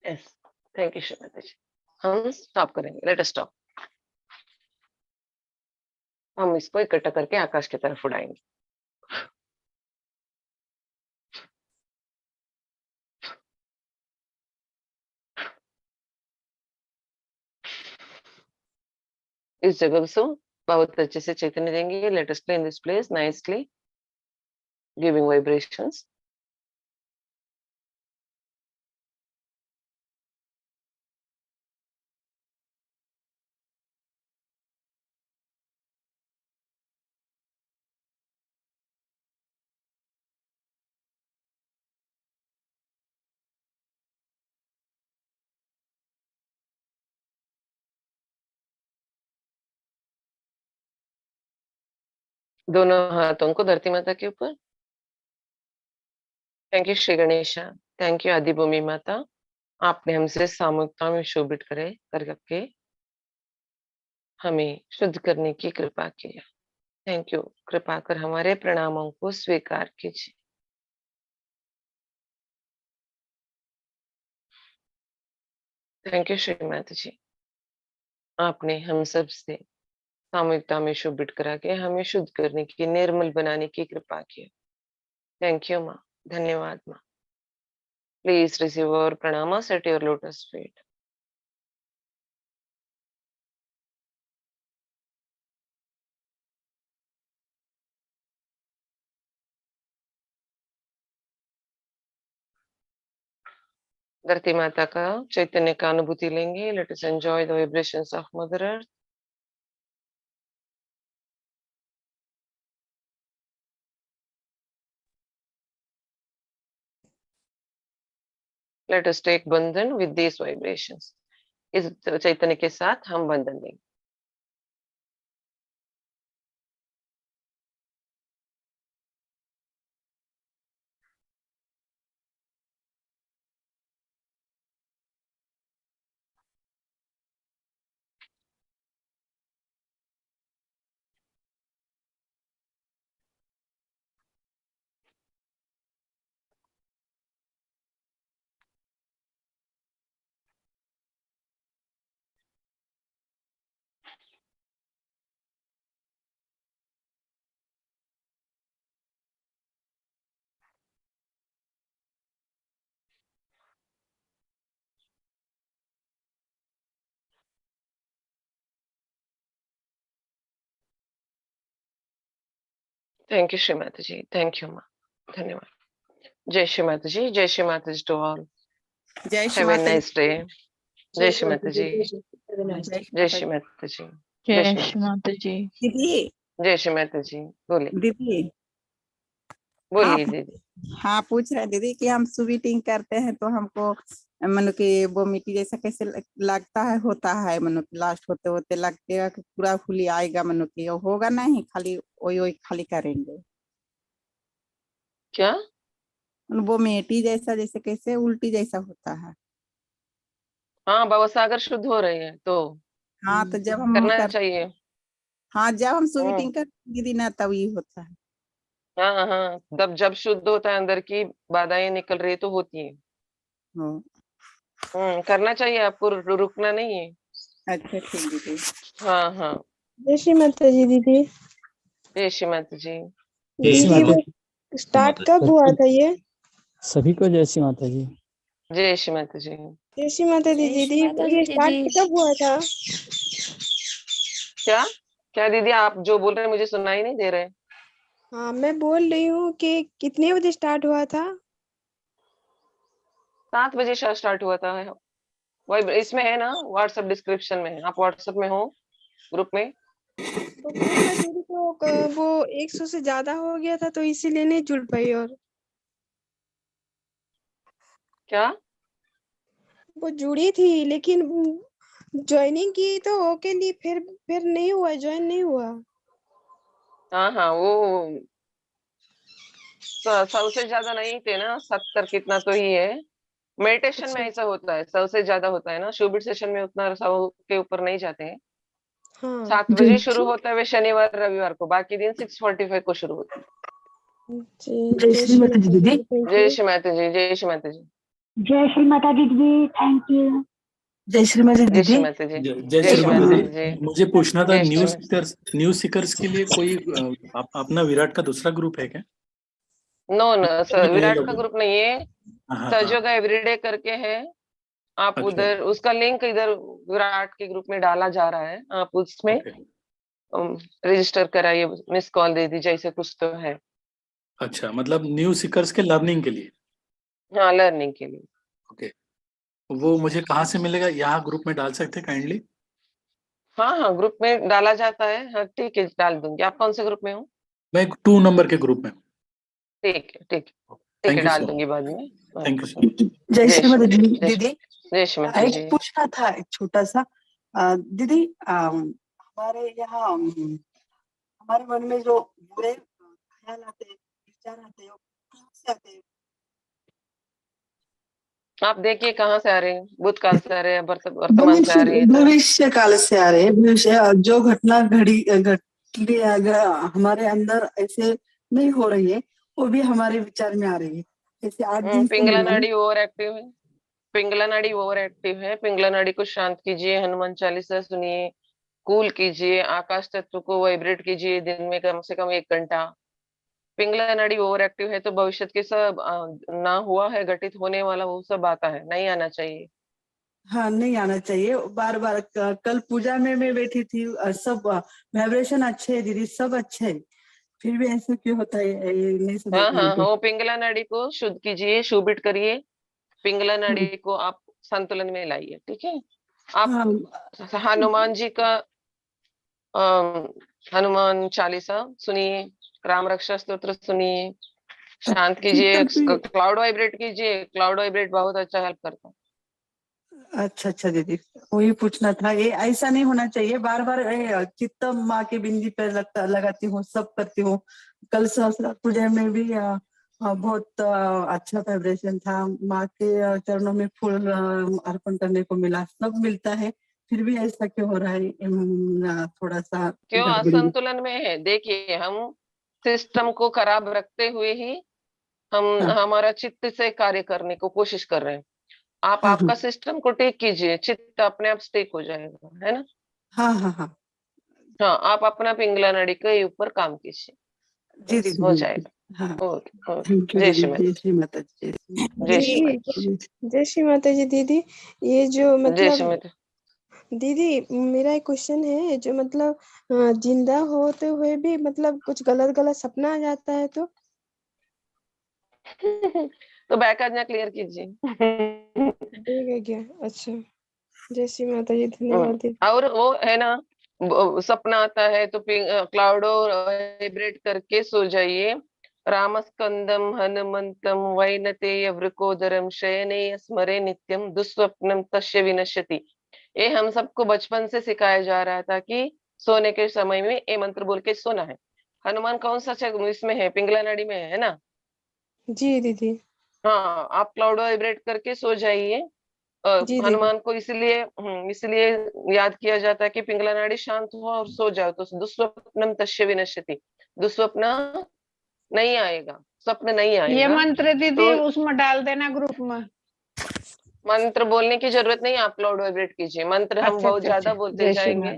यस, थैंक यू श्रीमती जी। हम स्टॉप करेंगे, लेट अस स्टॉप। हम इसको इकट्ठा करके आकाश की तरफ उड़ाएंगे। इस जगह से बहुत अच्छे से चैतन्य देंगे। Let us clean this place nicely, giving vibrations. दोनों हाथों को धरती माता के ऊपर। Thank you Shri Ganesha, thank you आदि भूमि माता, आपने हमसे सामूहिकता में शोभित करके हमें शुद्ध करने की कृपा की। थैंक यू, कृपा कर हमारे प्रणामों को स्वीकार कीजिए। थैंक यू श्रीमती जी, आपने हम सब से सामूहिकता में शोभित करा के हमें शुद्ध करने की, निर्मल बनाने की कृपा की। थैंक यू माँ, धन्यवाद माँ। प्लीज रिसीव और प्रणाम एट योर लोटस फीट। धरती माता का चैतन्य का अनुभूति लेंगे। Let us enjoy the vibrations of mother earth. Let us take bandhan with this vibrations. इस चैतन्य के साथ हम बंधन लेंगे। थैंक यू श्रीमती जी, थैंक यू माँ, धन्यवाद। जय श्री माता जी, जय श्री माता जी टू ऑल। जय श्री हैव ए माता नाइस डे। जय श्री माता जी, जय जी। श्री माता जी, जय जय श्री माता जी। दीदी जय श्री माता जी। बोलिए दीदी हाँ बोलिए दीदी। हाँ, पूछ रहे दीदी कि हम स्वीटिंग करते हैं तो हमको मनो कि वो मिट्टी जैसा कैसे लगता है, होता है मनो कि लास्ट होते होते लगेगा कि पूरा फुली आएगा, मनो कि होगा नहीं, खाली वही खाली करेंगे क्या? वो मिट्टी जैसा जैसे कैसे उल्टी जैसा होता है। हाँ, भवसागर शुद्ध हो रही है तो हाँ तो जब हम करना कर चाहिए। हाँ जब हम हम्म, स्वीटिंग करते दीदी ना तब ये होता है। हाँ हाँ, जब शुद्ध होता है, अंदर की बाधाएं निकल रही है तो होती है। हाँ, करना चाहिए आपको, रुकना नहीं है। अच्छा ठीक दीदी। हाँ हाँ, जय श्री माता जी दीदी। जय श्री माता जी। दीदी वो स्टार्ट कब हुआ था ये? सभी को जय श्री माता जी। जय श्री माता जी। जय श्री माता दी जय श्री दीदी, माता ये जी स्टार्ट दीदी। कब हुआ था? क्या क्या दीदी, आप जो बोल रहे हैं मुझे सुनाई नहीं दे रहे। हाँ मैं बोल रही हूँ कि कितने बजे स्टार्ट हुआ था? 7 बजे शायद स्टार्ट हुआ था। वही इसमें है ना, व्हाट्सएप डिस्क्रिप्शन में है। आप व्हाट्सएप में हो, ग्रुप में? तो फिर मैं जुड़ी तो वो 100 से ज्यादा हो गया था तो इसीलिए नहीं जुड़ पाई। और क्या? वो जुड़ी थी लेकिन ज्वाइनिंग की तो ओके ली, फिर नहीं हुआ, ज्वाइन नहीं हुआ। हाँ हाँ, वो 100 से ज्यादा नहीं थे ना, 70 कितना तो ही है। मेडिटेशन में अच्छा। ऐसा होता है, 100 से ज्यादा होता है ना। शोबिट सेशन में उतना 100 के ऊपर नहीं जाते हैं। हाँ 7 बजे शुरू होता है वे शनिवार रविवार को, बाकी दिन 6:45 को शुरू होता है। जी, जय श्री माता जी दीदी। थैंक जय यू। श्री माता जी, जय श्री माता जी। जय श्री माता दी दीदी, थैंक यू। जय श्री माता जय श्री दीदी। माता जी। जय जय श्री श्री माता माता जी। जी। मुझे पूछना था जय श्री न्यूज सीकर्स के लिए कोई अपना विराट का दूसरा ग्रुप है क्या? नो नो में सर, विराट रहेगा का वो? ग्रुप नहीं है, हाँ हाँ हाँ। सहयोग एवरीडे करके है। आप अच्छा। उधर उसका लिंक इधर विराट के ग्रुप में डाला जा रहा है, आप उसमें ओके। रजिस्टर कराइए, मिस कॉल दे दीजिए, ऐसे कुछ तो है। अच्छा, मतलब न्यू सीकर्स के लर्निंग के लिए। हाँ, लर्निंग के लिए। ओके। वो मुझे कहाँ से मिलेगा? यहाँ ग्रुप में डाल सकते हैं काइंडली? हाँ हाँ, ग्रुप में डाला जाता है। हाँ ठीक है, डाल दूंगी। आप कौन से ग्रुप में हो? मैं 2 नंबर के ग्रुप में हूँ। ठीक है, ठीक है, ठीक है, थैंक यू डाल सो दूंगी मच। बाद में। हाँ। Thank you so much. जय जय श्री श्री माता माता दीदी। जय दीदी जय श्री माता एक जी। पूछना था, एक छोटा सा। दीदी हमारे यहाँ हमारे मन में जो बुरे ख्याल आते हैं, विचार आते हैं, वो कहाँ से आते हैं? आप देखिए कहाँ से आ रहे हैं, भूतकाल से आ रहे हैं, वर्तमान से भविष्य आ रही है तो। भविष्य काल से आ रहे हैं। भविष्य जो घटना घटी अगर हमारे अंदर ऐसे नहीं हो रही है, वो भी हमारे विचार में आ रही है। जैसे 8 दिन से पिंगला हुआ ना। नाड़ी ओवर एक्टिव है। पिंगला नाड़ी ओवर एक्टिव है। पिंगला नाड़ी को शांत कीजिए, हनुमान चालीसा सुनिए, कूल कीजिए, आकाश तत्व को वाइब्रेट कीजिए दिन में कम से कम 1 घंटा। पिंगला नाड़ी ओवर एक्टिव है तो भविष्य के सब ना हुआ है, घटित होने वाला वो सब आता है, नहीं आना चाहिए। हाँ, नहीं आना चाहिए बार बार। कल पूजा में मैं बैठी थी, सब वाइब्रेशन अच्छे है दीदी, सब अच्छे है, फिर भी ऐसे क्यों होता है, ये नहीं समझ हाँ में हाँ हाँ, मुझे। वो पिंगला नाड़ी को शुद्ध कीजिए, शुभित करिए। पिंगला नाड़ी को आप संतुलन में लाइए, ठीक है। आप हाँ हनुमान जी का हनुमान चालीसा सुनिए, राम रक्षा स्तोत्र सुनिए, शांत कीजिए, कीर्तन भी। क्लाउड वाइब्रेट कीजिए। क्लाउड वाइब्रेट बहुत अच्छा हेल्प करता है। अच्छा अच्छा दीदी, वही पूछना था। ये ऐसा नहीं होना चाहिए बार बार। चित्त माँ के बिंदी पे लगाती हूँ, सब करती हूँ। कल सहस्त्र पूजा में भी बहुत अच्छा वाइब्रेशन था। माँ के चरणों में फूल अर्पण करने को मिला, सब मिलता है, फिर भी ऐसा क्यों हो रहा है? थोड़ा सा क्यों गड़बड़ी। असंतुलन में है? देखिए, हम सिस्टम को खराब रखते हुए ही हम हाँ हमारा चित्त से कार्य करने को कोशिश कर रहे हैं। आप हाँ आपका सिस्टम को ठीक कीजिए, चित्त अपने आप स्टिक हो जाएगा, है ना। हाँ हाँ हाँ। हाँ, आप अपना पिंगला नाड़ी के ऊपर काम कीजिए, जी बस दीदी हो जी। हाँ, जाएगा। Okay okay. थैंक यू जय दीदी। श्री जय माता श्री माता जी। जय श्री दीदी, माता जय श्री माता जी। दीदी, ये जो जय श्री मतलब, माता। दीदी मेरा एक क्वेश्चन है, जो मतलब जिंदा होते हुए भी मतलब कुछ गलत गलत सपना आ जाता है तो? तो बैक आज्ञा क्लियर कीजिए। ठीक है क्या? अच्छा, जय श्री माता जी, धन्यवाद दीदी। और वो है ना, सपना आता है तो क्लाउडो वाइब्रेट करके सो जाइए। रामस्कंदम हनुमंतम वैनतेय वृकोदरम शयने स्मरे नित्यम दुस्वप्नम तस्य विनश्यति। ये हम सबको बचपन से सिखाया जा रहा था कि सोने के समय में ये मंत्र बोल के सोना है। हनुमान कौन सा इसमें है? पिंगला नाड़ी में है ना। जी दीदी। हाँ, आप क्लाउड वाइब्रेट करके सो जाइए। जी दीदी। हनुमान को इसलिए याद किया जाता है कि पिंगला नाड़ी शांत हो और सो जाओ तो दुस्वप्नम तस्य विनश्यति। दुस्वप्न नहीं आएगा, स्वप्न नहीं ये आएगा। मंत्र दीदी तो उसमें डाल देना ग्रुप में। मंत्र बोलने की जरूरत नहीं, आप क्लाउड वाइब्रेट कीजिए। मंत्र हम अच्छा बहुत अच्छा अच्छा। ज्यादा बोलते जय श्री जाएंगे।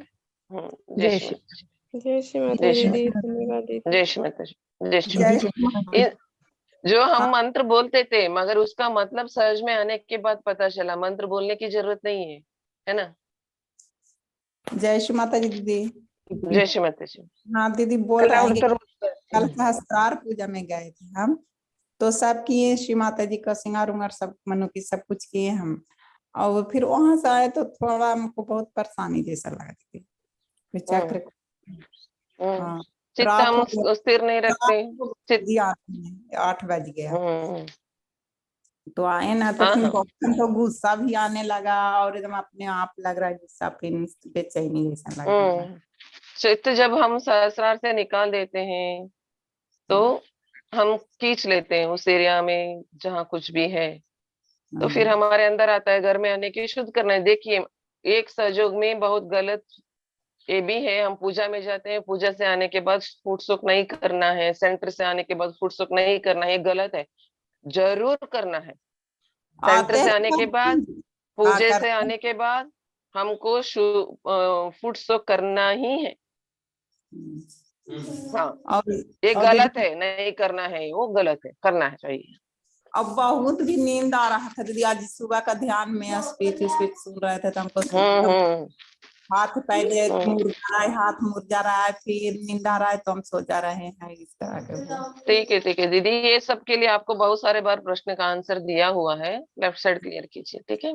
माता। जय जय श्री श्री। माता। जय श्री माता जय जी श्री जय दीदी, श्री माता। माता। धन्यवाद दीदी। जय श्री माता। जय श्री जय माता। श्री माता। जो हाँ, हम मंत्र बोलते थे, मगर उसका मतलब समझ में आने के बाद पता चला मंत्र बोलने की जरूरत नहीं है ना। जय श्री माता जी दीदी। जय श्री माता जी। हाँ दीदी, बोल रहे हैं क्लाउड कि तो रोज कल करते हैं। सहस्त्रार पूजा में गए थे हम, तो सब किए श्री माता जी का श्रृंगार उंगार, सब मनो की सब कुछ किए हम। और फिर वहां से आए तो थोड़ा हमको बहुत परेशानी जैसा लगा थी। फिर हम्म चक्र। हम्म। हाँ, चित्त रात हम हो गया। स्थिर नहीं रात रखते। हो चित्त। गई, 8 बज गया। हम्म। तो आए ना तो हाँ फिर हाँ। बहुत तो गुस्सा भी आने लगा, और एकदम अपने आप लग रहा है गुस्सा, फिर बेचैनी जैसा लगने लगा। चित्त जब हम सहस्रार से निकाल देते हैं तो हम खींच लेते हैं उस एरिया में जहाँ कुछ भी है। तो फिर हमारे अंदर आता है, घर में आने की शुद्ध करना है। देखिए, एक सहयोग में बहुत गलत ये भी है। हम पूजा में जाते हैं, पूजा से आने के बाद फूट सुख नहीं करना है, सेंटर से आने के बाद फूट सुख नहीं करना है, ये गलत है। जरूर करना है, सेंटर आते से हैं आने के तो बाद, हाँ पूजे से करते आने के बाद हमको फुट शो करना ही है। हाँ, और ये और गलत दीदी है, नहीं करना है, वो गलत है, करना है चाहिए। अब बहुत भी नींद आ रहा था दीदी, आज सुबह का ध्यान में स्पीच सुन रहे थे तो हमको हम्म हाथ पहले हम्म मुरझा रहा है, हाथ मुरझा रहा है, फिर नींद आ रहा है तो हम सो जा रहे हैं इस तरह के। ठीक है दीदी, ये सब के लिए आपको बहुत सारे बार प्रश्न का आंसर दिया हुआ है, लेफ्ट साइड क्लियर कीजिए, ठीक है।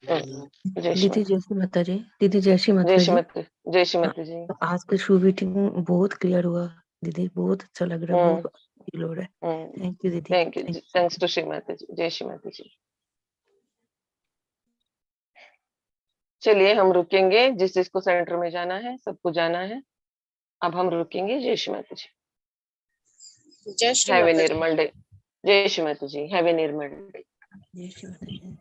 जय श्री दीदी जय श्री माता जी। दीदी जय श्री जय माता जी। श्रीमती, जय श्रीमती जी। आज का शू मीटिंग बहुत क्लियर हुआ दीदी, बहुत अच्छा लग रहा है, बहुत फील हो रहा है। थैंक यू दीदी, thank you, thank thanks to Shrimati ji, जय श्रीमती जी। चलिए हम रुकेंगे, जिस जिसको सेंटर में जाना है सबको जाना है, अब हम रुकेंगे। जय श्रीमती जी। जय श्री हैव ए माता जी। निर्मल डे। जय श्रीमती जी, हैव ए निर्मल डे। जय श्री माता जी।